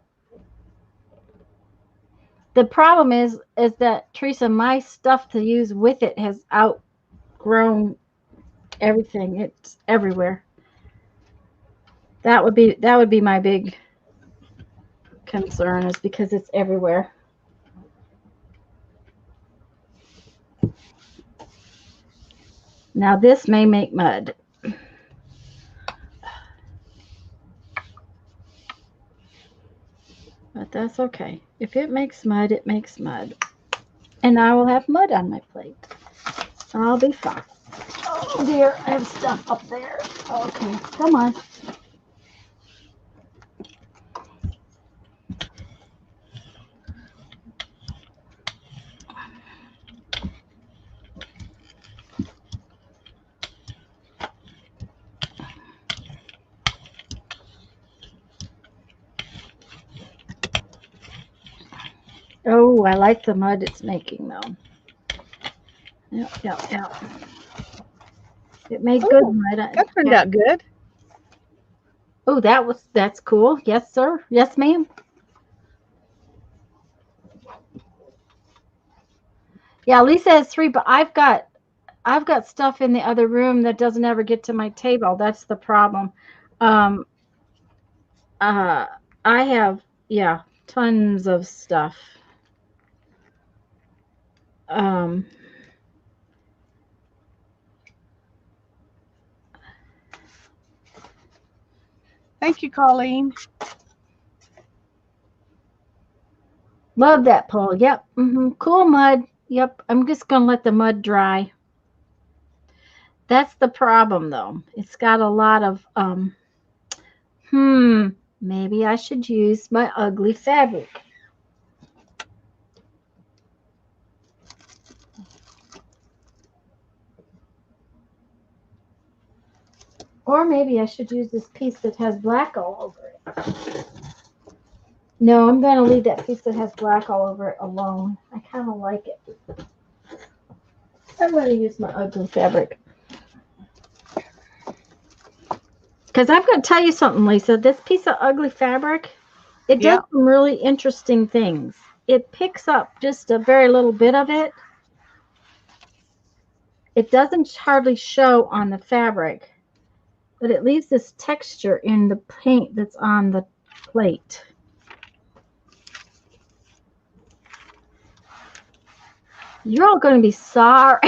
The problem is that, Teresa, my stuff to use with it has outgrown everything. It's everywhere. That would be my big concern, is because it's everywhere. Now this may make mud. But that's okay. If it makes mud, it makes mud. And I will have mud on my plate. I'll be fine. Oh dear, I have stuff up there. Okay, come on. Oh, I like the mud it's making though. Yep. It made good mud. That turned out good. Oh, that's cool. Yes, sir. Yes, ma'am. Yeah, Lisa has 3, but I've got stuff in the other room that doesn't ever get to my table. That's the problem. I have, tons of stuff. Thank you, Colleen. Love that pole. Yep. Cool mud. Yep. I'm just going to let the mud dry. That's the problem, though. It's got a lot of, maybe I should use my ugly fabric. Or maybe I should use this piece that has black all over it. No, I'm going to leave that piece that has black all over it alone. I kind of like it. I'm going to use my ugly fabric. Because I'm going to tell you something, Lisa. This piece of ugly fabric, it does some really interesting things. It picks up just a very little bit of it. It doesn't hardly show on the fabric, but it leaves this texture in the paint that's on the plate. You're all going to be sorry.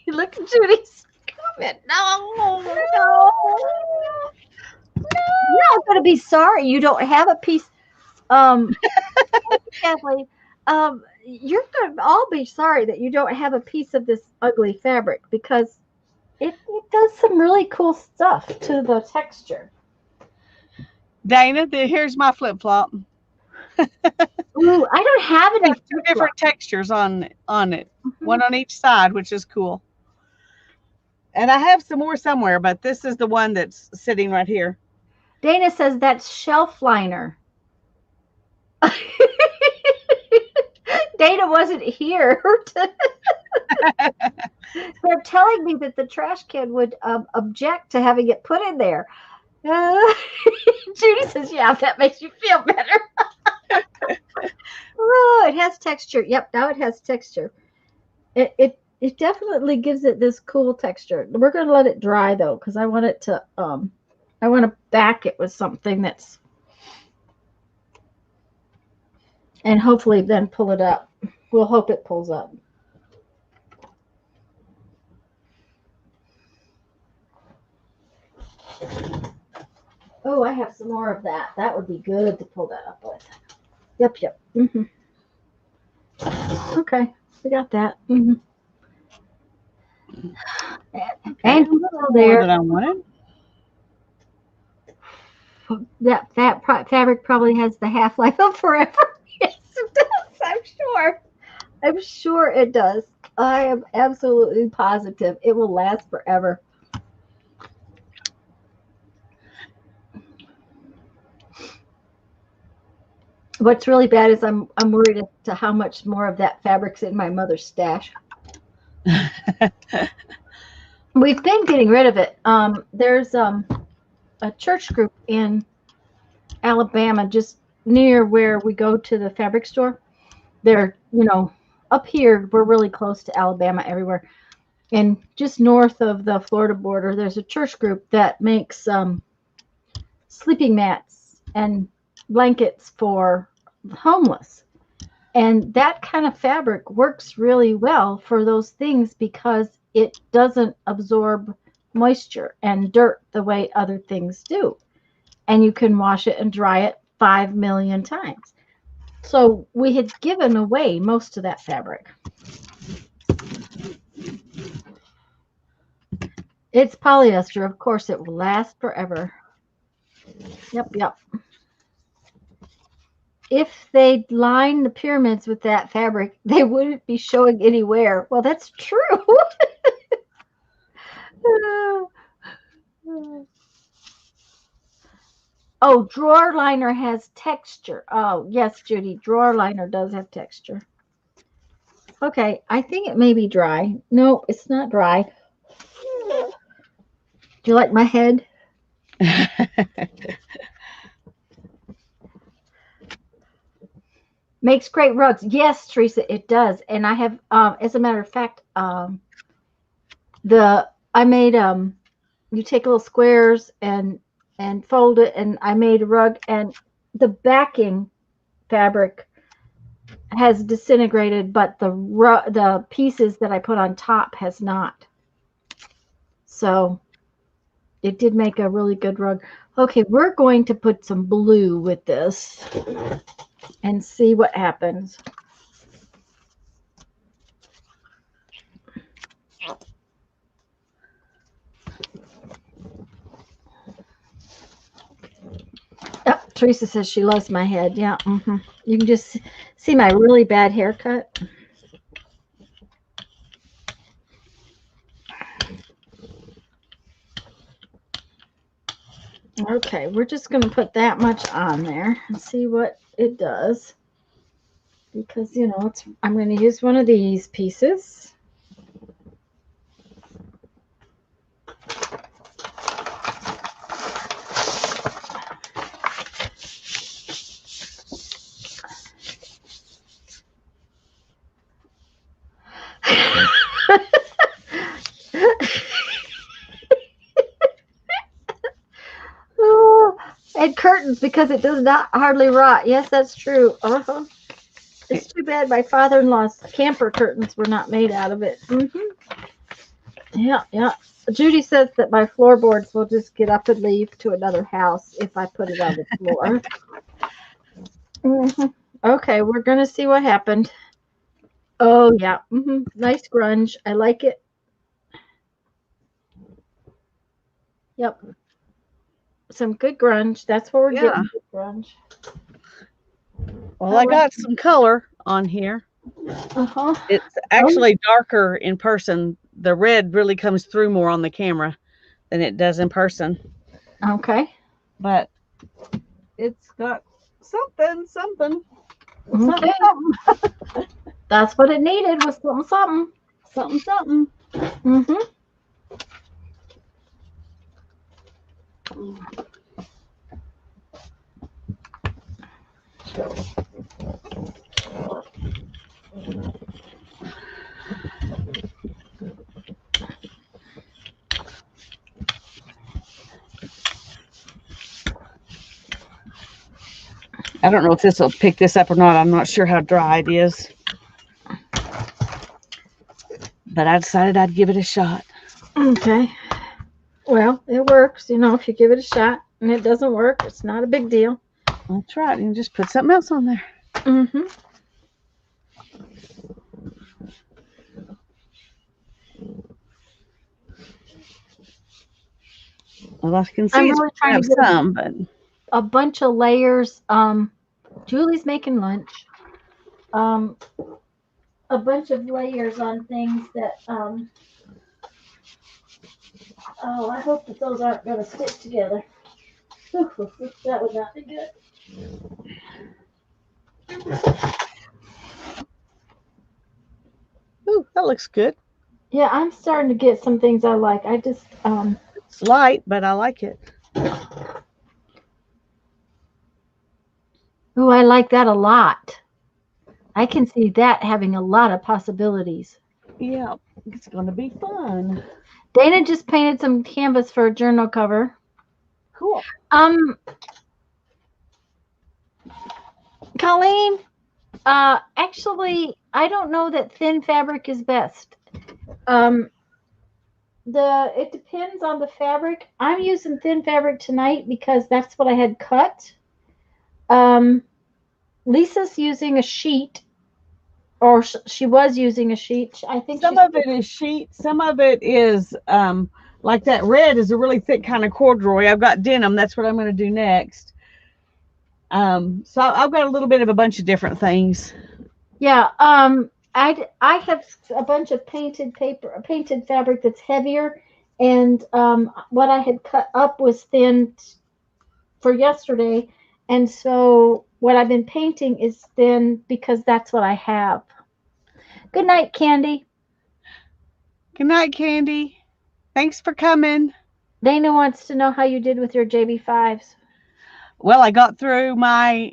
You look at Judy's comment. No. You're all going to be sorry you don't have a piece. Kathleen, you're going to all be sorry that you don't have a piece of this ugly fabric because it does some really cool stuff to the texture. Dana, here's my flip flop. Ooh, I don't have any two different textures on it. One on each side, which is cool. And I have some more somewhere, but this is the one that's sitting right here. Dana says that's shelf liner. Dana wasn't here. They're telling me that the trash can would object to having it put in there. Judy says, yeah, that makes you feel better. Oh, it has texture. Yep, now it has texture. It definitely gives it this cool texture. We're going to let it dry, though, because I want it to, I want to back it with something that's, and hopefully then pull it up. We'll hope it pulls up. Oh, I have some more of that. That would be good to pull that up with. Yep. Okay, we got that. And there. That I wanted. That fabric probably has the half-life of forever. Yes, it does. I'm sure. I'm sure it does. I am absolutely positive it will last forever. What's really bad is I'm worried as to how much more of that fabric's in my mother's stash. We've been getting rid of it. There's a church group in Alabama, just near where we go to the fabric store. They're, up here, we're really close to Alabama everywhere. And just north of the Florida border, there's a church group that makes sleeping mats and blankets for homeless. And that kind of fabric works really well for those things because it doesn't absorb moisture and dirt the way other things do. And you can wash it and dry it 5 million times. So we had given away most of that fabric. It's polyester. Of course, it will last forever. Yep. If they lined the pyramids with that fabric, they wouldn't be showing anywhere. Well, that's true. Oh, drawer liner has texture. Oh, yes, Judy, drawer liner does have texture. Okay, I think it may be dry. No, it's not dry. Do you like my head? Makes great rugs. Yes, Teresa, it does. And I have, as a matter of fact, I made, you take little squares and fold it, and I made a rug, and the backing fabric has disintegrated, but the pieces that I put on top has not. So it did make a really good rug. Okay, we're going to put some blue with this and see what happens. Oh, Teresa says she loves my head. Yeah, you can just see my really bad haircut. Okay, we're just going to put that much on there and see what it does. Because, you know, I'm going to use one of these pieces. Oh, and curtains because it does not hardly rot. Yes, that's true. Uh-huh. It's too bad my father-in-law's camper curtains were not made out of it. Yeah, yeah. Judy says that my floorboards will just get up and leave to another house if I put it on the floor. Okay, we're gonna see what happened. Oh yeah, nice grunge. I like it. Yep, some good grunge. That's what we're getting. Good grunge. Well, I got some color on here. Uh-huh. It's actually darker in person. The red really comes through more on the camera than it does in person. Okay. But it's got something. Okay. That's what it needed was something. Something. I don't know if this will pick this up or not. I'm not sure how dry it is. But I decided I'd give it a shot. Okay. Well, it works. You know, if you give it a shot and it doesn't work, it's not a big deal. That's right. You can just put something else on there. Well, I can see it's really trying to get some, but a bunch of layers. Julie's making lunch. A bunch of layers on things that. Oh, I hope that those aren't going to stick together. That would not be good. Ooh, that looks good. Yeah, I'm starting to get some things I like. I just It's light, but I like it. Oh, I like that a lot. I can see that having a lot of possibilities. Yeah, it's going to be fun. Dana just painted some canvas for a journal cover. Cool. Colleen, actually, I don't know that thin fabric is best. It depends on the fabric. I'm using thin fabric tonight because that's what I had cut. Lisa's using a sheet, or she was using a sheet. I think some of it is sheet. Some of it is like that red is a really thick kind of corduroy. I've got denim. That's what I'm going to do next. So I've got a little bit of a bunch of different things. Yeah. I have a bunch of painted fabric that's heavier, and what I had cut up was thin for yesterday, and so what I've been painting is thin because that's what I have. Good night, Candy. Good night, Candy. Thanks for coming. Dana wants to know how you did with your JB5s. Well, I got through my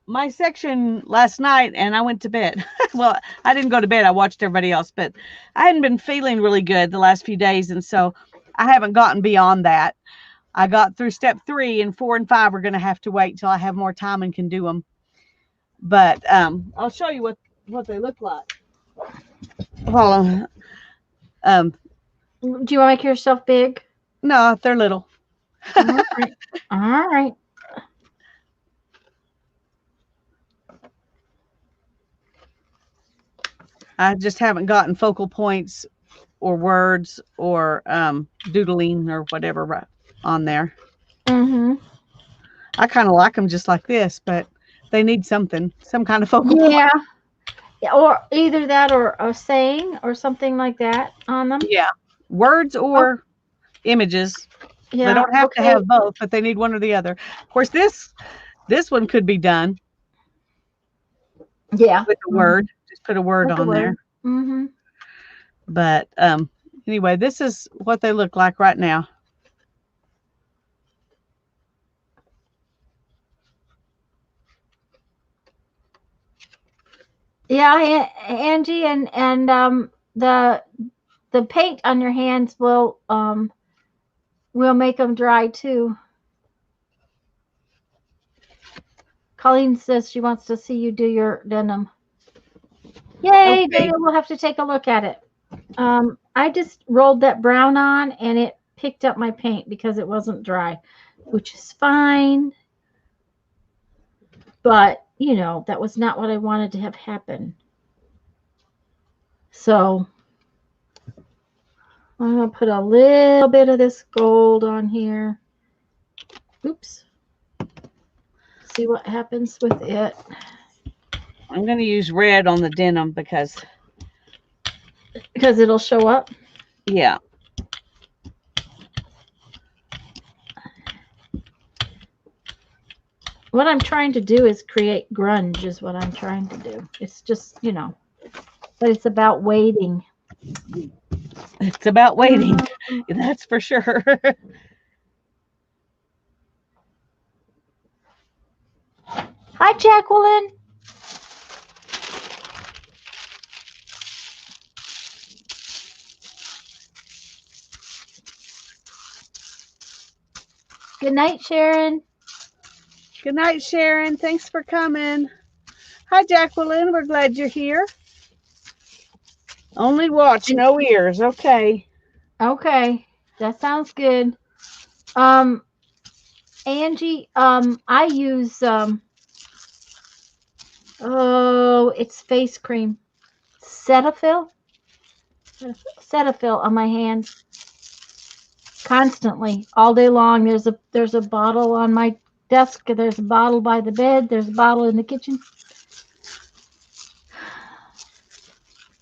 my section last night and I went to bed. Well, I didn't go to bed. I watched everybody else, but I hadn't been feeling really good the last few days, and so I haven't gotten beyond that. I got through step 3, and 4 and 5 are going to have to wait till I have more time and can do them. But I'll show you what they look like. Well, do you want to make yourself big? No, they're little. All right. All right. I just haven't gotten focal points or words or doodling or whatever on there. I kind of like them just like this, but they need something, some kind of focal point. Yeah, or either that or a saying or something like that on them. Yeah, words or images. Yeah. They don't have to Okay. have both, but they need one or the other. Of course, this one could be done Yeah. with a word. Just put a word With the on there. word. Mm-hmm. But anyway, this is what they look like right now. Yeah, Angie, and the paint on your hands will make them dry too. Colleen says she wants to see you do your denim. Yay, Okay. Dana, we'll have to take a look at it. I just rolled that brown on and it picked up my paint because it wasn't dry, which is fine. But, you know, that was not what I wanted to have happen. So I'm going to put a little bit of this gold on here. Oops. See what happens with it. I'm going to use red on the denim because it'll show up. Yeah. What I'm trying to do is create grunge is what I'm trying to do. It's just, you know, but it's about waiting. It's about waiting. That's for sure. Hi, Jacqueline. Good night, Sharon. Good night, Sharon. Thanks for coming. Hi, Jacqueline. We're glad you're here. Only watch, no ears. Okay. Okay, that sounds good. Angie, I use it's face cream, Cetaphil on my hands constantly, all day long. There's a bottle on my desk. There's a bottle by the bed. There's a bottle in the kitchen.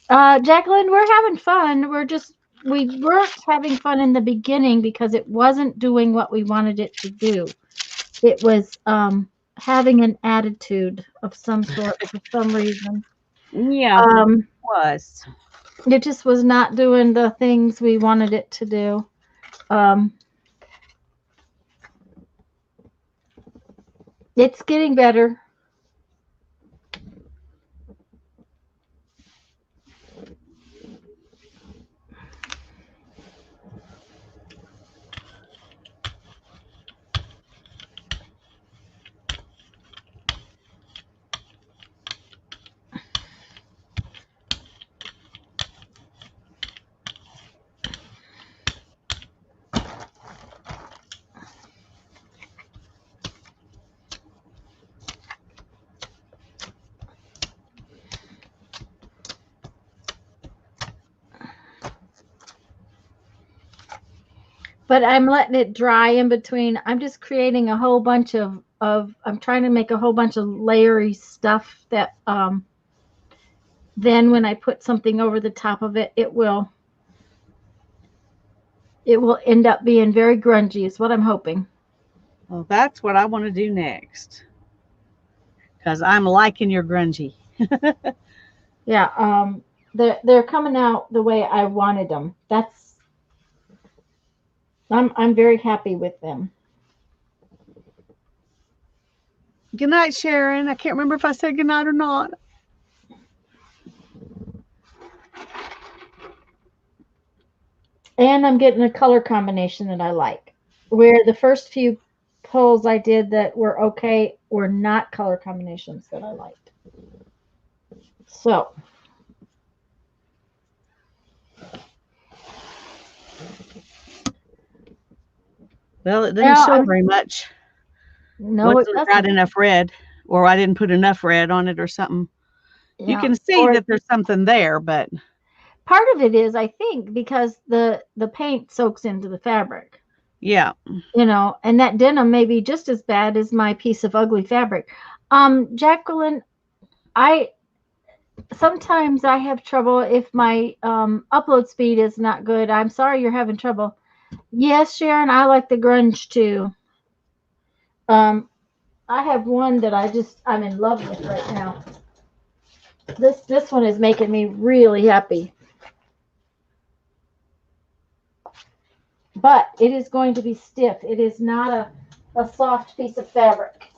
Jacqueline, we're having fun. We weren't having fun in the beginning because it wasn't doing what we wanted it to do. It was having an attitude of some sort for some reason. Yeah, it was. It just was not doing the things we wanted it to do. It's getting better. But I'm letting it dry in between. I'm just creating a whole bunch of I'm trying to make a whole bunch of layery stuff that then when I put something over the top of it, it will end up being very grungy is what I'm hoping. Well, that's what I want to do next. Because I'm liking your grungy. Yeah, they're coming out the way I wanted them. I'm very happy with them. Good night, Sharon. I can't remember if I said good night or not. And I'm getting a color combination that I like. Where the first few pulls I did that were okay were not color combinations that I liked. So Well, it didn't show very much. No, it wasn't got enough red, or I didn't put enough red on it or something. Yeah. You can see that there's something there, but part of it is, I think, because the paint soaks into the fabric. Yeah. You know, and that denim may be just as bad as my piece of ugly fabric. Jacqueline, sometimes I have trouble if my upload speed is not good. I'm sorry you're having trouble. Yes, Sharon, I like the grunge too. Um, I have one that I'm in love with right now. This one is making me really happy. But it is going to be stiff. It is not a soft piece of fabric.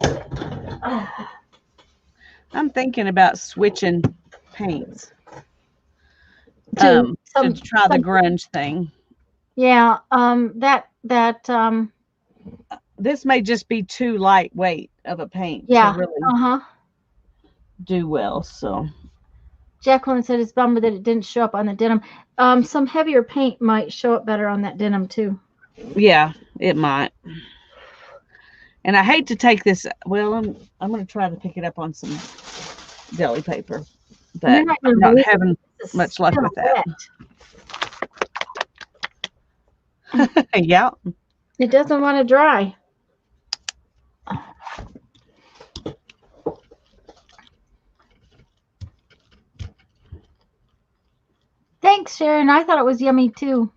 I'm thinking about switching paints To to try the grunge thing. yeah, This may just be too lightweight of a paint to yeah, really uh-huh. do well. So Jacqueline said it's bummer that it didn't show up on the denim. Some heavier paint might show up better on that denim too. yeah, it might. And I hate to take this. Well, I'm going to try to pick it up on some deli paper, You're but not I'm going to not believe having this is much luck still with that. wet. Yeah. It doesn't want to dry. Thanks, Sharon. I thought it was yummy too.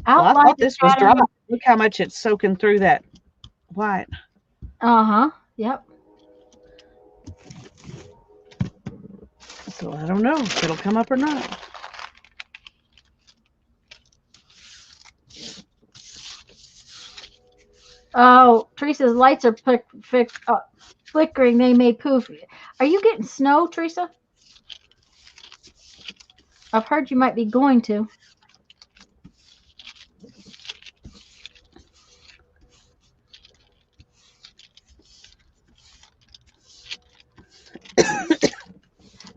Well, I Outline thought the this was dry. pattern. Look how much it's soaking through that white. Uh-huh. Yep. So I don't know if it'll come up or not. Oh, Teresa's lights are flickering. They may poof. Are you getting snow, Teresa? I've heard you might be going to.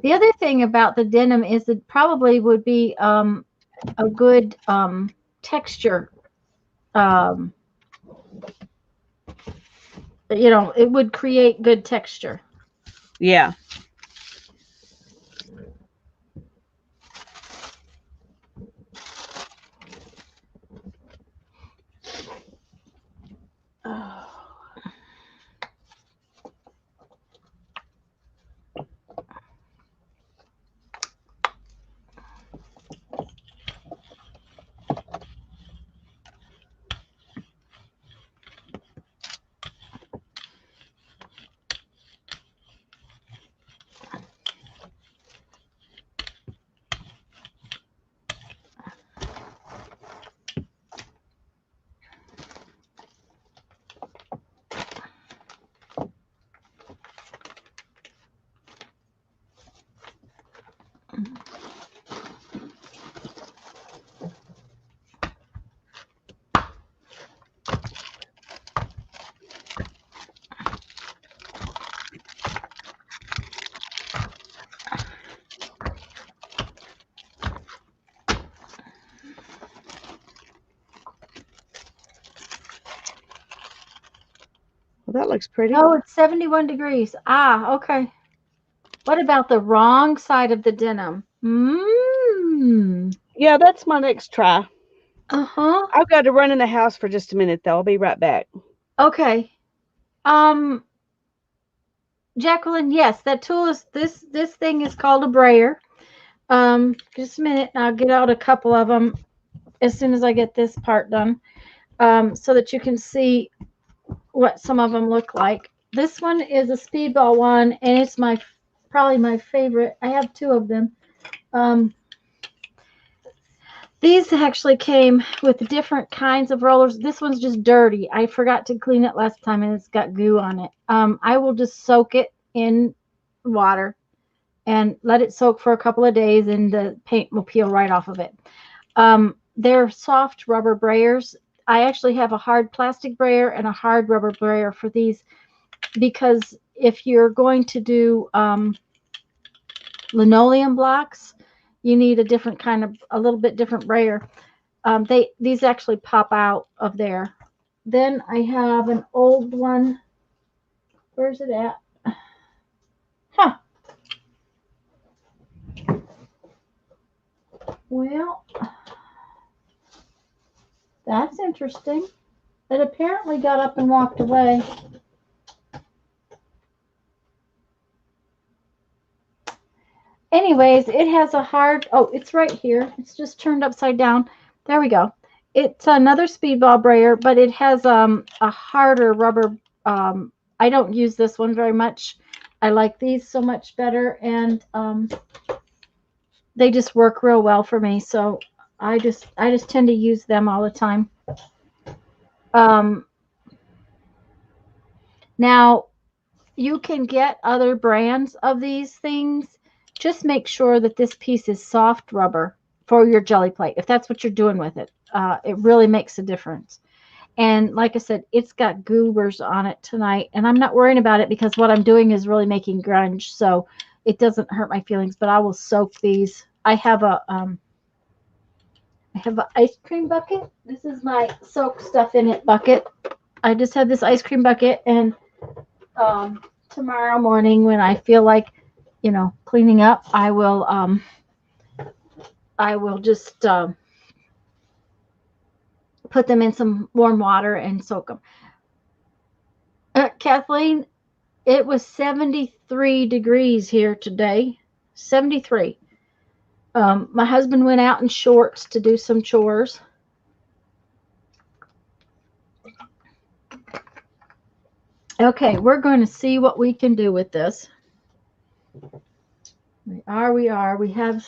The other thing about the denim is it probably would be a good texture. Um, it would create good texture. Yeah. Well, that looks pretty. Oh, it's 71 degrees. Ah, okay. What about the wrong side of the denim? Yeah, that's my next try. Uh-huh. I've got to run in the house for just a minute, though. I'll be right back. Okay. Um, Jacqueline, yes, that tool is this thing is called a brayer. Just a minute, and I'll get out a couple of them as soon as I get this part done, so that you can see what some of them look like. This one is a speedball one, and it's probably my favorite. I have two of them. These actually came with different kinds of rollers. This one's just dirty. I forgot to clean it last time, and it's got goo on it. I will just soak it in water and let it soak for a couple of days, and the paint will peel right off of it. They're soft rubber brayers. I actually have a hard plastic brayer and a hard rubber brayer for these, because if you're going to do linoleum blocks, you need a little bit different brayer. These actually pop out of there. Then I have an old one. Where's it at? Huh. Well, that's interesting. It apparently got up and walked away. Anyways, it has a hard, oh, it's right here. It's just turned upside down. There we go. it's another speedball brayer, but it has a harder rubber. I don't use this one very much. I like these so much better, and they just work real well for me. So I just tend to use them all the time. Now you can get other brands of these things. Just make sure that this piece is soft rubber for your jelly plate. If that's what you're doing with it, it really makes a difference. And like I said, it's got goobers on it tonight, and I'm not worrying about it because what I'm doing is really making grunge, so it doesn't hurt my feelings. But I will soak these. I have an ice cream bucket. This is my soak stuff in it bucket. I just have this ice cream bucket, and tomorrow morning when I feel like, cleaning up, I will just put them in some warm water and soak them. Kathleen, it was 73 degrees here today. 73. My husband went out in shorts to do some chores. Okay, we're going to see what we can do with this. We are. We have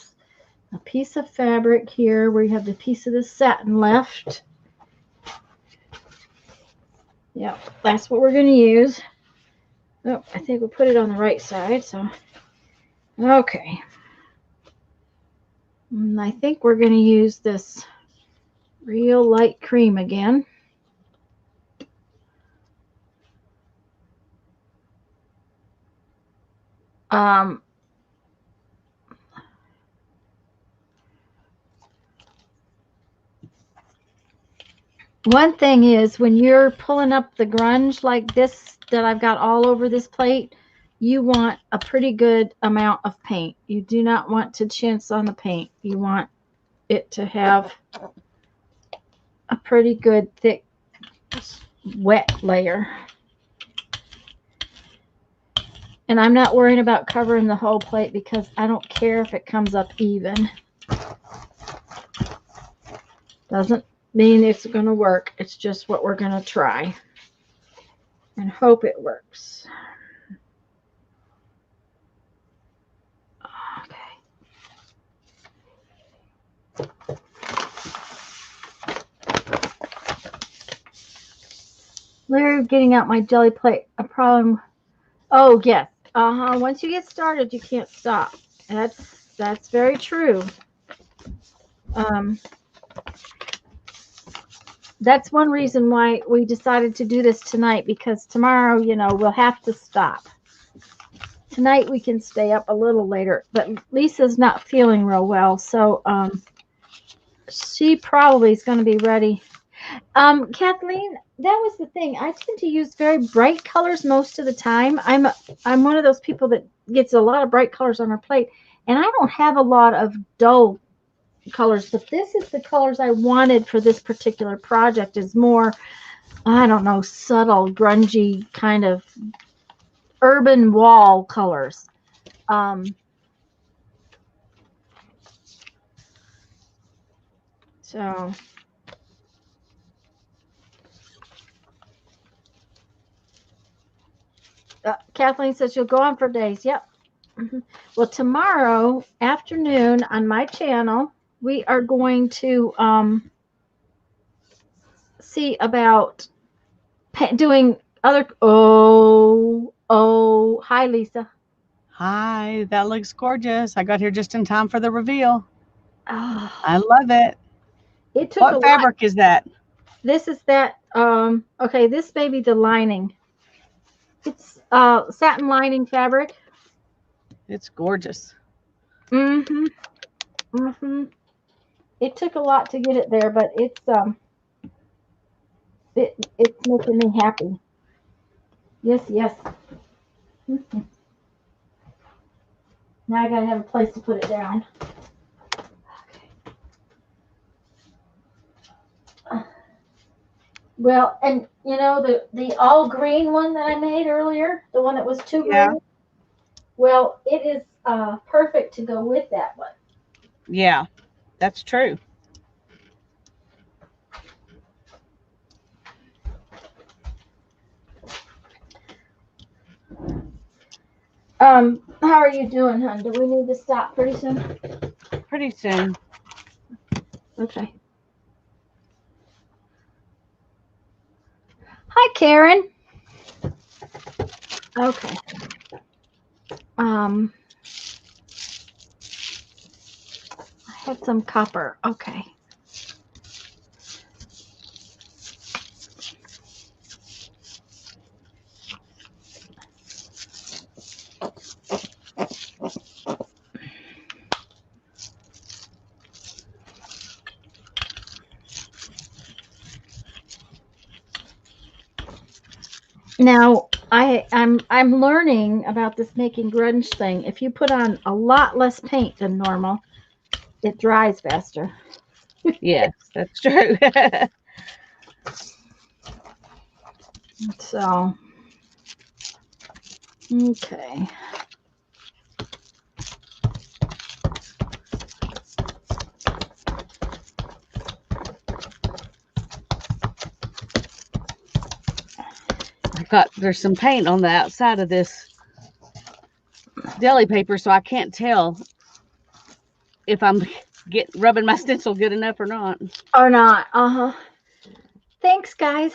a piece of fabric here. We have the piece of the satin left. Yep, that's what we're going to use. Oh, I think we'll put it on the right side. So, okay. And I think we're going to use this real light cream again. One thing is when you're pulling up the grunge like this that I've got all over this plate, you want a pretty good amount of paint. You do not want to chintz on the paint. You want it to have a pretty good thick wet layer. And I'm not worrying about covering the whole plate because I don't care if it comes up even. Doesn't mean it's going to work. It's just what we're going to try and hope it works. Okay. Larry, getting out my jelly plate. A problem. Oh, yes. Once you get started, you can't stop. That's very true. That's one reason why we decided to do this tonight, because tomorrow, we'll have to stop. Tonight we can stay up a little later, but Lisa's not feeling real well, so she probably is going to be ready. Kathleen, that was the thing. I tend to use very bright colors most of the time. I'm one of those people that gets a lot of bright colors on her plate, and I don't have a lot of dull colors, but this is the colors I wanted for this particular project. Is more, I don't know, subtle, grungy kind of urban wall colors. So Kathleen says you'll go on for days. Yep. Well, tomorrow afternoon on my channel, we are going to see about doing other. Oh, hi, Lisa. Hi, that looks gorgeous. I got here just in time for the reveal. Oh, I love it. it took What fabric is that? This is that. Okay, this may be the lining. It's satin lining fabric. It's gorgeous. Mm-hmm. Mm-hmm. It took a lot to get it there, but it's making me happy. Yes, yes. Mm-hmm. Now I gotta have a place to put it down. Okay. Well, and the all green one that I made earlier, the one that was too green. Well, it is perfect to go with that one. Yeah, that's true. How are you doing, hon? Do we need to stop pretty soon? Pretty soon. Okay. Hi, Karen. Okay. I had some copper. Okay. Now, I'm learning about this making grunge thing. If you put on a lot less paint than normal, it dries faster. Yes, that's true. So, okay. There's some paint on the outside of this deli paper, so I can't tell if I'm rubbing my stencil good enough or not. Or not. Thanks, guys.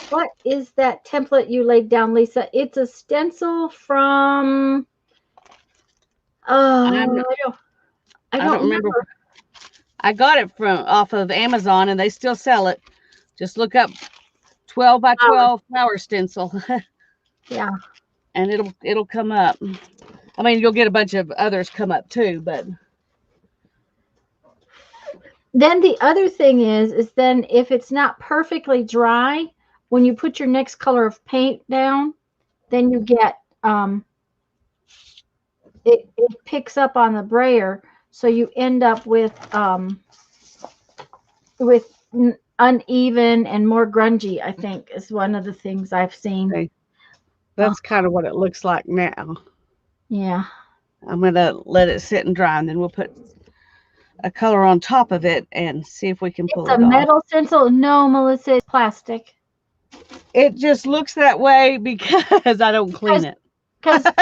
What is that template you laid down, Lisa? It's a stencil from. I don't remember. I got it off of Amazon, and they still sell it. Just look up 12 by 12 flower stencil. Yeah. And it'll come up. I mean, you'll get a bunch of others come up too, but then the other thing is then if it's not perfectly dry, when you put your next color of paint down, then you get it picks up on the brayer, so you end up with uneven and more grungy, I think, is one of the things I've seen. okay. That's kind of what it looks like now. Yeah. I'm going to let it sit and dry, and then we'll put a color on top of it and see if we can pull it off. It's a metal stencil? No, Melissa, it's plastic. It just looks that way because I don't clean it. Because it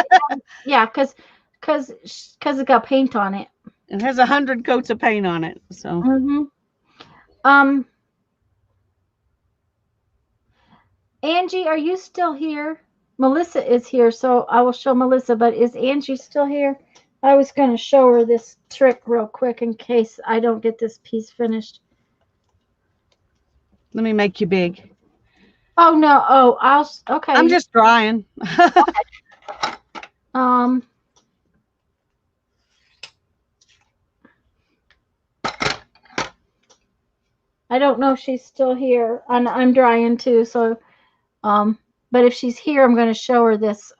got paint on it. It has 100 coats of paint on it. So. Angie, are you still here? Melissa is here, so I will show Melissa, but is Angie still here? I was going to show her this trick real quick in case I don't get this piece finished. Let me make you big. Oh, no. Oh, okay. I'm just drying. Okay. I don't know if she's still here. I'm drying too, so but if she's here, I'm going to show her this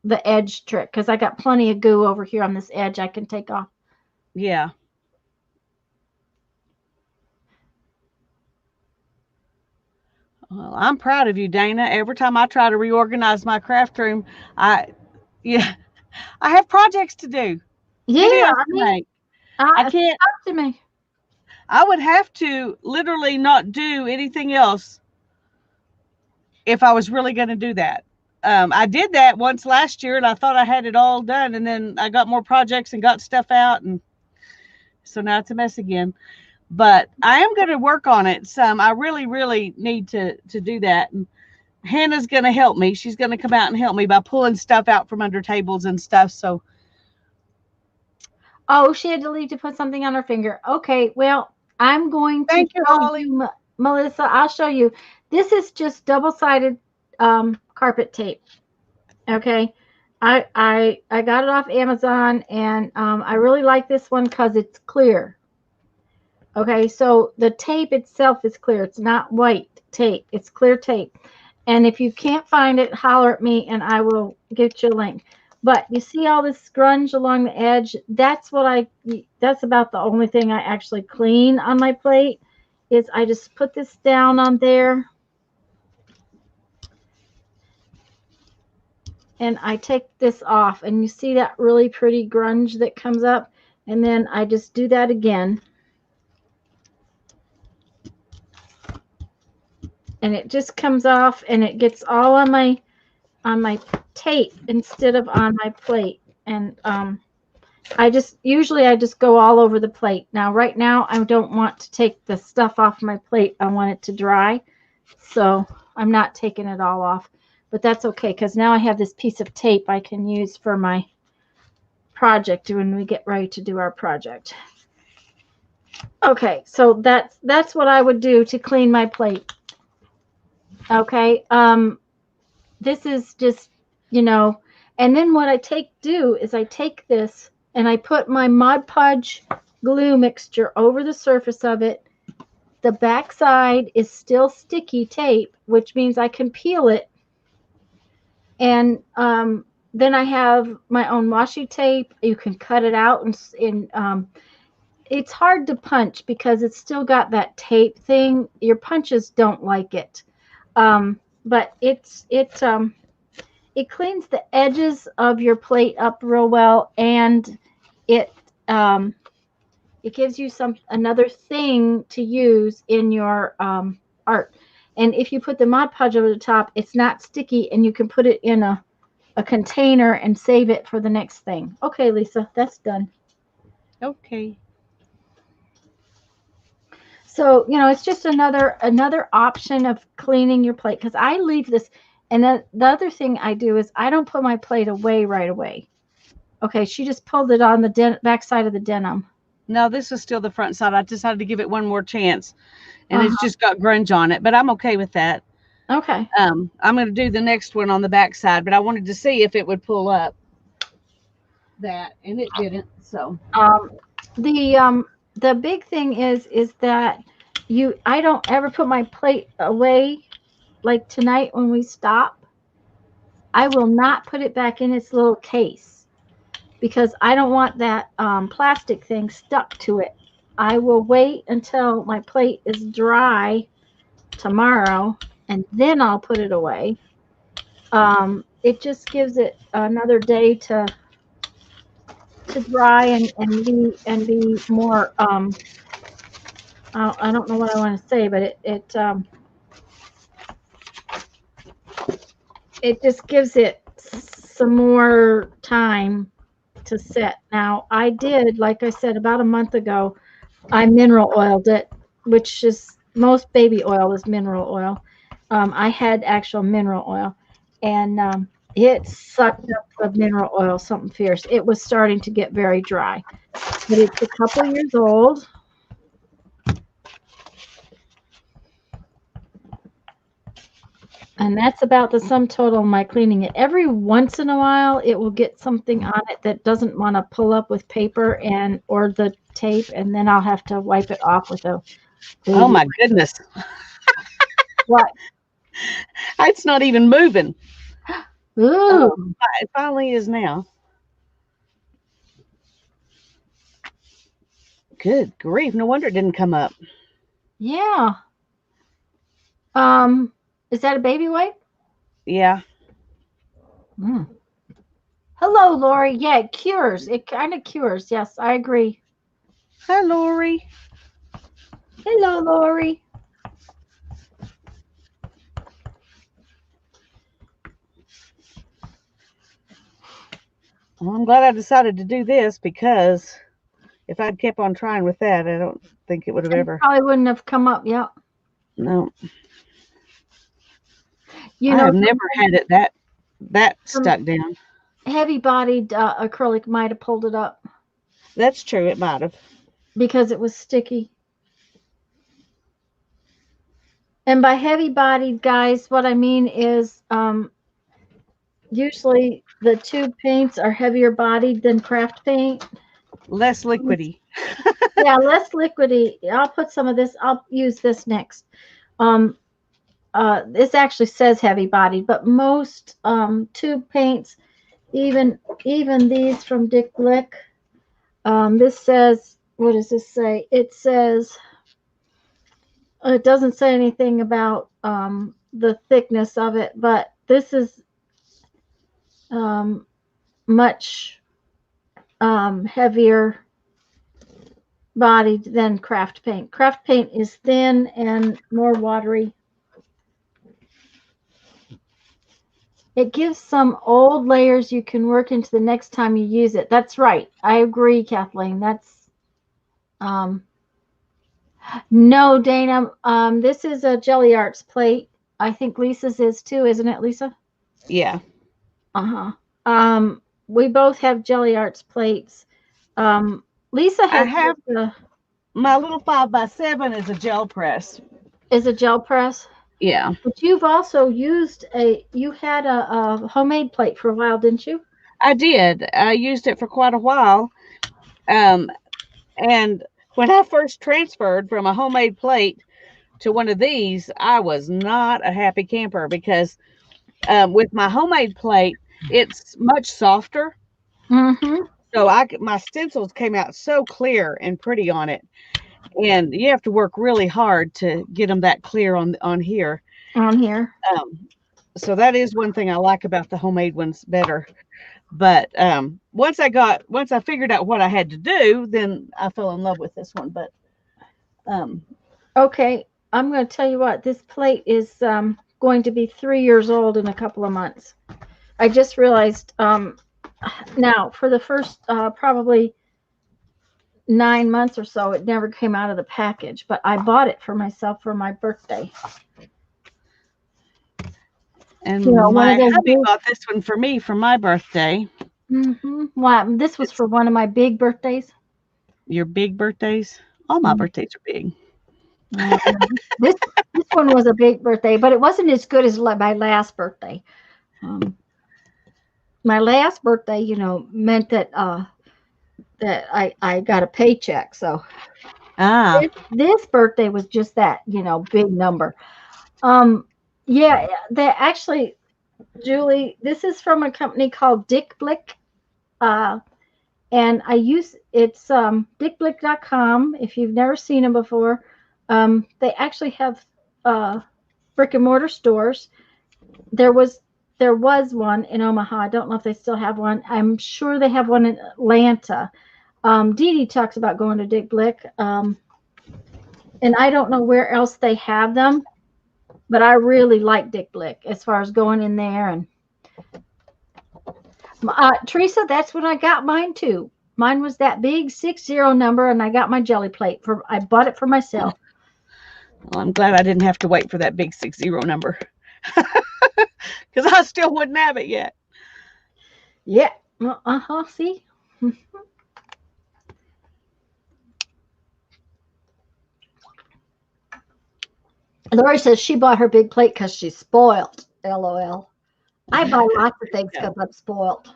the edge trick, because I got plenty of goo over here on this edge I can take off. Yeah. Well, I'm proud of you, Dana. Every time I try to reorganize my craft room, I have projects to do. Yeah, I can't. Talk to me. I would have to literally not do anything else if I was really going to do that. I did that once last year, and I thought I had it all done, and then I got more projects and got stuff out, and so now it's a mess again. But I am going to work on it some. I really, really need to do that. And Hannah's going to help me. She's going to come out and help me by pulling stuff out from under tables and stuff. So. Oh, she had to leave to put something on her finger. Okay, well, I'm going to show you, Melissa. I'll show you. This is just double-sided carpet tape. Okay, I got it off Amazon, and I really like this one because it's clear. Okay, so the tape itself is clear. It's not white tape. It's clear tape. And if you can't find it, holler at me, and I will get you a link. But you see all this grunge along the edge? That's about the only thing I actually clean on my plate, is I just put this down on there. And I take this off, and you see that really pretty grunge that comes up, and then I just do that again. And it just comes off, and it gets all on my on my tape instead of on my plate. And usually I just go all over the plate. Now, right now, I don't want to take the stuff off my plate. I want it to dry. So I'm not taking it all off, but that's okay because now I have this piece of tape I can use for my project when we get ready to do our project. Okay, so that's what I would do to clean my plate. Okay, this is just, and then what I do is I take this and I put my Mod Podge glue mixture over the surface of it. The back side is still sticky tape, which means I can peel it. And then I have my own washi tape. You can cut it out, and it's hard to punch because it's still got that tape thing. Your punches don't like it, but it cleans the edges of your plate up real well, and it gives you another thing to use in your art. And if you put the Mod Podge over the top, it's not sticky, and you can put it in a container and save it for the next thing. Okay, Lisa, that's done. Okay. So, it's just another option of cleaning your plate, because I leave this. And then the other thing I do is I don't put my plate away right away. Okay, she just pulled it on the back side of the denim. No, this is still the front side. I decided to give it one more chance, and it's just got grunge on it, but I'm okay with that. Okay. I'm going to do the next one on the back side, but I wanted to see if it would pull up that, and it didn't. So the big thing is that I don't ever put my plate away. Like tonight when we stop, I will not put it back in its little case because I don't want that plastic thing stuck to it. I will wait until my plate is dry tomorrow, and then I'll put it away. It just gives it another day to dry and be more. I don't know what I want to say, but it just gives it some more time to set. Now, I did, like I said, about a month ago, I mineral oiled it, which is most baby oil is mineral oil. I had actual mineral oil, and it sucked up the mineral oil, something fierce. It was starting to get very dry, but it's a couple years old. And that's about the sum total of my cleaning it. Every once in a while, it will get something on it that doesn't want to pull up with paper or the tape, and then I'll have to wipe it off with a baby. Oh my goodness. What? It's not even moving. Ooh. It finally is now. Good grief. No wonder it didn't come up. Yeah. Is that a baby wipe? Yeah. Hello, Lori. Yeah, it cures. It kind of cures. Yes, I agree. Hi, Lori. Hello, Lori. Well, I'm glad I decided to do this because if I'd kept on trying with that, I don't think it would have ever. Probably wouldn't have come up. Yeah. No. I have never had it that stuck down. Heavy-bodied acrylic might have pulled it up. That's true. It might have. Because it was sticky. And by heavy-bodied, guys, what I mean is usually the tube paints are heavier bodied than craft paint. Less liquidy. Yeah, less liquidy. I'll put some of this. I'll use this next. This actually says heavy bodied, but most tube paints, even these from Dick Blick, this says, what does this say? It says, it doesn't say anything about the thickness of it, but this is much heavier bodied than craft paint. Craft paint is thin and more watery. It gives some old layers you can work into the next time you use it. That's right. I agree, Kathleen. That's um no, Dana. This is a Jelly Arts plate. I think Lisa's is too, isn't it, Lisa? Yeah. Uh-huh. We both have Jelly Arts plates. Um, Lisa I has have the my little 5x7 is a gel press. is a gel press. Yeah, But you've also used you had a homemade plate for a while, didn't you? I did. I used it for quite a while. Um, and when I first transferred from a homemade plate to one of these, I was not a happy camper because with my homemade plate, it's much softer. Mm-hmm. So my stencils came out so clear and pretty on it, and you have to work really hard to get them that clear on here. On here. Um, so that is one thing I like about the homemade ones better. But once I figured out what I had to do, then I fell in love with this one. But um, Okay, I'm going to tell you what. This plate is going to be 3 years old in a couple of months. I just realized. Now, for the first probably 9 months or so, it never came out of the package. But I bought it for myself for my birthday. and You know, one my of those hubby big. bought this one for me for my birthday. Mm-hmm. Wow, this was It's for one of my big birthdays. your big birthdays. All my Mm. birthdays are big. Yeah, this this one was a big birthday, but it wasn't as good as my last birthday. Um, my last birthday, meant that I got a paycheck. So Ah, this birthday was just that, big number. Um, yeah, they actually, Julie, this is from a company called Dick Blick. Uh, and I use it's dickblick.com. If you've never seen them before, they actually have uh, brick and mortar stores. There was there was one in Omaha. I don't know if they still have one. I'm sure they have one in Atlanta. Dee Dee talks about going to Dick Blick, and I don't know where else they have them, but I really like Dick Blick as far as going in there. And Teresa, that's when I got mine too. Mine was that big 60 number, and I got my jelly plate for. I bought it for myself. well, I'm glad I didn't have to wait for that big 60 number because I still wouldn't have it yet. Yeah. Uh huh. See. Lori says she bought her big plate because she's spoiled. LOL. I buy lots of things Yeah. because I'm spoiled.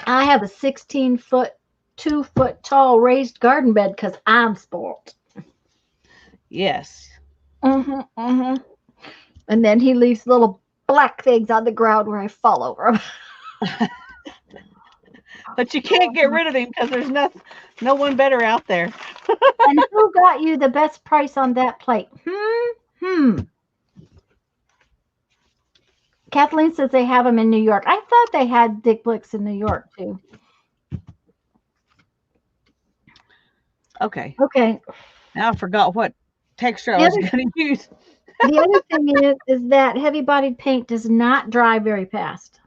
I have a 16-foot, 2-foot tall raised garden bed because I'm spoiled. Yes. Mm-hmm, mm-hmm. And then he leaves little black things on the ground where I fall over them. But you can't get rid of him because there's no one better out there. And who got you the best price on that plate? Kathleen says they have them in New York. I thought they had Dick Blicks in New York too. Okay. Okay. Now I forgot what texture I The was other going to use. the other thing is that heavy bodied paint does not dry very fast.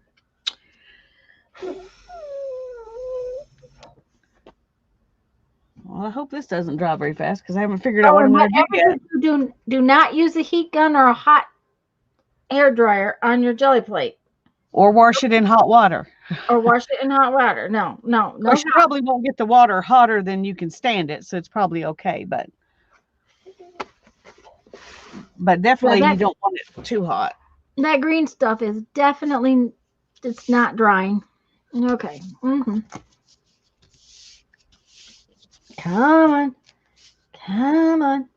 Well, I hope this doesn't dry very fast because I haven't figured out Oh, what I'm and going to do whatever yet. you do not use a heat gun or a hot hair dryer on your jelly plate Or wash it in hot water. or wash it in hot water. No, no, Of no course, you hot. probably won't get the water hotter than you can stand it, so it's probably okay. But Yeah, definitely you don't want it too hot. that green stuff is definitely it's not drying. Okay. Come on. Come on.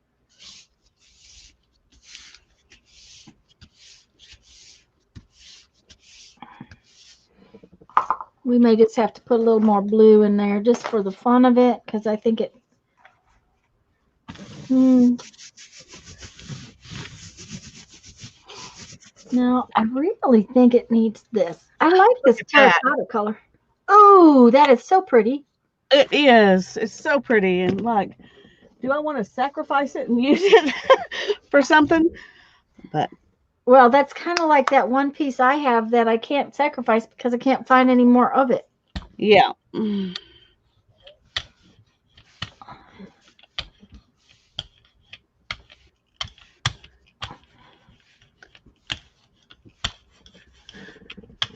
We may just have to put a little more blue in there just for the fun of it because I think it. No, I really think it needs this. I like Look this at that. terracotta color. Oh, that is so pretty. It is. It's so pretty. And like, do I want to sacrifice it and use it for something? But Well, that's kind of like that one piece I have that I can't sacrifice because I can't find any more of it. Yeah.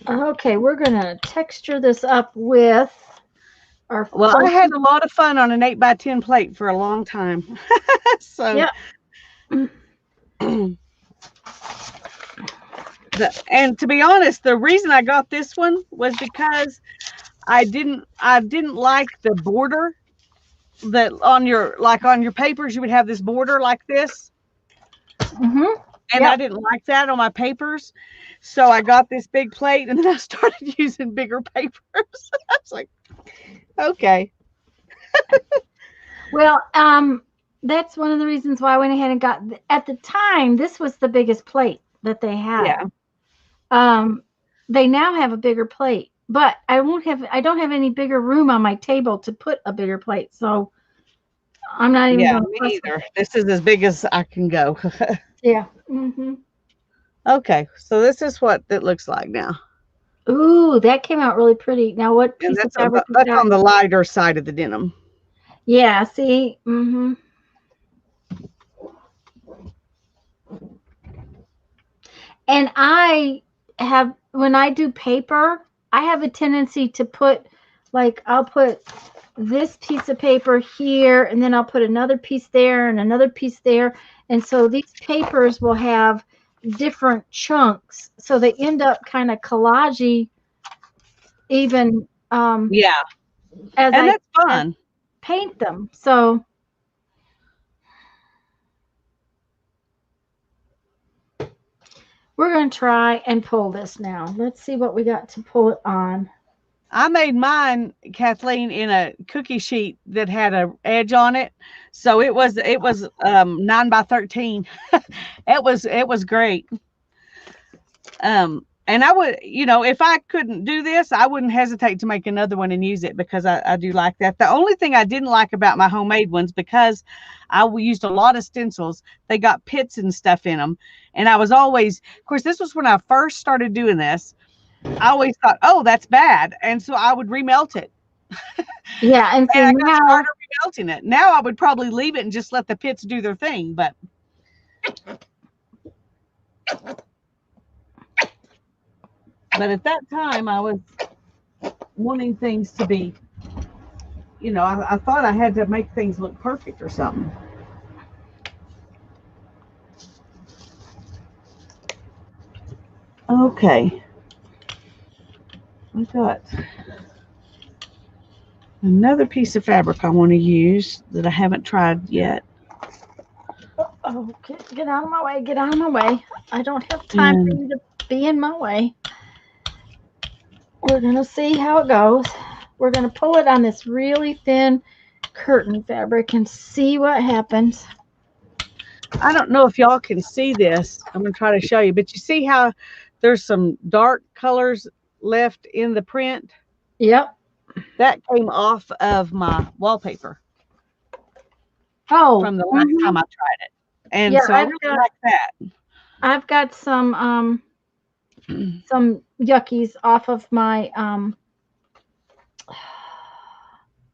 Okay, we're going to texture this up with our Well, I funky. had a lot of fun on an 8x10 plate for a long time. So, Yep. and to be honest, the reason I got this one was because I didn't like the border that on your papers you would have this border like this, Mm-hmm. and I Yep. didn't like that on my papers. So I got this big plate, and then I started using bigger papers. I was like, okay. Well, that's one of the reasons why I went ahead and got. At the time, this was the biggest plate that they had. Yeah. They now have a bigger plate, but I don't have any bigger room on my table to put a bigger plate, so I'm not even Yeah, going to me fuss with either. it. This is as big as I can go. Yeah. Mm-hmm. Okay, so this is what it looks like now. Ooh, that came out really pretty. Now, what And piece of fabric is that's that? on the lighter side of the denim. Yeah, see? Mm-hmm. And when I do paper, I have a tendency to put, like, I'll put this piece of paper here, and then I'll put another piece there and another piece there. And so these papers will have different chunks. So they end up kind of collagey even Yeah, as and I that's fun. paint them. So we're going to try and pull this now. Let's see what we got to pull it on. I made mine, Kathleen, in a cookie sheet that had a edge on it, so it was 9x13. It was great. And I would, if I couldn't do this, I wouldn't hesitate to make another one and use it because I do like that. The only thing I didn't like about my homemade ones, because I used a lot of stencils, they got pits and stuff in them. And I was always, of course, this was when I first started doing this. I always thought, oh, that's bad. And so I would remelt it. Yeah, and And see I got now, tired of remelting it. Now I would probably leave it and just let the pits do their thing. But at that time, I was wanting things to be, I thought I had to make things look perfect or something. Okay. I got another piece of fabric I want to use that I haven't tried yet. oh, get out of my way, get out of my way. I don't have time for And you to be in my way. We're going to see how it goes. We're going to pull it on this really thin curtain fabric and see what happens. I don't know if y'all can see this. I'm going to try to show you, but you see how there's some dark colors left in the print? Yep. That came off of my wallpaper Oh, from the last time I tried it. And yeah, so I really like that. I've got some yuckies off of my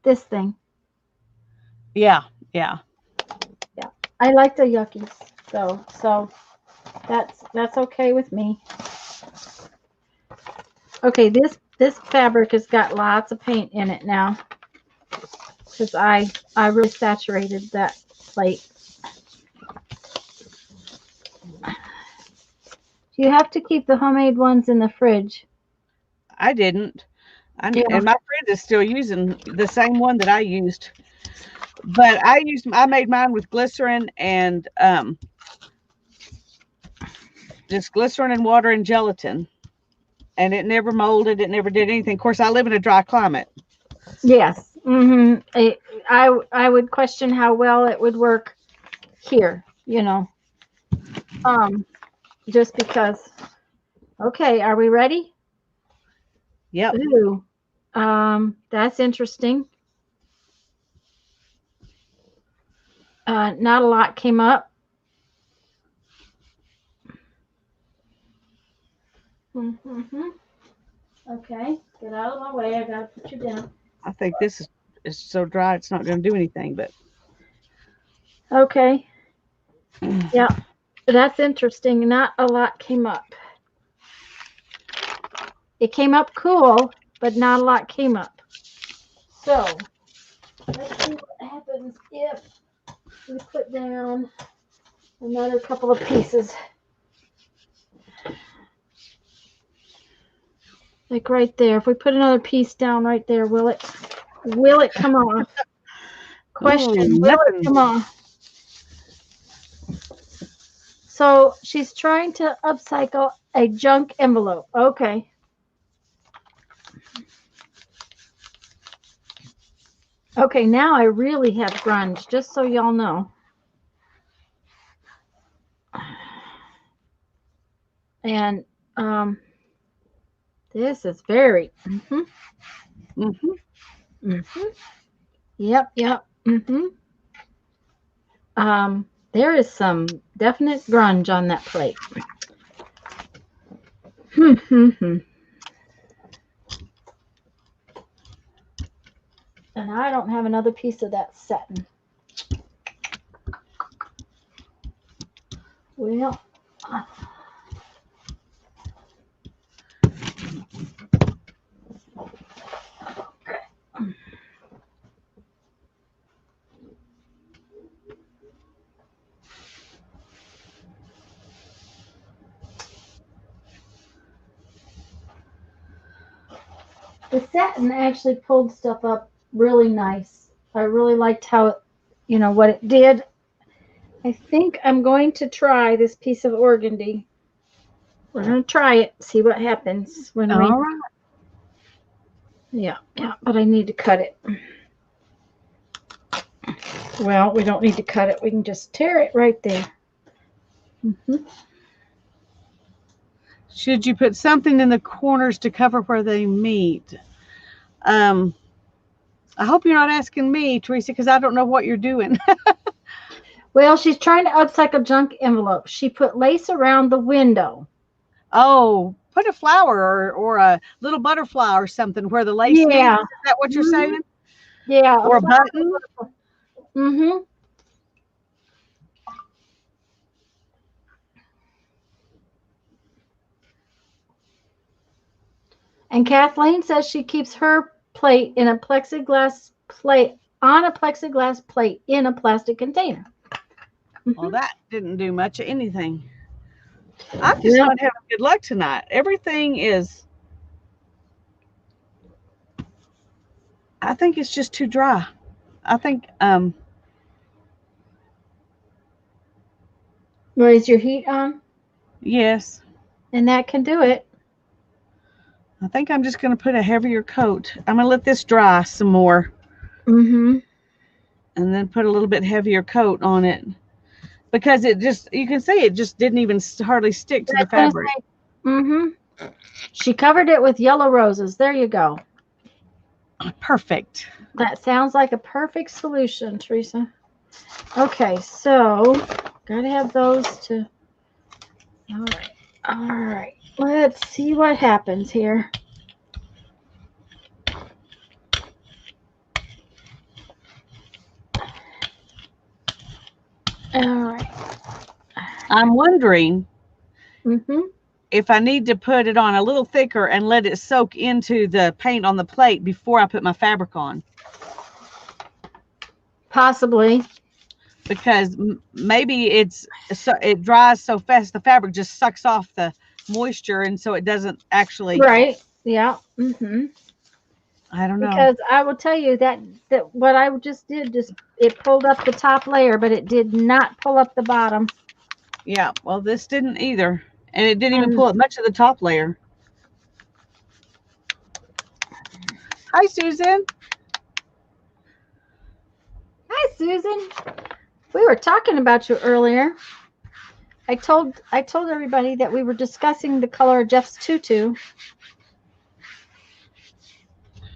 this thing. Yeah, yeah. Yeah. I like the yuckies. So that's okay with me. Okay, this fabric has got lots of paint in it now because I really saturated that plate. You have to keep the homemade ones in the fridge. I didn't. Yeah. And my friend is still using the same one that I used. But I made mine with glycerin and just glycerin and water and gelatin. And it never molded, it never did anything. Of course, I live in a dry climate. Yes. Mm-hmm. I would question how well it would work here, just because. Okay, are we ready? Yep. Ooh, that's interesting. Not a lot came up. Mm-hmm. Okay, get out of my way. I gotta put you down. I think this is so dry it's not going to do anything. But Okay. Yeah, that's interesting. Not a lot came up. It came up cool, but not a lot came up. So let's see what happens if we put down another couple of pieces. Like right there. If we put another piece down right there, will it come off? Question, ooh, will it nothing. come off? So she's trying to upcycle a junk envelope. Okay. Okay, now I really have grunge, just so y'all know. And this is very Yep, yep. There is some definite grunge on that plate. And I don't have another piece of that satin. Well, the satin actually pulled stuff up really nice. I really liked how it, what it did. I think I'm going to try this piece of organdy. We're going to try it, see what happens when we. All right. Yeah, but I need to cut it. Well, we don't need to cut it. We can just tear it right there. Should you put something in the corners to cover where they meet? I hope you're not asking me, Teresa, because I don't know what you're doing. Well, she's trying to upcycle junk envelope. She put lace around the window. Oh, put a flower or a little butterfly or something where the lace meets. Yeah. Is that what you're saying? Yeah. Or a button? Mm-hmm. And Kathleen says she keeps her plate in a plexiglass plate on a plexiglass plate in a plastic container. Well, that didn't do much of anything. I'm just not having good luck tonight. Everything is. I think it's just too dry. I think Well, is your heat on? yes. And that can do it. I think I'm just going to put a heavier coat. I'm going to let this dry some more. Mm-hmm. And then put a little bit heavier coat on it. Because it just, you can see it just didn't even hardly stick to the fabric. Mm-hmm. She covered it with yellow roses. There you go. Perfect. That sounds like a perfect solution, Teresa. Okay, so gotta have those to. All right. Let's see what happens here. All right. I'm wondering Mm-hmm. if I need to put it on a little thicker and let it soak into the paint on the plate before I put my fabric on. Possibly. Because maybe it dries so fast the fabric just sucks off the moisture, and so it doesn't actually. Right. Yeah. Mm-hmm. I don't know. Because I will tell you that what I just did, it pulled up the top layer, but it did not pull up the bottom. Yeah. Well, this didn't either, and it didn't even pull up much of the top layer. Hi, Susan. Hi, Susan. We were talking about you earlier. I told everybody that we were discussing the color of Jeff's tutu.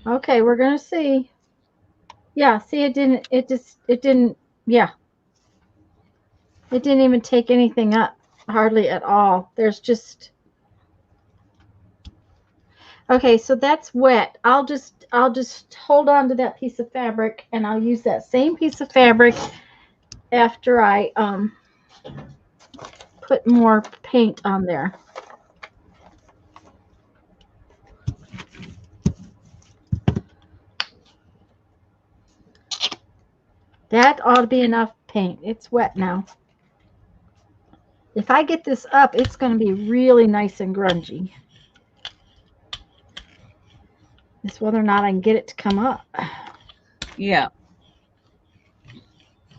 Okay, we're gonna see. Yeah, see, it didn't. Yeah, it didn't even take anything up hardly at all. There's just Okay, so that's wet. I'll just hold on to that piece of fabric, and I'll use that same piece of fabric after I put more paint on there. That ought to be enough paint. It's wet now. If I get this up, it's going to be really nice and grungy. It's whether or not I can get it to come up. Yeah.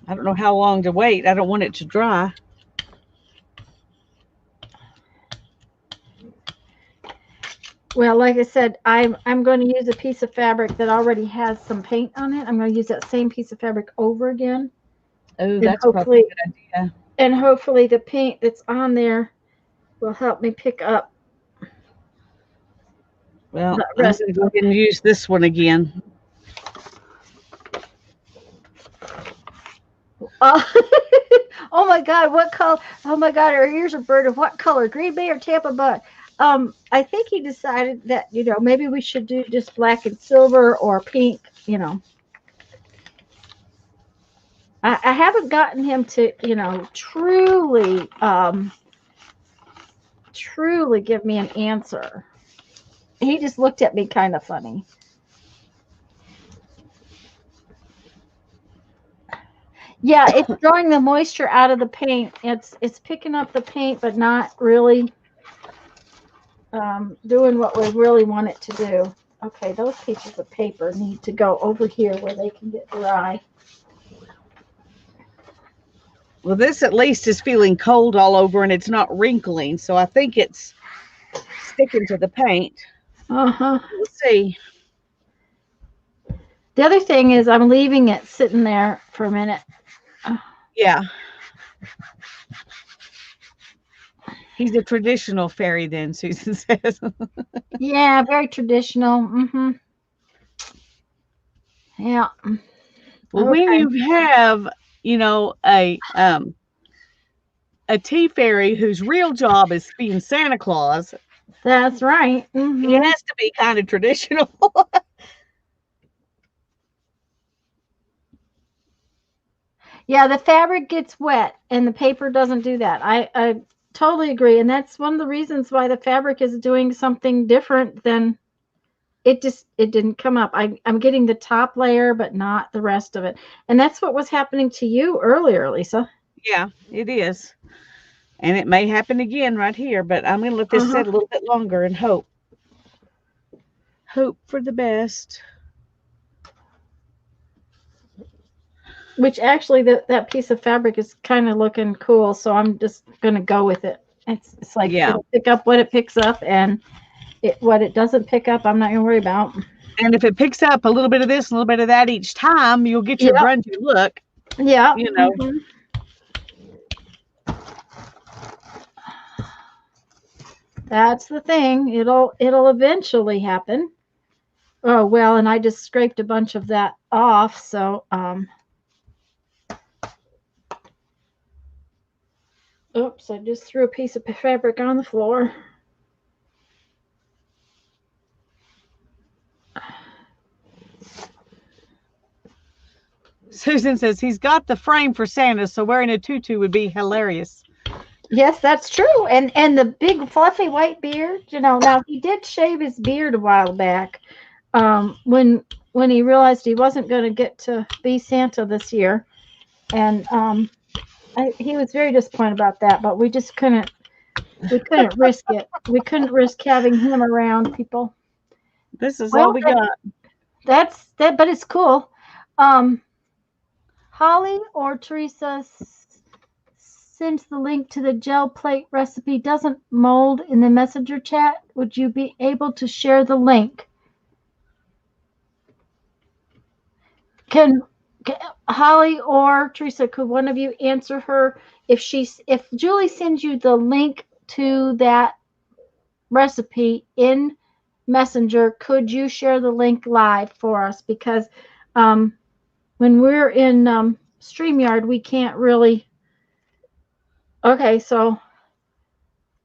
I don't know how long to wait. I don't want it to dry. Well, like I said, I'm going to use a piece of fabric that already has some paint on it. I'm going to use that same piece of fabric over again. Oh, And that's probably a good idea. And hopefully the paint that's on there will help me pick up. Well, I'm going to go ahead and use this one again. Oh my God, what color? Oh my God, our ears are bird of what color? Green Bay or Tampa Bay? I think he decided that, maybe we should do just black and silver or pink. I haven't gotten him to, truly give me an answer. He just looked at me kind of funny. Yeah, it's drawing the moisture out of the paint. It's picking up the paint, but not really doing what we really want it to do. Okay, those pieces of paper need to go over here where they can get dry. Well, this at least is feeling cold all over and it's not wrinkling, so I think it's sticking to the paint. Uh-huh. We'll see. The other thing is I'm leaving it sitting there for a minute. Yeah. He's a traditional fairy then, Susan says. Yeah, very traditional. Mm-hmm. Yeah. Well, when you have, a tea fairy whose real job is being Santa Claus. That's right. Mm-hmm. It has to be kind of traditional. Yeah, the fabric gets wet and the paper doesn't do that. I totally agree. And that's one of the reasons why the fabric is doing something different than it didn't come up. I'm getting the top layer, but not the rest of it. And that's what was happening to you earlier, Lisa. Yeah, it is. And it may happen again right here, but I'm going to let this sit a little bit longer and hope for the best. Which actually that piece of fabric is kind of looking cool, so I'm just going to go with it. It's like it'll pick up what it picks up, and what it doesn't pick up, I'm not going to worry about. And if it picks up a little bit of this, a little bit of that each time, you'll get your grungy look. Yeah. Mm-hmm. That's the thing. It'll eventually happen. Oh, well, and I just scraped a bunch of that off, so oops, I just threw a piece of fabric on the floor. Susan says he's got the frame for Santa, so wearing a tutu would be hilarious. Yes, that's true. And the big fluffy white beard, now he did shave his beard a while back. When he realized he wasn't going to get to be Santa this year. And he was very disappointed about that, but we just couldn't risk it. We couldn't risk having him around people. This is all we got. That's that, but it's cool. Holly or Teresa sends the link to the gel plate recipe doesn't mold in the messenger chat. Would you be able to share the link? Can Holly or Teresa, could one of you answer her if Julie sends you the link to that recipe in Messenger, could you share the link live for us? Because when we're in StreamYard, we can't really. Okay, so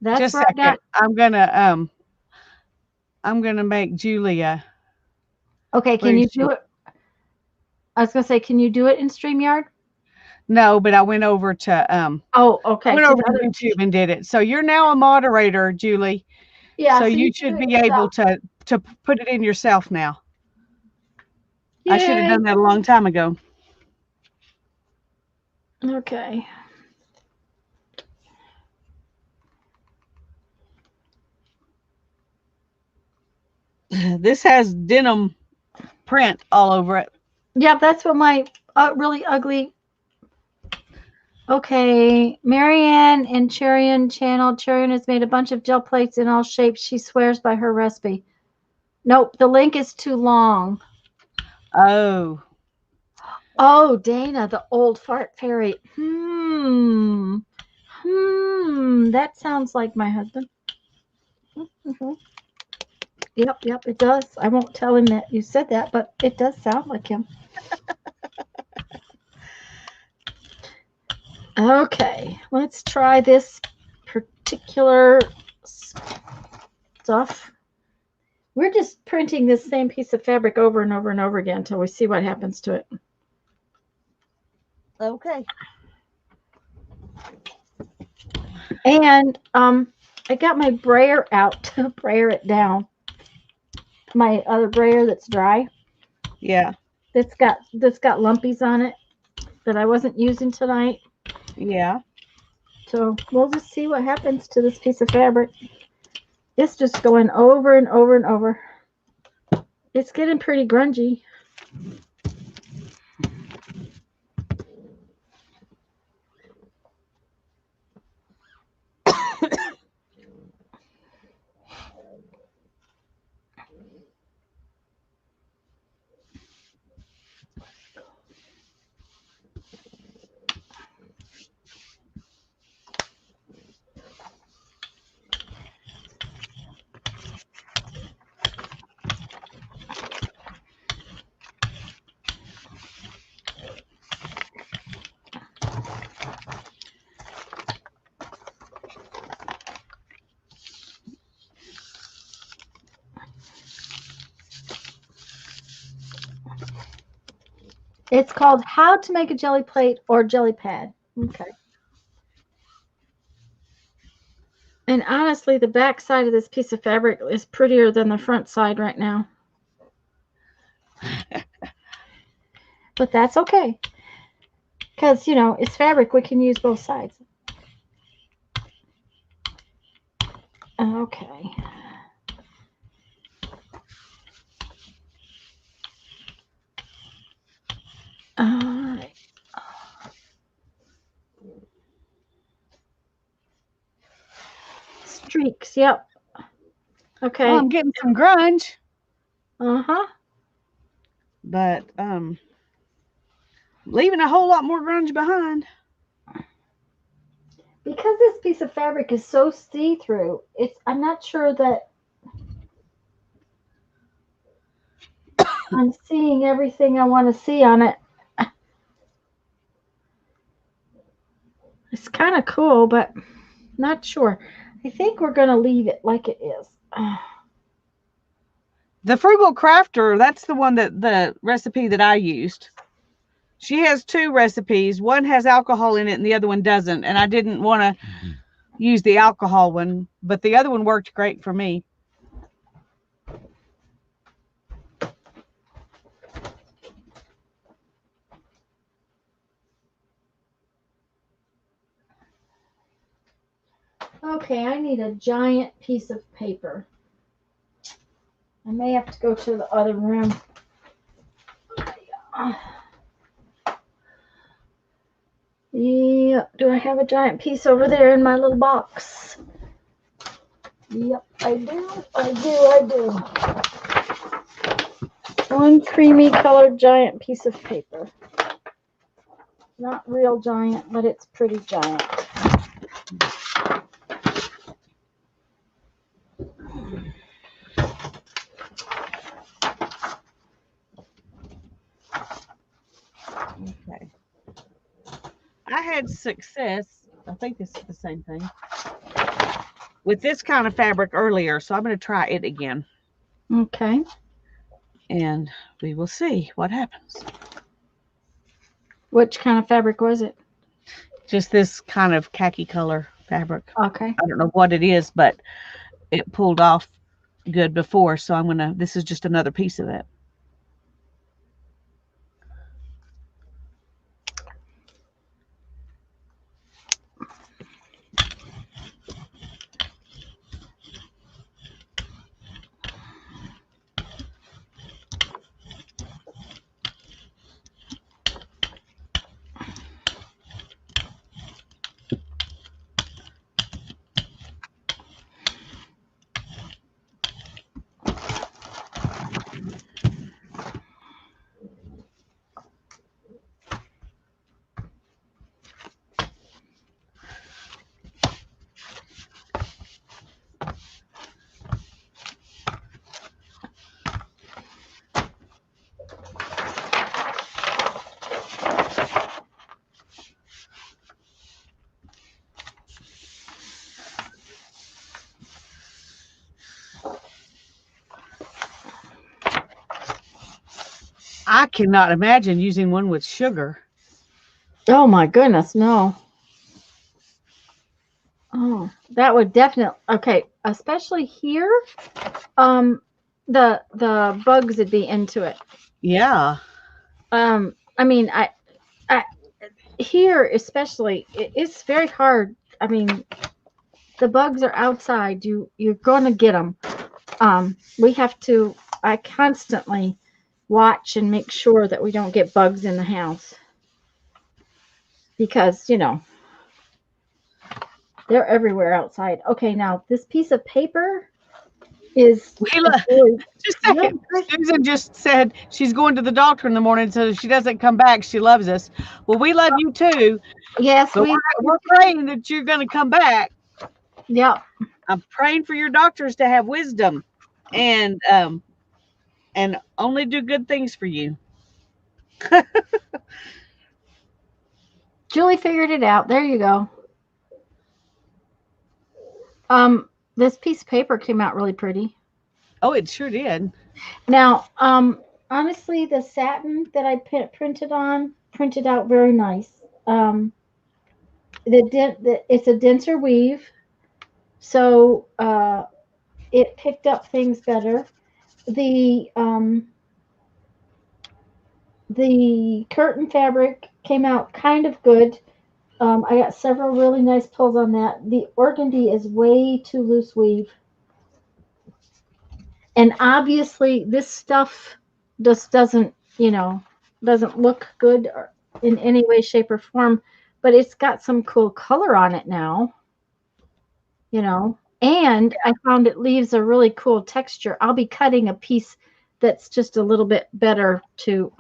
that's just a second. I'm gonna I'm going to make Julia. Okay, Where can you is do she? it? I was gonna say, can you do it in StreamYard? No, but I went over to Oh, I okay. went To over the to other. YouTube and did it. So you're now a moderator, Julie. Yeah, So so you you can do should it be able yourself. to put it in yourself now. I should have Yay. done that a long time ago. Okay. This has denim print all over it. Yeah, that's what my really ugly. Okay, Marianne and Cherian channel. Cherian has made a bunch of gel plates in all shapes. She swears by her recipe. Nope, the link is too long. Oh, Oh, Dana, the old fart fairy. That sounds like my husband. Mhm. Yep, it does. I won't tell him that you said that, but it does sound like him. Okay, let's try this particular stuff. We're just printing this same piece of fabric over and over and over again until we see what happens to it. okay. And I got my brayer out to brayer it down. My other brayer that's dry. Yeah, That's got lumpies on it that I wasn't using tonight. yeah. So we'll just see what happens to this piece of fabric. It's just going over and over and over. It's getting pretty grungy. It's called How to Make a Jelly Plate or Jelly Pad. Okay. And honestly, the back side of this piece of fabric is prettier than the front side right now. But that's okay. Because, you know, it's fabric. We can use both sides. Okay. All right. Streaks. Yep. Okay. Well, I'm getting some grunge, Uh-huh. but leaving a whole lot more grunge behind. Because this piece of fabric is so see-through, I'm not sure that I'm seeing everything I want to see on it. It's kind of cool, but not sure. I think we're going to leave it like it is. The Frugal Crafter, that's the one that the recipe that I used. She has two recipes. One has alcohol in it and the other one doesn't. And I didn't want to use the alcohol one, but the other one worked great for me. Okay, I need a giant piece of paper. I may have to go to the other room. Yeah, do I have a giant piece over there in my little box? Yep, I do. One creamy colored giant piece of paper. Not real giant, but it's pretty giant. Okay. I had success. I think this is the same thing with this kind of fabric earlier, so I'm going to try it again. Okay. and we will see what happens. Which kind of fabric was it? Just this kind of khaki color fabric. Okay. I don't know what it is, but it pulled off good before, so this is just another piece of it. I cannot imagine using one with sugar. Oh my goodness, no. Oh, that would definitely okay, especially here. Um, the bugs would be into it. Yeah. I mean, I here especially, it's very hard. I mean, the bugs are outside. You're gonna get them. We have to. I constantly watch and make sure that we don't get bugs in the house because they're everywhere outside. Okay, now this piece of paper is We really, just a really second. pretty. Susan just said she's going to the doctor in the morning, so she doesn't come back. She loves us. Well, we love you too, Yes, but we're praying that you're going to come back. Yep. I'm praying for your doctors to have wisdom and only do good things for you. Julie figured it out. There you go. This piece of paper came out really pretty. Oh, it sure did. Now, honestly, the satin that I printed out very nice. It's a denser weave, so it picked up things better. The the curtain fabric came out kind of good. I got several really nice pulls on that. The organdy is way too loose weave. And obviously this stuff just doesn't look good in any way, shape, or form, but it's got some cool color on it now, and I found it leaves a really cool texture. I'll be cutting a piece that's just a little bit better to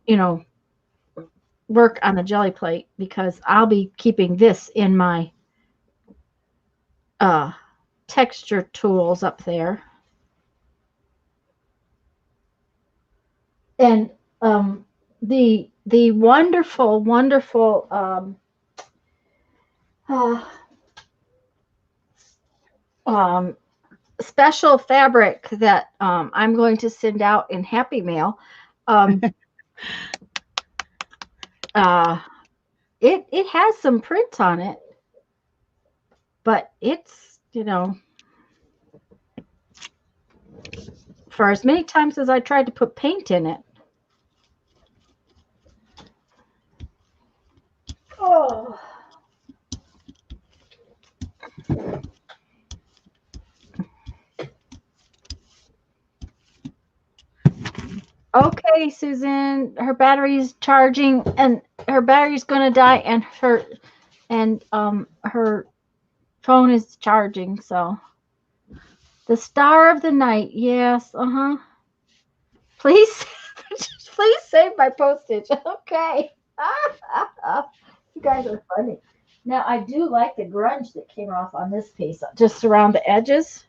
you know work on the jelly plate, because I'll be keeping this in my uh texture tools up there. And the wonderful uh, um, special fabric that I'm going to send out in Happy Mail. Um, it has some print on it, but it's for as many times as I tried to put paint in it. Oh. Okay, Susan, her battery's charging and her battery's going to die, and her phone is charging. So the star of the night. Yes. Please please save my postage. Okay. You guys are funny. Now I do like the grunge that came off on this piece, just around the edges.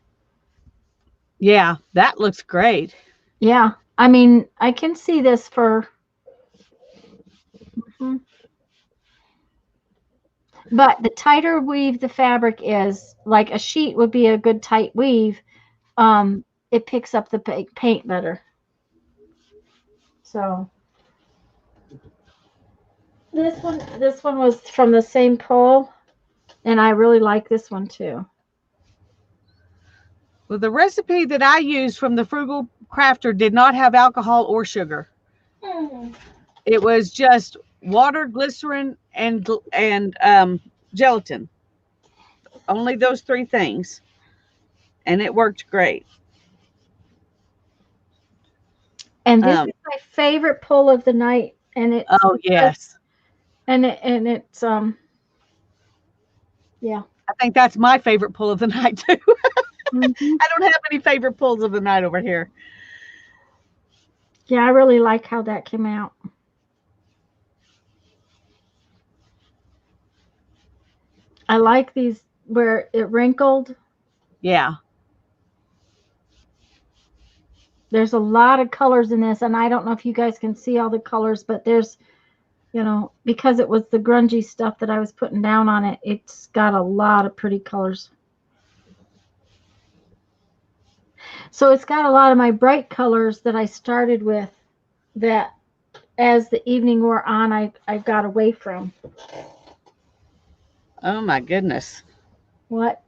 Yeah, that looks great. Yeah. I mean, I can see this for but the tighter weave the fabric is, like a sheet would be a good tight weave. it picks up the paint better. So this one was from the same pull, and I really like this one too. Well, the recipe that I used from the Frugal Crafter did not have alcohol or sugar. It was just water, glycerin, and gelatin. Only those three things, and it worked great. And this is my favorite pull of the night, and it's yes, and it's yeah. I think that's my favorite pull of the night too. Mm-hmm. I don't have any favorite pulls of the night over here. Yeah, I really like how that came out. I like these where it wrinkled. Yeah. There's a lot of colors in this, and I don't know if you guys can see all the colors, but there's, you know, because it was the grungy stuff that I was putting down on it, it's got a lot of pretty colors. So it's got a lot of my bright colors that I started with that as the evening wore on, I got away from. Oh my goodness. What?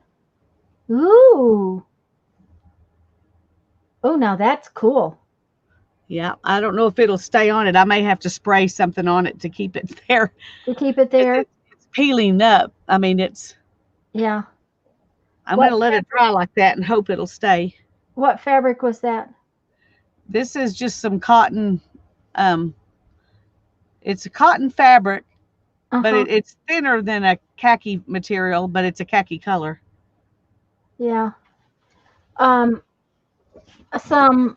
Ooh. Oh, now that's cool. Yeah, I don't know if it'll stay on it. I may have to spray something on it to keep it there. To keep it there? It's peeling up. I mean, yeah. I'm going to let it dry like that and hope it'll stay. What fabric was that? This is just some cotton. It's a cotton fabric, but it's thinner than a khaki material, but it's a khaki color. Yeah. Some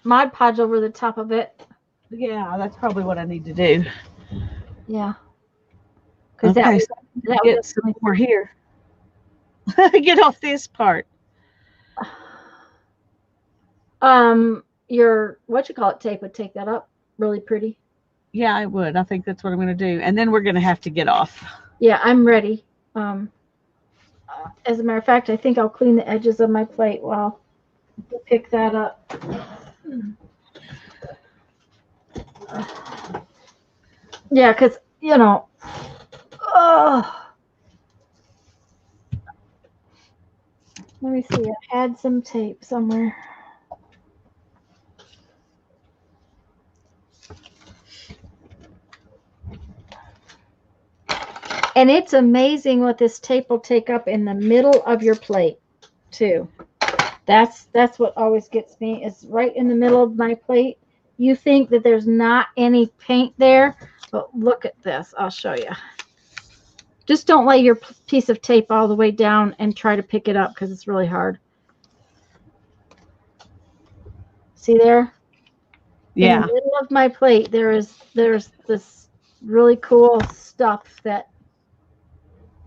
Mod Podge over the top of it. Yeah, that's probably what I need to do. Yeah. Because okay, that get some more here. Get off this part. Your tape would take that up really pretty. Yeah, I would. I think that's what I'm going to do, and then we're going to have to get off. Yeah, I'm ready. As a matter of fact, I think I'll clean the edges of my plate while you pick that up. Yeah, because you know. Let me see. I had some tape somewhere. And it's amazing what this tape will take up in the middle of your plate, too. That's what always gets me, is right in the middle of my plate. You think that there's not any paint there, but look at this. I'll show you. Just don't lay your piece of tape all the way down and try to pick it up because it's really hard. See there? Yeah. In the middle of my plate, there's this really cool stuff that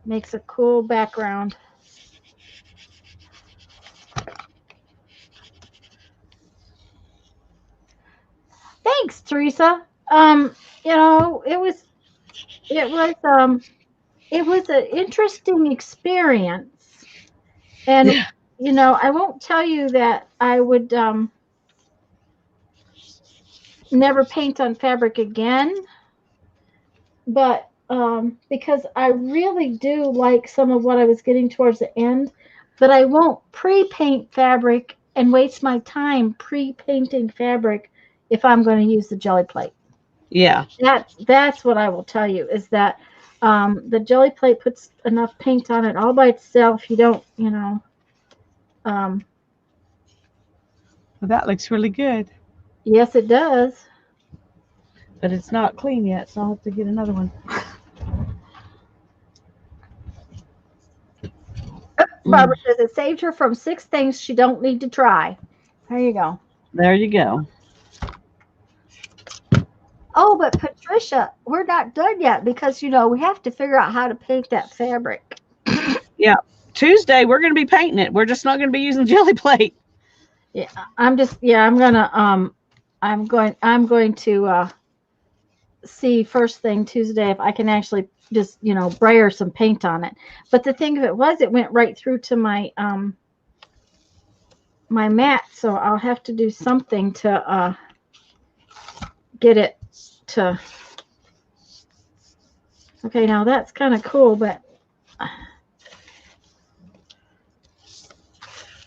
makes a cool background. Thanks, Teresa. You know, it was an interesting experience. And you know, I won't tell you that I would never paint on fabric again, but because I really do like some of what I was getting towards the end, but I won't pre-paint fabric and waste my time pre-painting fabric if I'm going to use the Gelli plate. Yeah. That's what I will tell you, is that the Gelli plate puts enough paint on it all by itself. You don't, you know. Well, that looks really good. Yes, it does. But it's not clean yet, so I'll have to get another one. Barbara says it saved her from 6 things she don't need to try. There you go. There you go. Oh, but Patricia, we're not done yet because, you know, we have to figure out how to paint that fabric. Yeah. Tuesday, we're going to be painting it. We're just not going to be using Gelli plate. Yeah, I'm going to see first thing Tuesday if I can actually just, you know, brayer some paint on it. But the thing of it was, it went right through to my my mat, so I'll have to do something to get it to. Okay, now that's kind of cool, but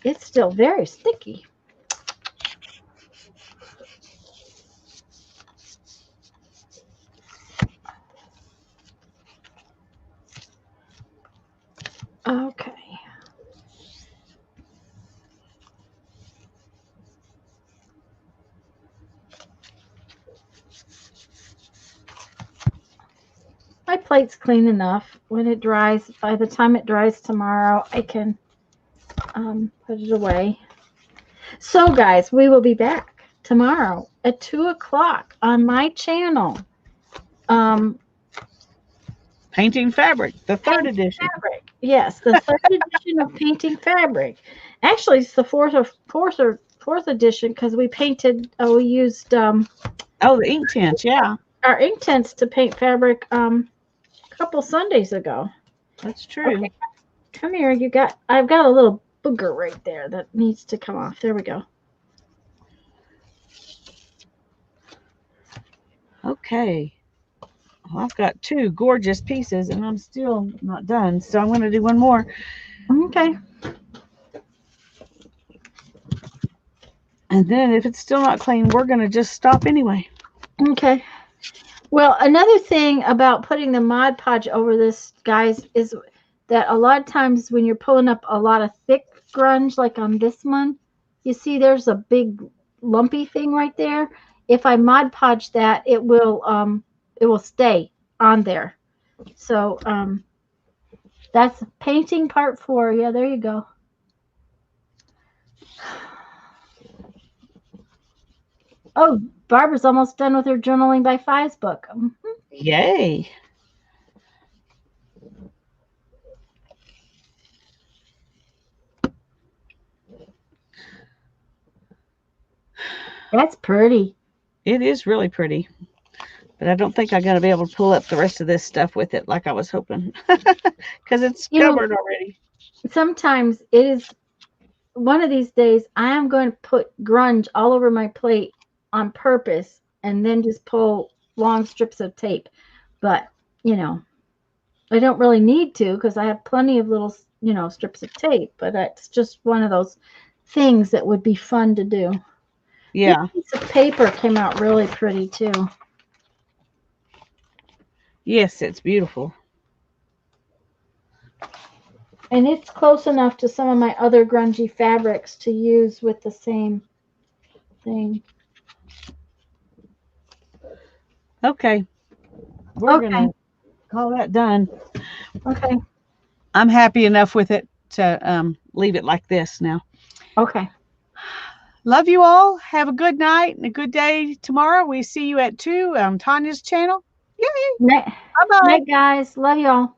it's still very sticky. Okay. My plate's clean enough. When it dries, by the time it dries tomorrow, I can put it away. So, guys, we will be back tomorrow at 2 o'clock on my channel. Painting Fabric, the third edition. Fabric. Yes, the third edition of Painting Fabric. Actually, it's the fourth edition because we painted. We used the ink tints. Yeah, our ink tints to paint fabric a couple Sundays ago. That's true. Okay. Come here. I've got a little booger right there that needs to come off. There we go. Okay. Well, I've got 2 gorgeous pieces and I'm still not done. So I'm going to do one more. Okay. And then if it's still not clean, we're going to just stop anyway. Okay. Well, another thing about putting the Mod Podge over this, guys, is that a lot of times when you're pulling up a lot of thick grunge, like on this one, you see there's a big lumpy thing right there. If I Mod Podge that, it will stay on there. So that's painting part 4. Yeah, there you go. Oh, Barbara's almost done with her Journaling by Fives book. Yay. That's pretty. It is really pretty. But I don't think I'm going to be able to pull up the rest of this stuff with it like I was hoping. Because it's covered already. Sometimes it is one of these days I am going to put grunge all over my plate on purpose and then just pull long strips of tape. But, I don't really need to because I have plenty of little, strips of tape. But it's just one of those things that would be fun to do. Yeah. This piece of paper came out really pretty too. Yes, it's beautiful. And it's close enough to some of my other grungy fabrics to use with the same thing. Okay. We're going to call that done. Okay. I'm happy enough with it to leave it like this now. Okay. Love you all. Have a good night and a good day tomorrow. We see you at 2 on Tanya's channel. Yay. Bye-bye. Night, guys. Love you all.